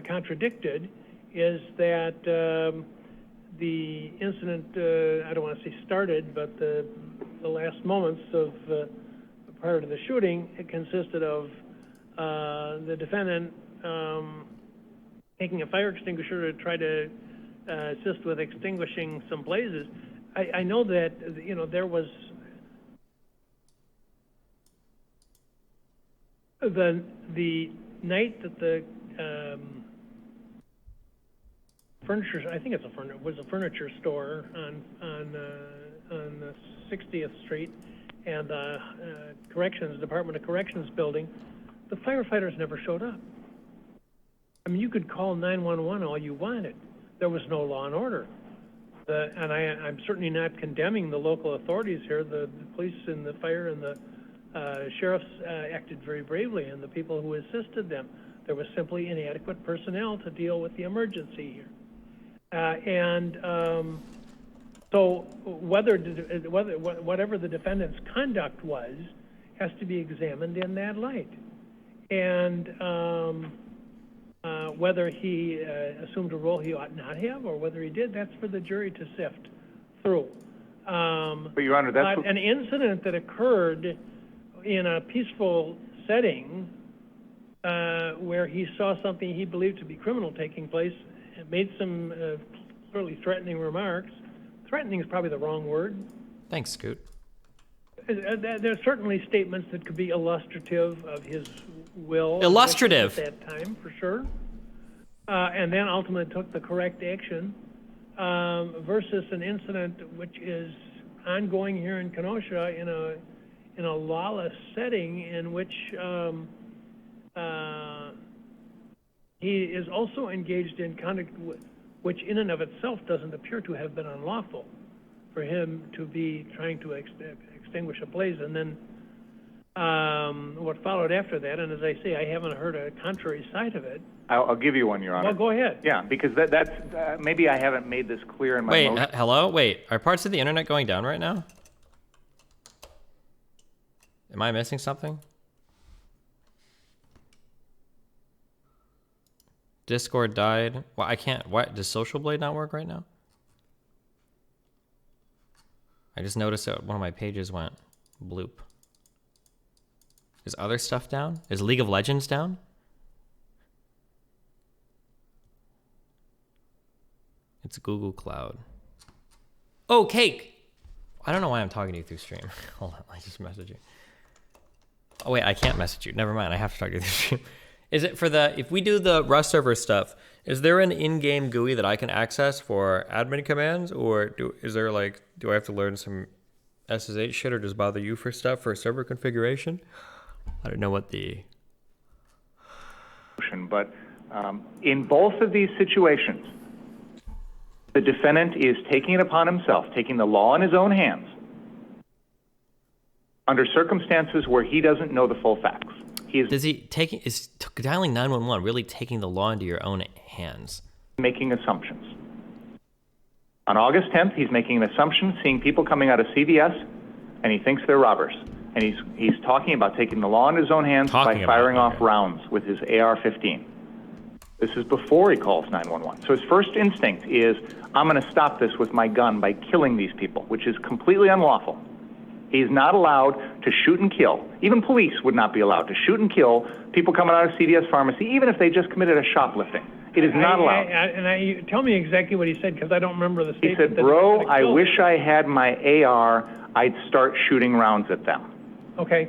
contradicted, is that the incident, I don't want to say started, but the last moments of prior to the shooting, it consisted of the defendant taking a fire extinguisher to try to assist with extinguishing some blazes. I know that, there was the night that the furniture. I think it's was a furniture store on 60th Street and Department of Corrections building. The firefighters never showed up. I mean, you could call 911 all you wanted. There was no law and order. And I'm certainly not condemning the local authorities here. The police and the fire and the sheriffs acted very bravely, and the people who assisted them. There was simply inadequate personnel to deal with the emergency here. So whatever the defendant's conduct was has to be examined in that light. And whether he assumed a role he ought not have, or whether he did, that's for the jury to sift through. But Your Honor, that's an incident that occurred in a peaceful setting where he saw something he believed to be criminal taking place, and made some clearly threatening remarks. Threatening is probably the wrong word. Thanks, Scoot. There are certainly statements that could be illustrative of his will. Illustrative. At that time, for sure. And then ultimately took the correct action versus an incident which is ongoing here in Kenosha in a lawless setting in which he is also engaged in conduct which in and of itself doesn't appear to have been unlawful for him to be trying to extinguish a blaze. And then what followed after that, and as I say, I haven't heard a contrary side of it. I'll give you one, Your Honor. Well, go ahead. Yeah, because that's maybe I haven't made this clear in my motion. Hello? Wait, are parts of the internet going down right now? Am I missing something? Discord died. Well, I can't. What? Does Social Blade not work right now? I just noticed that one of my pages went bloop. Is other stuff down? Is League of Legends down? It's Google Cloud. Oh, Cake! I don't know why I'm talking to you through stream. Hold on, I just messaged you. Oh wait, I can't message you. Never mind, I have to talk to you through stream. Is it for if we do the Rust server stuff, is there an in-game GUI that I can access for admin commands? Or do I have to learn some SSH shit, or does it bother you for stuff for server configuration? I don't know what the... But in both of these situations, the defendant is taking it upon himself, taking the law in his own hands, under circumstances where he doesn't know the full facts. Is dialing 911 really taking the law into your own hands? Making assumptions. On August 10th, he's making an assumption, seeing people coming out of CVS, and he thinks they're robbers. And he's talking about taking the law in his own hands by firing off rounds with his AR-15. This is before he calls 911. So his first instinct is, I'm going to stop this with my gun by killing these people, which is completely unlawful. He's not allowed to shoot and kill. Even police would not be allowed to shoot and kill people coming out of CVS pharmacy, even if they just committed a shoplifting. It is not allowed. Tell me exactly what he said, because I don't remember the statement. He said, bro, I wish I had my AR. I'd start shooting rounds at them. Okay.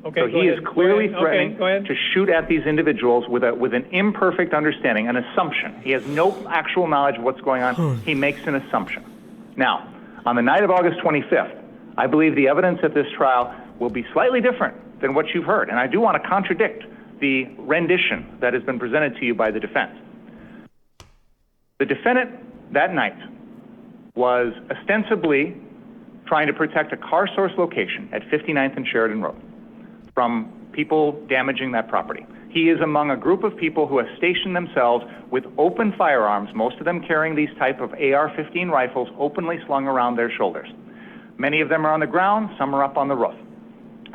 So he is clearly threatening to shoot at these individuals with an imperfect understanding, an assumption. He has no actual knowledge of what's going on. He makes an assumption. Now, on the night of August 25th, I believe the evidence at this trial will be slightly different than what you've heard. And I do want to contradict the rendition that has been presented to you by the defense. The defendant that night was ostensibly trying to protect a car source location at 59th and Sheridan Road from people damaging that property. He is among a group of people who have stationed themselves with open firearms, most of them carrying these type of AR-15 rifles openly slung around their shoulders. Many of them are on the ground, some are up on the roof.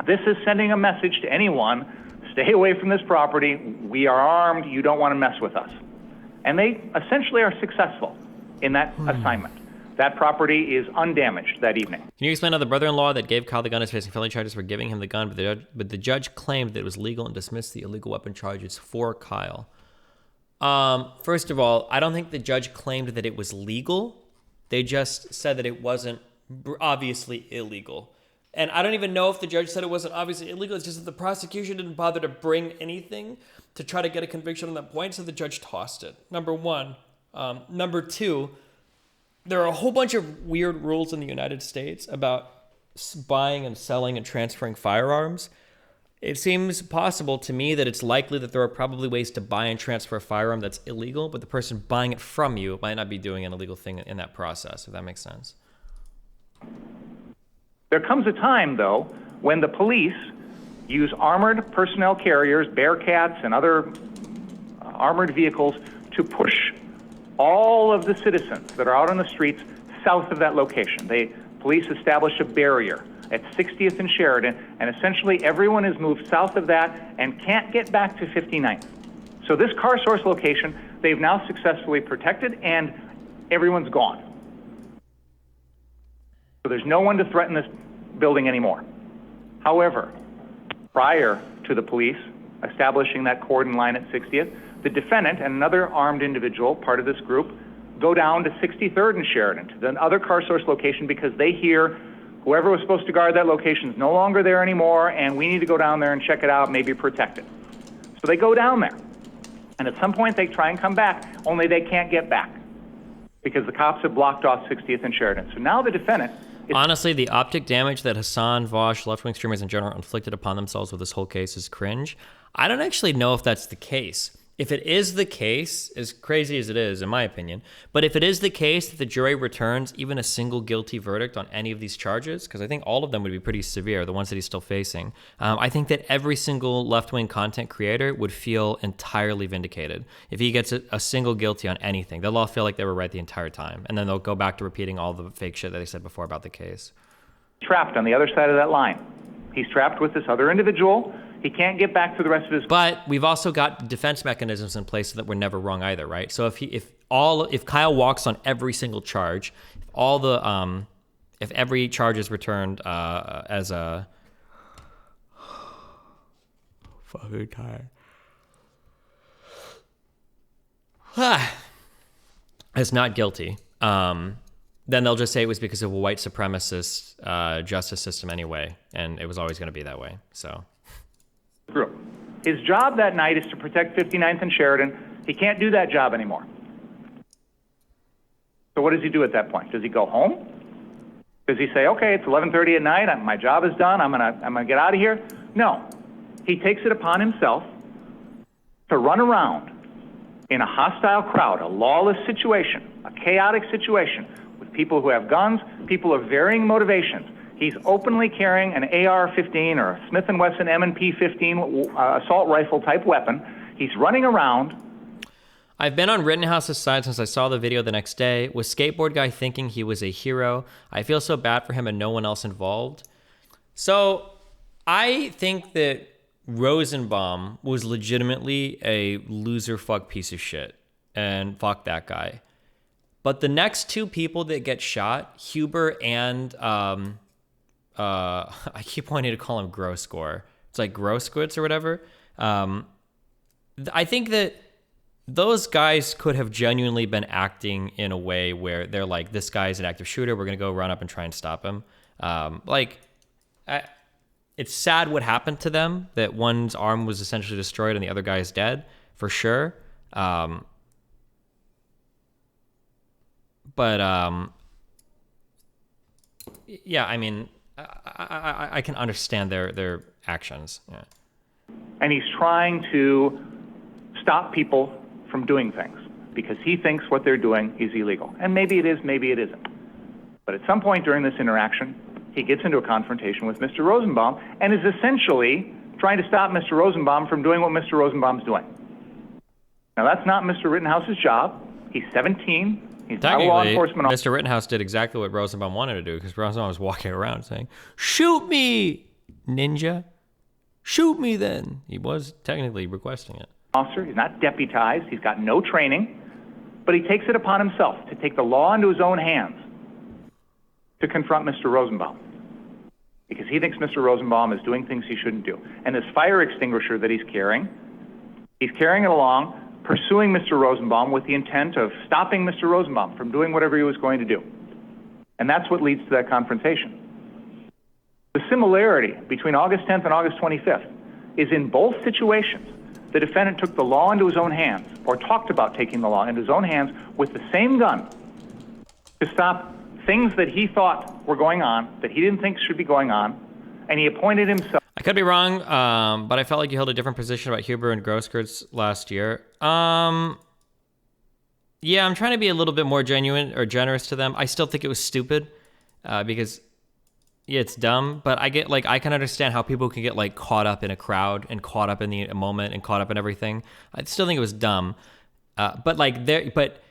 This is sending a message to anyone, stay away from this property, we are armed, you don't want to mess with us. And they essentially are successful in that assignment. That property is undamaged that evening. Can you explain how the brother-in-law that gave Kyle the gun is facing felony charges for giving him the gun, but the judge claimed that it was legal and dismissed the illegal weapon charges for Kyle? First of all, I don't think the judge claimed that it was legal. They just said that it wasn't obviously illegal. And I don't even know if the judge said it wasn't obviously illegal. It's just that the prosecution didn't bother to bring anything to try to get a conviction on that point, so the judge tossed it. Number one. Number two, there are a whole bunch of weird rules in the United States about buying and selling and transferring firearms. It seems possible to me that it's likely that there are probably ways to buy and transfer a firearm that's illegal, but the person buying it from you might not be doing an illegal thing in that process, if that makes sense. There comes a time, though, when the police use armored personnel carriers, Bearcats, and other armored vehicles to push all of the citizens that are out on the streets south of that location. Police establish a barrier at 60th and Sheridan, and essentially everyone is moved south of that and can't get back to 59th. So this car source location, they've now successfully protected, and everyone's gone. So there's no one to threaten this building anymore. However, prior to the police establishing that cordon line at 60th, the defendant and another armed individual, part of this group, go down to 63rd and Sheridan, to the other car source location, because they hear whoever was supposed to guard that location is no longer there anymore, and we need to go down there and check it out, maybe protect it. So they go down there, and at some point they try and come back, only they can't get back because the cops have blocked off 60th and Sheridan. So now the defendant... Honestly, the optic damage that Hassan, Vosh, left-wing extremists in general inflicted upon themselves with this whole case is cringe. I don't actually know if that's the case. If it is the case, as crazy as it is, in my opinion, but if it is the case that the jury returns even a single guilty verdict on any of these charges, because I think all of them would be pretty severe, the ones that he's still facing, I think that every single left-wing content creator would feel entirely vindicated. If he gets a single guilty on anything, they'll all feel like they were right the entire time, and then they'll go back to repeating all the fake shit that they said before about the case. Trapped on the other side of that line. He's trapped with this other individual. He can't get back to the rest of his... But we've also got defense mechanisms in place that were never wrong either, right? So if Kyle walks on every single charge, if every charge is returned as a... Fucking Kyle. As not guilty, then they'll just say it was because of a white supremacist justice system anyway, and it was always going to be that way, so... Group. His job that night is to protect 59th and Sheridan. He can't do that job anymore. So what does he do at that point? Does he go home? Does he say, okay, it's 11:30 at night, my job is done, I'm gonna get out of here? No. He takes it upon himself to run around in a hostile crowd, a lawless situation, a chaotic situation, with people who have guns, people of varying motivations. He's openly carrying an AR-15 or a Smith & Wesson M&P 15 assault rifle type weapon. He's running around. I've been on Rittenhouse's side since I saw the video the next day. Was skateboard guy thinking he was a hero? I feel so bad for him and no one else involved. So I think that Rosenbaum was legitimately a loser fuck piece of shit. And fuck that guy. But the next two people that get shot, Huber and... I keep wanting to call him Grosscore. It's like Grosskowitz or whatever. I think that those guys could have genuinely been acting in a way where they're like, this guy's an active shooter. We're going to go run up and try and stop him. It's sad what happened to them, that one's arm was essentially destroyed and the other guy is dead, for sure. Yeah, I mean... I can understand their actions. Yeah. And he's trying to stop people from doing things because he thinks what they're doing is illegal. And maybe it is, maybe it isn't. But at some point during this interaction, he gets into a confrontation with Mr. Rosenbaum and is essentially trying to stop Mr. Rosenbaum from doing what Mr. Rosenbaum's doing. Now, that's not Mr. Rittenhouse's job. He's 17. He's not a law enforcement officer. Mr. Rittenhouse did exactly what Rosenbaum wanted to do, because Rosenbaum was walking around saying, "Shoot me, ninja. Shoot me then." He was technically requesting it. Officer, he's not deputized. He's got no training. But he takes it upon himself to take the law into his own hands to confront Mr. Rosenbaum, because he thinks Mr. Rosenbaum is doing things he shouldn't do. And this fire extinguisher that he's carrying it along, pursuing Mr. Rosenbaum with the intent of stopping Mr. Rosenbaum from doing whatever he was going to do. And that's what leads to that confrontation. The similarity between August 10th and August 25th is in both situations, the defendant took the law into his own hands, or talked about taking the law into his own hands with the same gun to stop things that he thought were going on, that he didn't think should be going on, and he appointed himself. I could be wrong, but I felt like you held a different position about Huber and Grosskreutz last year. Yeah, I'm trying to be a little bit more genuine or generous to them. I still think it was stupid because, yeah, it's dumb. But I can understand how people can get like caught up in a crowd and caught up in the moment and caught up in everything. I still think it was dumb. But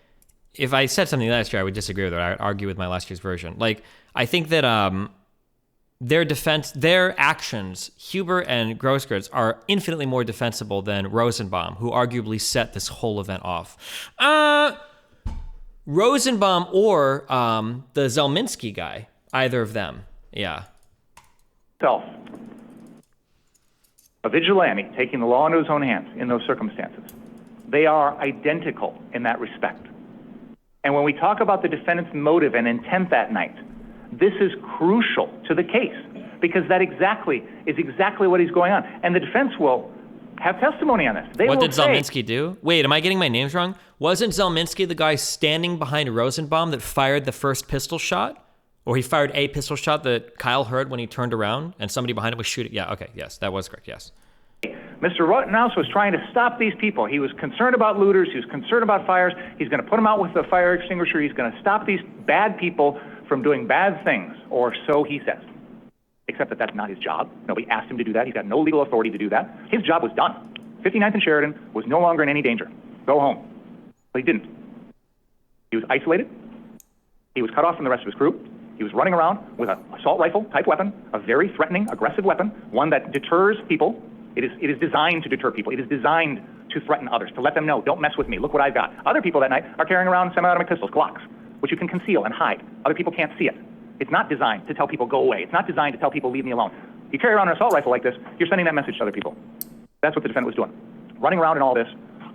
if I said something last year, I would disagree with it. I would argue with my last year's version. Like, I think that their actions, Huber and Grosskreutz, are infinitely more defensible than Rosenbaum, who arguably set this whole event off. Rosenbaum or the Zelminski guy, either of them. Yeah. A vigilante taking the law into his own hands in those circumstances. They are identical in that respect. And when we talk about the defendant's motive and intent that night, this is crucial to the case because that is exactly what is going on. And the defense will have testimony on this. What did Zelminski do? Wait, am I getting my names wrong? Wasn't Zelminski the guy standing behind Rosenbaum that fired the first pistol shot? Or he fired a pistol shot that Kyle heard when he turned around and somebody behind him was shooting? Yeah, okay, yes, that was correct, yes. Mr. Rittenhouse was trying to stop these people. He was concerned about looters. He was concerned about fires. He's going to put them out with a fire extinguisher. He's going to stop these bad people from doing bad things, or so he says. Except that that's not his job. Nobody asked him to do that. He's got no legal authority to do that. His job was done. 59th and Sheridan was no longer in any danger. Go home. But he didn't. He was isolated. He was cut off from the rest of his crew. He was running around with an assault rifle type weapon, a very threatening, aggressive weapon, one that deters people. It is designed to deter people. It is designed to threaten others, to let them know, don't mess with me, look what I've got. Other people that night are carrying around semi-automatic pistols, Glocks, which you can conceal and hide. Other people can't see it. It's not designed to tell people go away. It's not designed to tell people leave me alone. You carry around an assault rifle like this, you're sending that message to other people. That's what the defendant was doing. Running around in all this,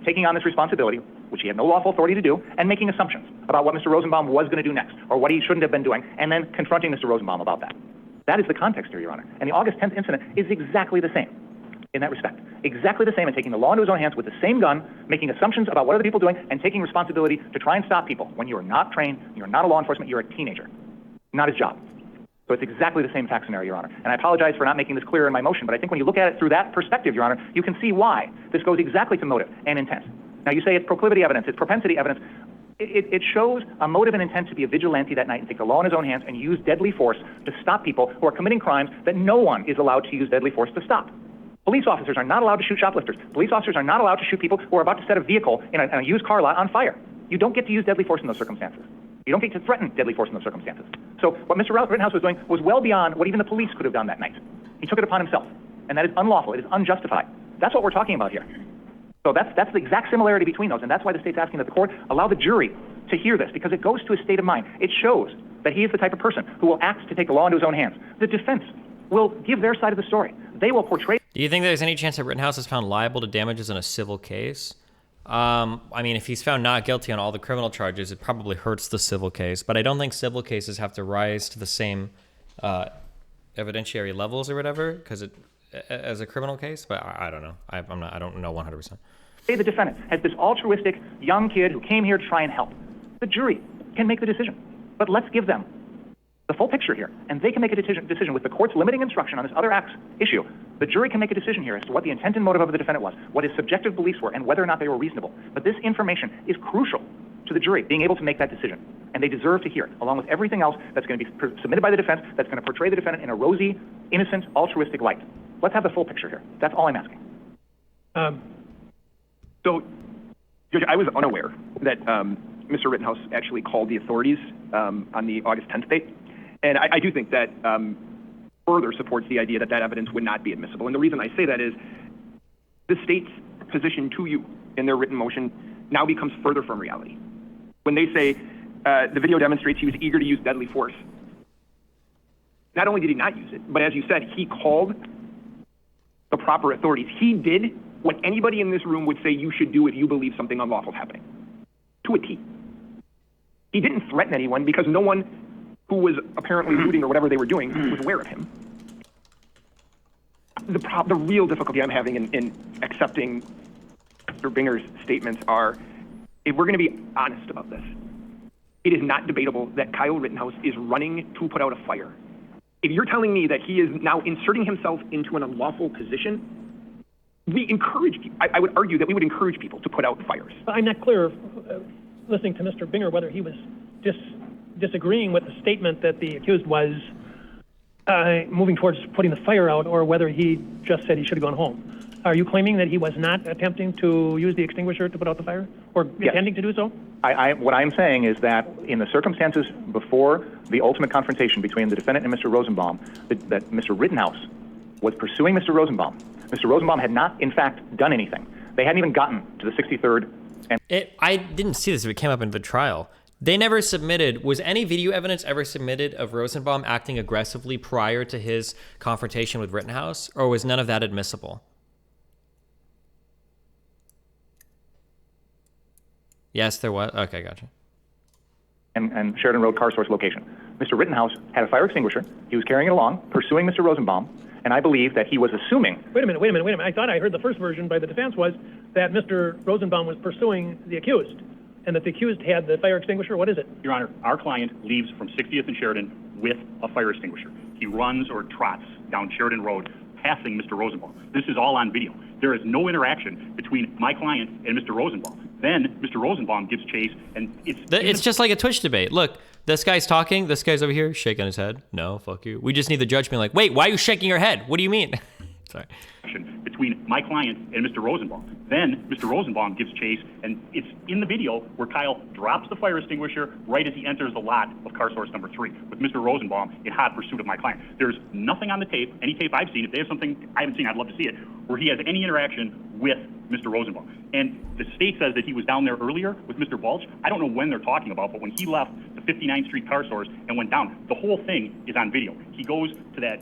taking on this responsibility, which he had no lawful authority to do, and making assumptions about what Mr. Rosenbaum was going to do next, or what he shouldn't have been doing, and then confronting Mr. Rosenbaum about that. That is the context here, Your Honor. And the August 10th incident is exactly the same in that respect. Exactly the same in taking the law into his own hands with the same gun, making assumptions about what other people are doing, and taking responsibility to try and stop people. When you are not trained, you're not a law enforcement, you're a teenager. Not his job. So it's exactly the same fact scenario, Your Honor. And I apologize for not making this clear in my motion, but I think when you look at it through that perspective, Your Honor, you can see why this goes exactly to motive and intent. Now, you say it's proclivity evidence, it's propensity evidence. It shows a motive and intent to be a vigilante that night and take the law in his own hands and use deadly force to stop people who are committing crimes that no one is allowed to use deadly force to stop. Police officers are not allowed to shoot shoplifters. Police officers are not allowed to shoot people who are about to set a vehicle in a used car lot on fire. You don't get to use deadly force in those circumstances. You don't get to threaten deadly force in those circumstances. So what Mr. Rittenhouse was doing was well beyond what even the police could have done that night. He took it upon himself, and that is unlawful. It is unjustified. That's what we're talking about here. So that's the exact similarity between those, and that's why the state's asking that the court allow the jury to hear this, because it goes to a state of mind. It shows that he is the type of person who will act to take the law into his own hands. The defense will give their side of the story. They will portray... Do you think there's any chance that Rittenhouse is found liable to damages in a civil case? I mean, if he's found not guilty on all the criminal charges, it probably hurts the civil case, but I don't think civil cases have to rise to the same evidentiary levels or whatever, because as a criminal case, but I don't know. I don't know 100%. Say the defendant has this altruistic young kid who came here to try and help. The jury can make the decision, but let's give them the full picture here, and they can make a decision with the court's limiting instruction on this other acts issue. The jury can make a decision here as to what the intent and motive of the defendant was, what his subjective beliefs were, and whether or not they were reasonable. But this information is crucial to the jury being able to make that decision, and they deserve to hear it, along with everything else that's going to be submitted by the defense that's going to portray the defendant in a rosy, innocent, altruistic light. Let's have the full picture here. That's all I'm asking. So, Judge, I was unaware that Mr. Rittenhouse actually called the authorities on the August 10th date. And I do think that further supports the idea that that evidence would not be admissible. And the reason I say that is the state's position to you in their written motion now becomes further from reality. When they say the video demonstrates he was eager to use deadly force, not only did he not use it, but as you said, he called the proper authorities. He did what anybody in this room would say you should do if you believe something unlawful is happening, to a T. He didn't threaten anyone because no one who was apparently looting or whatever they were doing was aware of him. The real difficulty I'm having in accepting Mr. Binger's statements are, if we're going to be honest about this, it is not debatable that Kyle Rittenhouse is running to put out a fire. If you're telling me that he is now inserting himself into an unlawful position, I would argue that we would encourage people to put out fires. I'm not clear, listening to Mr. Binger, whether he was disagreeing with the statement that the accused was moving towards putting the fire out, or whether he just said he should have gone home. Are you claiming that he was not attempting to use the extinguisher to put out the fire, or intending to do so? What I'm saying is that in the circumstances before the ultimate confrontation between the defendant and Mr. Rosenbaum, that Mr. Rittenhouse was pursuing Mr. Rosenbaum. Mr. Rosenbaum had not, in fact, done anything. They hadn't even gotten to the 63rd. I didn't see this if it came up in the trial. They never submitted, was any video evidence ever submitted of Rosenbaum acting aggressively prior to his confrontation with Rittenhouse, or was none of that admissible? Yes, there was. Okay, gotcha. And Sheridan Road car source location. Mr. Rittenhouse had a fire extinguisher. He was carrying it along, pursuing Mr. Rosenbaum, and I believe that he was assuming. Wait a minute. I thought I heard the first version by the defense was that Mr. Rosenbaum was pursuing the accused, and that the accused had the fire extinguisher. What is it? Your Honor, our client leaves from 60th and Sheridan with a fire extinguisher. He runs or trots down Sheridan Road, passing Mr. Rosenbaum. This is all on video. There is no interaction between my client and Mr. Rosenbaum. Then Mr. Rosenbaum gives chase, and it's just like a Twitch debate. Look, this guy's talking. This guy's over here shaking his head. No, fuck you. We just need the judge being like, wait, why are you shaking your head? What do you mean? Sorry. Between my client and Mr. Rosenbaum. Then Mr. Rosenbaum gives chase, and it's in the video where Kyle drops the fire extinguisher right as he enters the lot of car source number 3 with Mr. Rosenbaum in hot pursuit of my client. There's nothing on the tape, any tape I've seen. If they have something I haven't seen, I'd love to see it, where he has any interaction with Mr. Rosenbaum. And the state says that he was down there earlier with Mr. Balch. I don't know when they're talking about, but when he left the 59th Street car source and went down, the whole thing is on video. He goes to that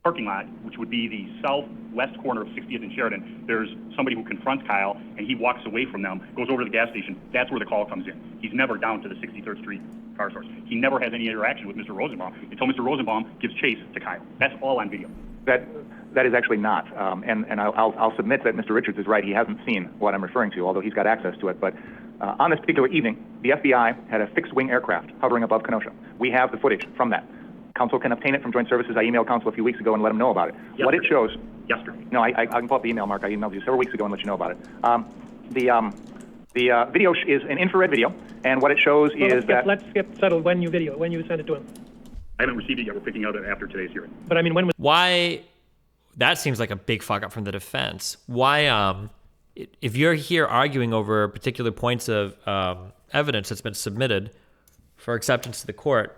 parking lot, which would be the southwest corner of 60th and Sheridan. There's somebody who confronts Kyle, and he walks away from them, goes over to the gas station. That's where the call comes in. He's never down to the 63rd Street car source. He never has any interaction with Mr. Rosenbaum until Mr. Rosenbaum gives chase to Kyle. That's all on video. That is actually not, and I'll submit that Mr. Richards is right. He hasn't seen what I'm referring to, although he's got access to it. But on this particular evening, the FBI had a fixed-wing aircraft hovering above Kenosha. We have the footage from that. Counsel can obtain it from Joint Services. I emailed counsel a few weeks ago and let him know about it. Yesterday. What it shows. Yesterday. No, I can pull up the email, Mark. I emailed you several weeks ago and let you know about it. The video is an infrared video, and what it shows is that. Let's get settled when you send it to him. I haven't received it yet. We're picking out it after today's hearing. But I mean, when was? Why? That seems like a big fuck up from the defense. Why? If you're here arguing over particular points of evidence that's been submitted for acceptance to the court,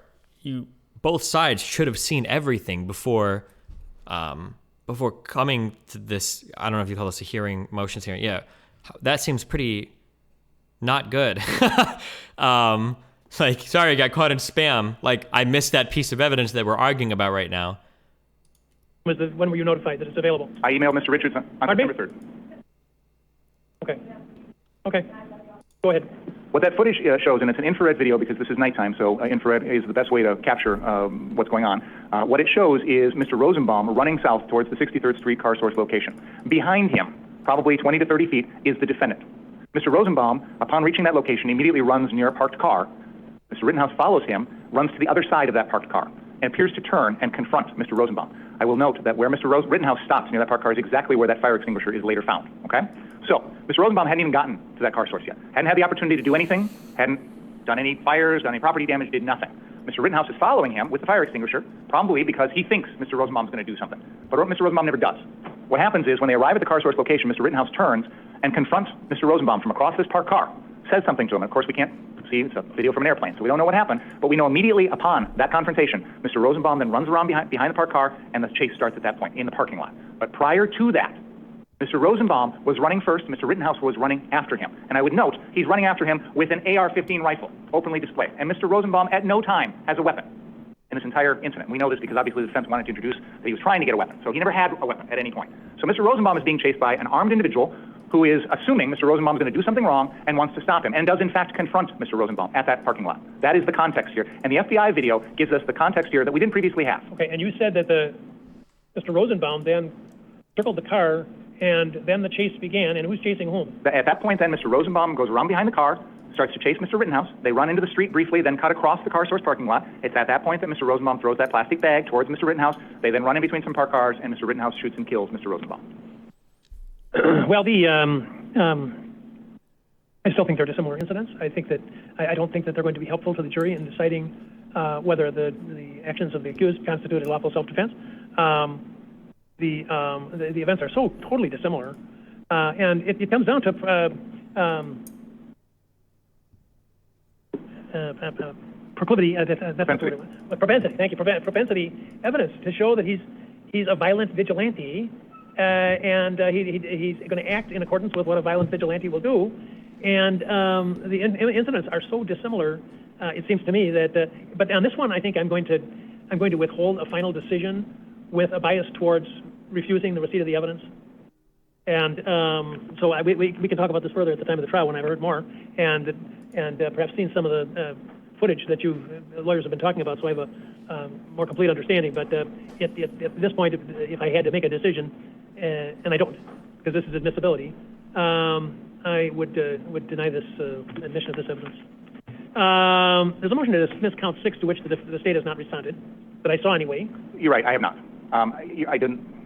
both sides should have seen everything before coming to this. I don't know if you call this a hearing, motions hearing. Yeah, that seems pretty not good. Like, sorry, I got caught in spam. Like, I missed that piece of evidence that we're arguing about right now. When were you notified that it's available? I emailed Mr. Richards on September 3rd. Okay. Go ahead. What that footage shows, and it's an infrared video because this is nighttime, so infrared is the best way to capture what's going on. What it shows is Mr. Rosenbaum running south towards the 63rd Street car source location. Behind him, probably 20 to 30 feet, is the defendant. Mr. Rosenbaum, upon reaching that location, immediately runs near a parked car. Mr. Rittenhouse follows him, runs to the other side of that parked car, and appears to turn and confront Mr. Rosenbaum. I will note that where Mr. Rittenhouse stops near that parked car is exactly where that fire extinguisher is later found, okay? So, Mr. Rosenbaum hadn't even gotten to that car source yet. Hadn't had the opportunity to do anything, hadn't done any fires, done any property damage, did nothing. Mr. Rittenhouse is following him with the fire extinguisher, probably because he thinks Mr. Rosenbaum's going to do something. But Mr. Rosenbaum never does. What happens is when they arrive at the car source location, Mr. Rittenhouse turns and confronts Mr. Rosenbaum from across this parked car, says something to him. And of course, we can't see, it's a video from an airplane, so we don't know what happened, but we know immediately upon that confrontation, Mr. Rosenbaum then runs around behind the parked car, and the chase starts at that point in the parking lot. But prior to that, Mr. Rosenbaum was running first, Mr. Rittenhouse was running after him. And I would note, he's running after him with an AR-15 rifle, openly displayed. And Mr. Rosenbaum at no time has a weapon in this entire incident. We know this because obviously the defense wanted to introduce that he was trying to get a weapon. So he never had a weapon at any point. So Mr. Rosenbaum is being chased by an armed individual who is assuming Mr. Rosenbaum is going to do something wrong and wants to stop him, and does in fact confront Mr. Rosenbaum at that parking lot. That is the context here. And the FBI video gives us the context here that we didn't previously have. Okay, and you said that the Mr. Rosenbaum then circled the car, and then the chase began. And who's chasing whom? At that point, then, Mr. Rosenbaum goes around behind the car, starts to chase Mr. Rittenhouse. They run into the street briefly, then cut across the car source parking lot. It's at that point that Mr. Rosenbaum throws that plastic bag towards Mr. Rittenhouse. They then run in between some parked cars, and Mr. Rittenhouse shoots and kills Mr. Rosenbaum. Well, I still think they're dissimilar incidents. I think that I don't think that they're going to be helpful to the jury in deciding whether the actions of the accused constituted lawful self-defense. The events are so totally dissimilar, and it comes down to proclivity. Propensity. Thank you. Propensity evidence to show that he's a violent vigilante, and he's going to act in accordance with what a violent vigilante will do. And the incidents are so dissimilar. It seems to me that, but on this one, I think I'm going to withhold a final decision with a bias towards refusing the receipt of the evidence. And so we can talk about this further at the time of the trial when I've heard more and perhaps seen some of the footage that you lawyers have been talking about, so I have a more complete understanding. But at this point, if I had to make a decision, and I don't, because this is admissibility, I would deny this admission of this evidence. There's a motion to dismiss count 6 to which the state has not responded, that I saw anyway. You're right, I have not. I didn't.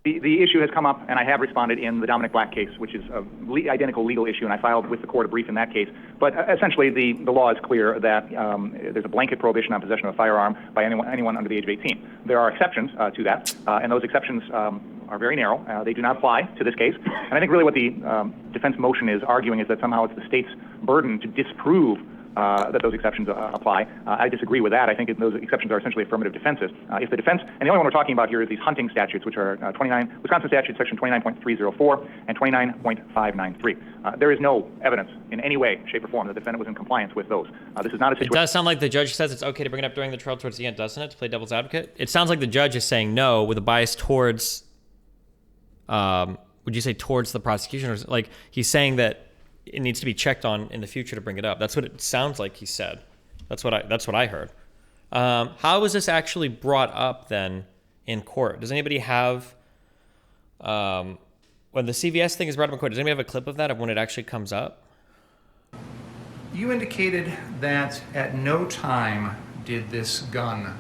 The issue has come up, and I have responded in the Dominic Black case, which is a identical legal issue, and I filed with the court a brief in that case. But essentially, the law is clear that there's a blanket prohibition on possession of a firearm by anyone under the age of 18. There are exceptions to that, and those exceptions are very narrow. They do not apply to this case. And I think really what the defense motion is arguing is that somehow it's the state's burden to disprove that those exceptions apply. I disagree with that. I think those exceptions are essentially affirmative defenses. If the defense, and the only one we're talking about here is these hunting statutes, which are Wisconsin statute section 29.304 and 29.593. There is no evidence in any way, shape, or form that the defendant was in compliance with those. This is not a situation. It does sound like the judge says it's okay to bring it up during the trial towards the end, doesn't it? To play devil's advocate? It sounds like the judge is saying no with a bias towards, would you say towards the prosecution? Or like he's saying that it needs to be checked on in the future to bring it up. That's what it sounds like he said. That's what I heard. How was this actually brought up then in court? Does anybody have, when the CVS thing is brought up in court, does anybody have a clip of that, of when it actually comes up? You indicated that at no time did this gun,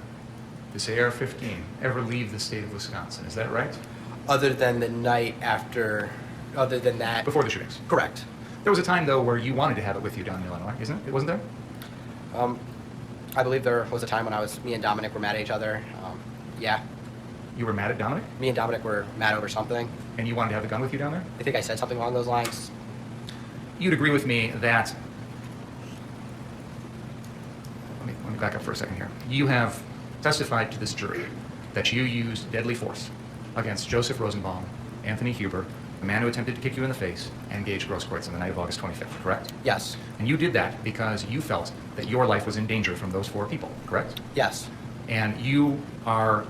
this AR-15, ever leave the state of Wisconsin. Is that right? Other than the night after, other than that. Before the shootings? Correct. There was a time, though, where you wanted to have it with you down in Illinois, isn't it? It wasn't there? I believe there was a time when me and Dominic were mad at each other. Yeah. You were mad at Dominic? Me and Dominic were mad over something. And you wanted to have the gun with you down there? I think I said something along those lines. You'd agree with me that, let me back up for a second here. You have testified to this jury that you used deadly force against Joseph Rosenbaum, Anthony Huber, the man who attempted to kick you in the face, and Gage Grosskreutz on the night of August 25th, correct? Yes. And you did that because you felt that your life was in danger from those 4 people, correct? Yes. And you are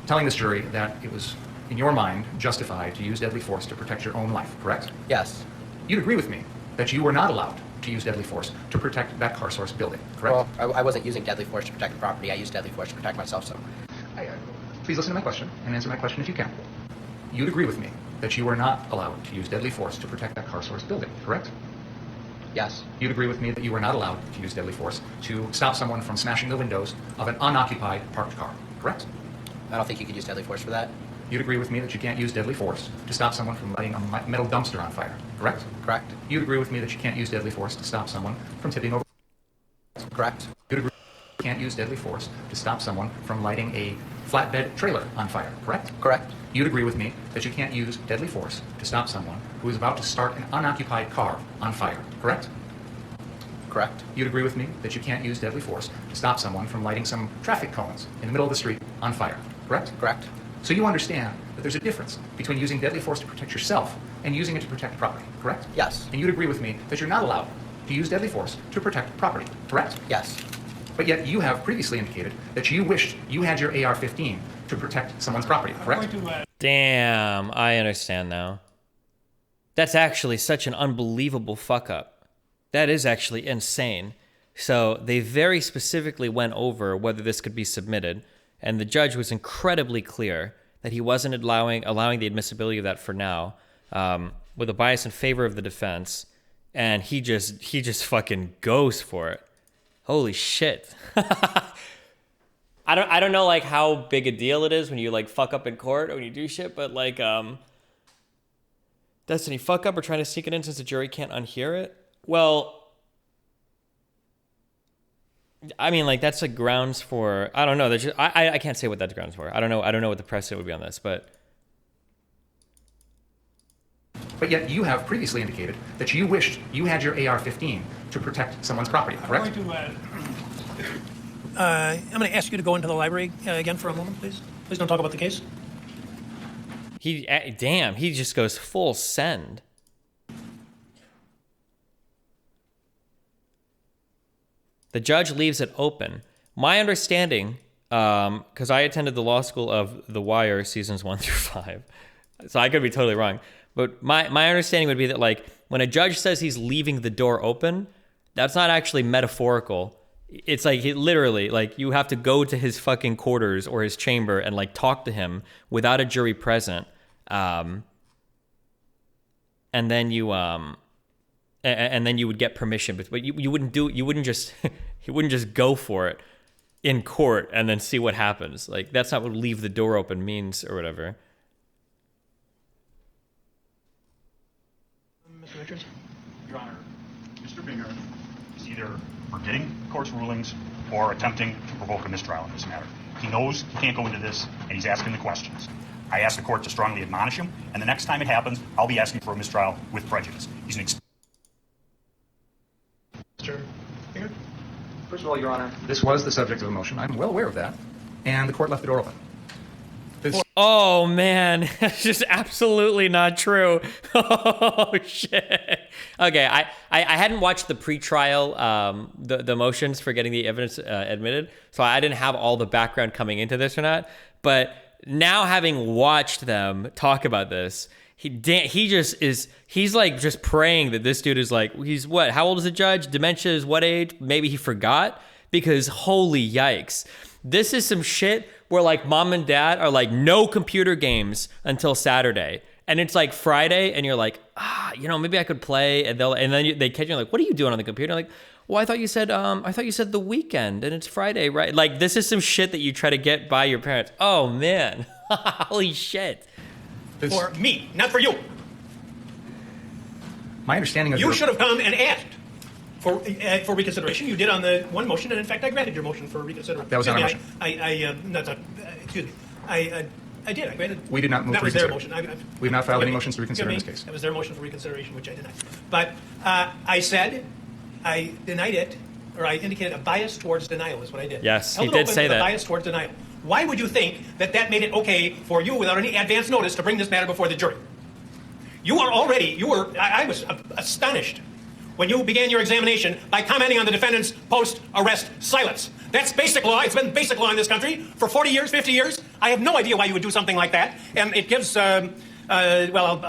telling this jury that it was, in your mind, justified to use deadly force to protect your own life, correct? Yes. You'd agree with me that you were not allowed to use deadly force to protect that car source building, correct? Well, I wasn't using deadly force to protect the property. I used deadly force to protect myself, so. Please listen to my question and answer my question if you can. You'd agree with me that you were not allowed to use deadly force to protect that car source building, correct? Yes. You'd agree with me that you were not allowed to use deadly force to stop someone from smashing the windows of an unoccupied parked car, correct? I don't think you could use deadly force for that. You'd agree with me that you can't use deadly force to stop someone from lighting a metal dumpster on fire, correct? Correct. You'd agree with me that you can't use deadly force to stop someone from tipping over. Correct. You'd agree you can't use deadly force to stop someone from lighting a flatbed trailer on fire, correct? Correct. You'd agree with me that you can't use deadly force to stop someone who is about to start an unoccupied car on fire, correct? Correct. You'd agree with me that you can't use deadly force to stop someone from lighting some traffic cones in the middle of the street on fire, correct? Correct. So you understand that there's a difference between using deadly force to protect yourself and using it to protect property, correct? Yes. And you'd agree with me that you're not allowed to use deadly force to protect property, correct? Yes. But yet you have previously indicated that you wished you had your AR-15 to protect someone's property, correct? Damn, I understand now. That's actually such an unbelievable fuck up. That is actually insane. So they very specifically went over whether this could be submitted, and the judge was incredibly clear that he wasn't allowing the admissibility of that for now, with a bias in favor of the defense, and he just fucking goes for it. Holy shit. I don't know like how big a deal it is when you like fuck up in court or when you do shit, but like Destiny, fuck up or trying to sneak it in since the jury can't unhear it? Well, I mean, like that's like grounds for, I don't know. There's just, I can't say what that's grounds for. I don't know what the precedent would be on this, but yet you have previously indicated that you wished you had your AR-15 to protect someone's property, correct? I'm going to ask you to go into the library again for a moment, please. Please don't talk about the case. He just goes full send. The judge leaves it open. My understanding, because I attended the law school of The Wire seasons 1 through 5, so I could be totally wrong. But my understanding would be that like when a judge says he's leaving the door open, that's not actually metaphorical. It's like he literally, like you have to go to his fucking quarters or his chamber and like talk to him without a jury present, and then you would get permission, but you wouldn't just go for it in court and then see what happens. Like that's not what leave the door open means or whatever. Mr. Richards? Your Honor, Mr. Binger is either forgetting the court's rulings or attempting to provoke a mistrial in this matter. He knows he can't go into this, and he's asking the questions. I asked the court to strongly admonish him, and the next time it happens, I'll be asking for a mistrial with prejudice. He's an Mr. Binger? First of all, Your Honor, this was the subject of a motion. I'm well aware of that. And the court left the door open. Oh, man. That's just absolutely not true. Oh, shit. Okay, I hadn't watched the pretrial, the motions for getting the evidence admitted, so I didn't have all the background coming into this or not. But now having watched them talk about this, he's like just praying that this dude is like, he's what? How old is the judge? Dementia is what age? Maybe he forgot? Because holy yikes. This is some shit where like mom and dad are like, no computer games until Saturday. And it's like Friday and you're like, maybe I could play. And then they catch you like, what are you doing on the computer? Like, well, I thought you said the weekend and it's Friday, right? Like this is some shit that you try to get by your parents. Oh man. Holy shit. For me, not for you. My understanding of you should have come and asked for reconsideration. You did on the one motion, and in fact, I granted your motion for reconsideration. That was not a motion. Excuse me. I did. I granted. We did not move that to was reconsider. Their motion. We've not filed any motions to reconsider in this case. That was their motion for reconsideration, which I denied. But I said I denied it, or I indicated a bias towards denial is what I did. Yes, he did say that. A bias towards denial. Why would you think that made it okay for you without any advance notice to bring this matter before the jury? I was astonished when you began your examination by commenting on the defendant's post-arrest silence. That's basic law. It's been basic law in this country for 40 years, 50 years. I have no idea why you would do something like that. And it gives, I'll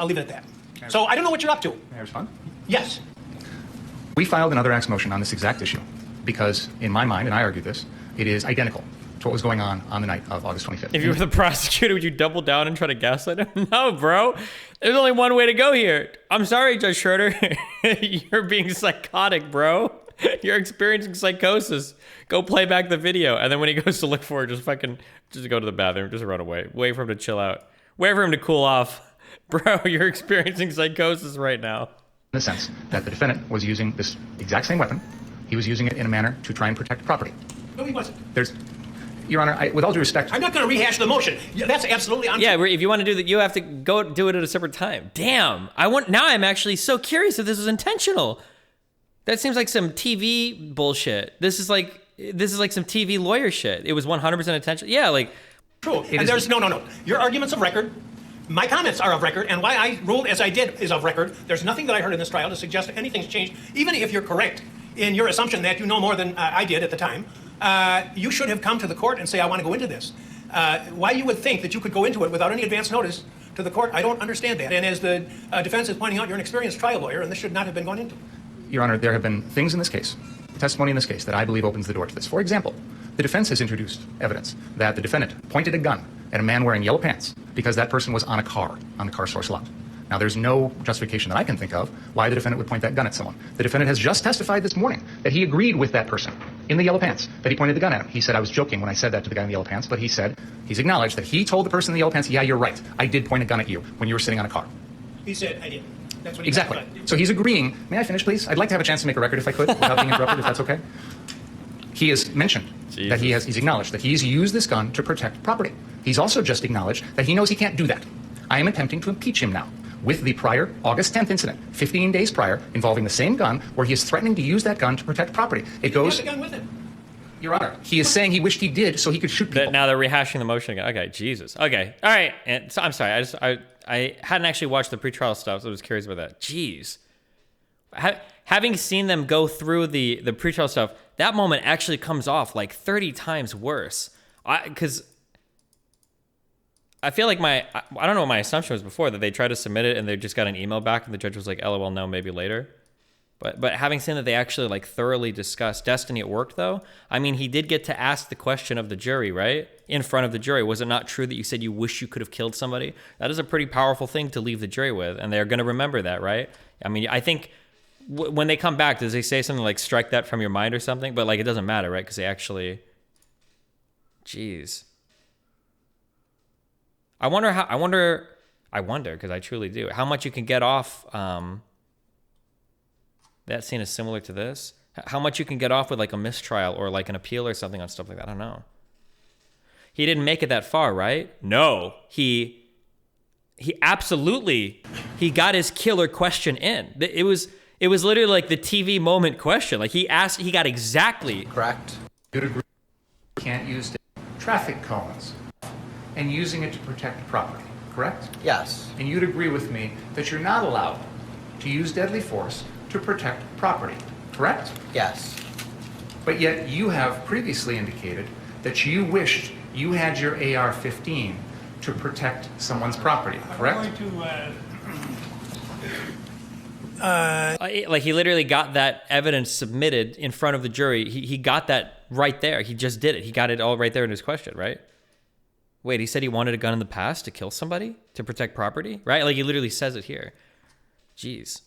leave it at that. So I don't know what you're up to. May I respond? Yes. We filed an other acts motion on this exact issue because, in my mind, and I argued this, it is identical to what was going on the night of August 25th. If you were the prosecutor, would you double down and try to gaslight him? No, bro. There's only one way to go here. I'm sorry, Judge Schroeder. You're being psychotic, bro. You're experiencing psychosis. Go play back the video. And then when he goes to look for it, just go to the bathroom. Just run away. Wait for him to chill out. Wait for him to cool off. Bro, you're experiencing psychosis right now. In the sense that the defendant was using this exact same weapon. He was using it in a manner to try and protect property. No, he wasn't. Your Honor, with all due respect, I'm not going to rehash the motion. That's absolutely untrue. Yeah, if you want to do that, you have to go do it at a separate time. Damn. Now I'm actually so curious if this was intentional. That seems like some TV bullshit. This is like some TV lawyer shit. It was 100% intentional. Yeah, like true. And there's no. Your argument's of record. My comments are of record, and why I ruled as I did is of record. There's nothing that I heard in this trial to suggest that anything's changed. Even if you're correct in your assumption that you know more than I did at the time, you should have come to the court and say, I want to go into this. Why you would think that you could go into it without any advance notice to the court, I don't understand that. And as the defense is pointing out, you're an experienced trial lawyer, and this should not have been gone into. Your Honor, there have been things in this case, testimony in this case, that I believe opens the door to this. For example, the defense has introduced evidence that the defendant pointed a gun at a man wearing yellow pants because that person was on a car source lot. Now, there's no justification that I can think of why the defendant would point that gun at someone. The defendant has just testified this morning that he agreed with that person in the yellow pants, that he pointed the gun at him. He said, I was joking when I said that to the guy in the yellow pants, but he said, he's acknowledged that he told the person in the yellow pants, yeah, you're right. I did point a gun at you when you were sitting on a car. He said, I did. That's what he Exactly. testified. So he's agreeing. May I finish, please? I'd like to have a chance to make a record if I could, without being interrupted, if that's okay. He has mentioned that he's acknowledged that he's used this gun to protect property. He's also just acknowledged that he knows he can't do that. I am attempting to impeach him now with the prior August 10th incident, 15 days prior, involving the same gun, where he is threatening to use that gun to protect property. It goes... He had the gun with him. Your Honor, he is saying he wished he did so he could shoot people. Now they're rehashing the motion again. Okay, Jesus. Okay, all right. And so, I'm sorry. I hadn't actually watched the pretrial stuff, so I was curious about that. Jeez. Having seen them go through the pretrial stuff, that moment actually comes off like 30 times worse. Because I feel like I don't know what my assumption was before, that they tried to submit it and they just got an email back and the judge was like, LOL, no, maybe later. But having seen that they actually like thoroughly discussed Destiny at work, though, I mean, he did get to ask the question of the jury, right? In front of the jury. Was it not true that you said you wish you could have killed somebody? That is a pretty powerful thing to leave the jury with, and they're going to remember that, right? I mean, I think when they come back, does they say something like strike that from your mind or something? But like, it doesn't matter, right? Because they actually, jeez. I wonder because I truly do, how much you can get off. That scene is similar to this. How much you can get off with like a mistrial or like an appeal or something on stuff like that. I don't know. He didn't make it that far, right? No, he absolutely, he got his killer question in. It was literally like the TV moment question. Like he got exactly correct. You'd agree you can't use traffic cones and using it to protect property, correct? Yes. And you'd agree with me that you're not allowed to use deadly force to protect property, correct? Yes. But yet you have previously indicated that you wished you had your AR-15 to protect someone's property, correct? I'm going to... like he literally got that evidence submitted in front of the jury. He got that right there. He just did it. He got it all right there in his question, right? Wait, he said he wanted a gun in the past to kill somebody, to protect property, right? Like he literally says it here. Jeez.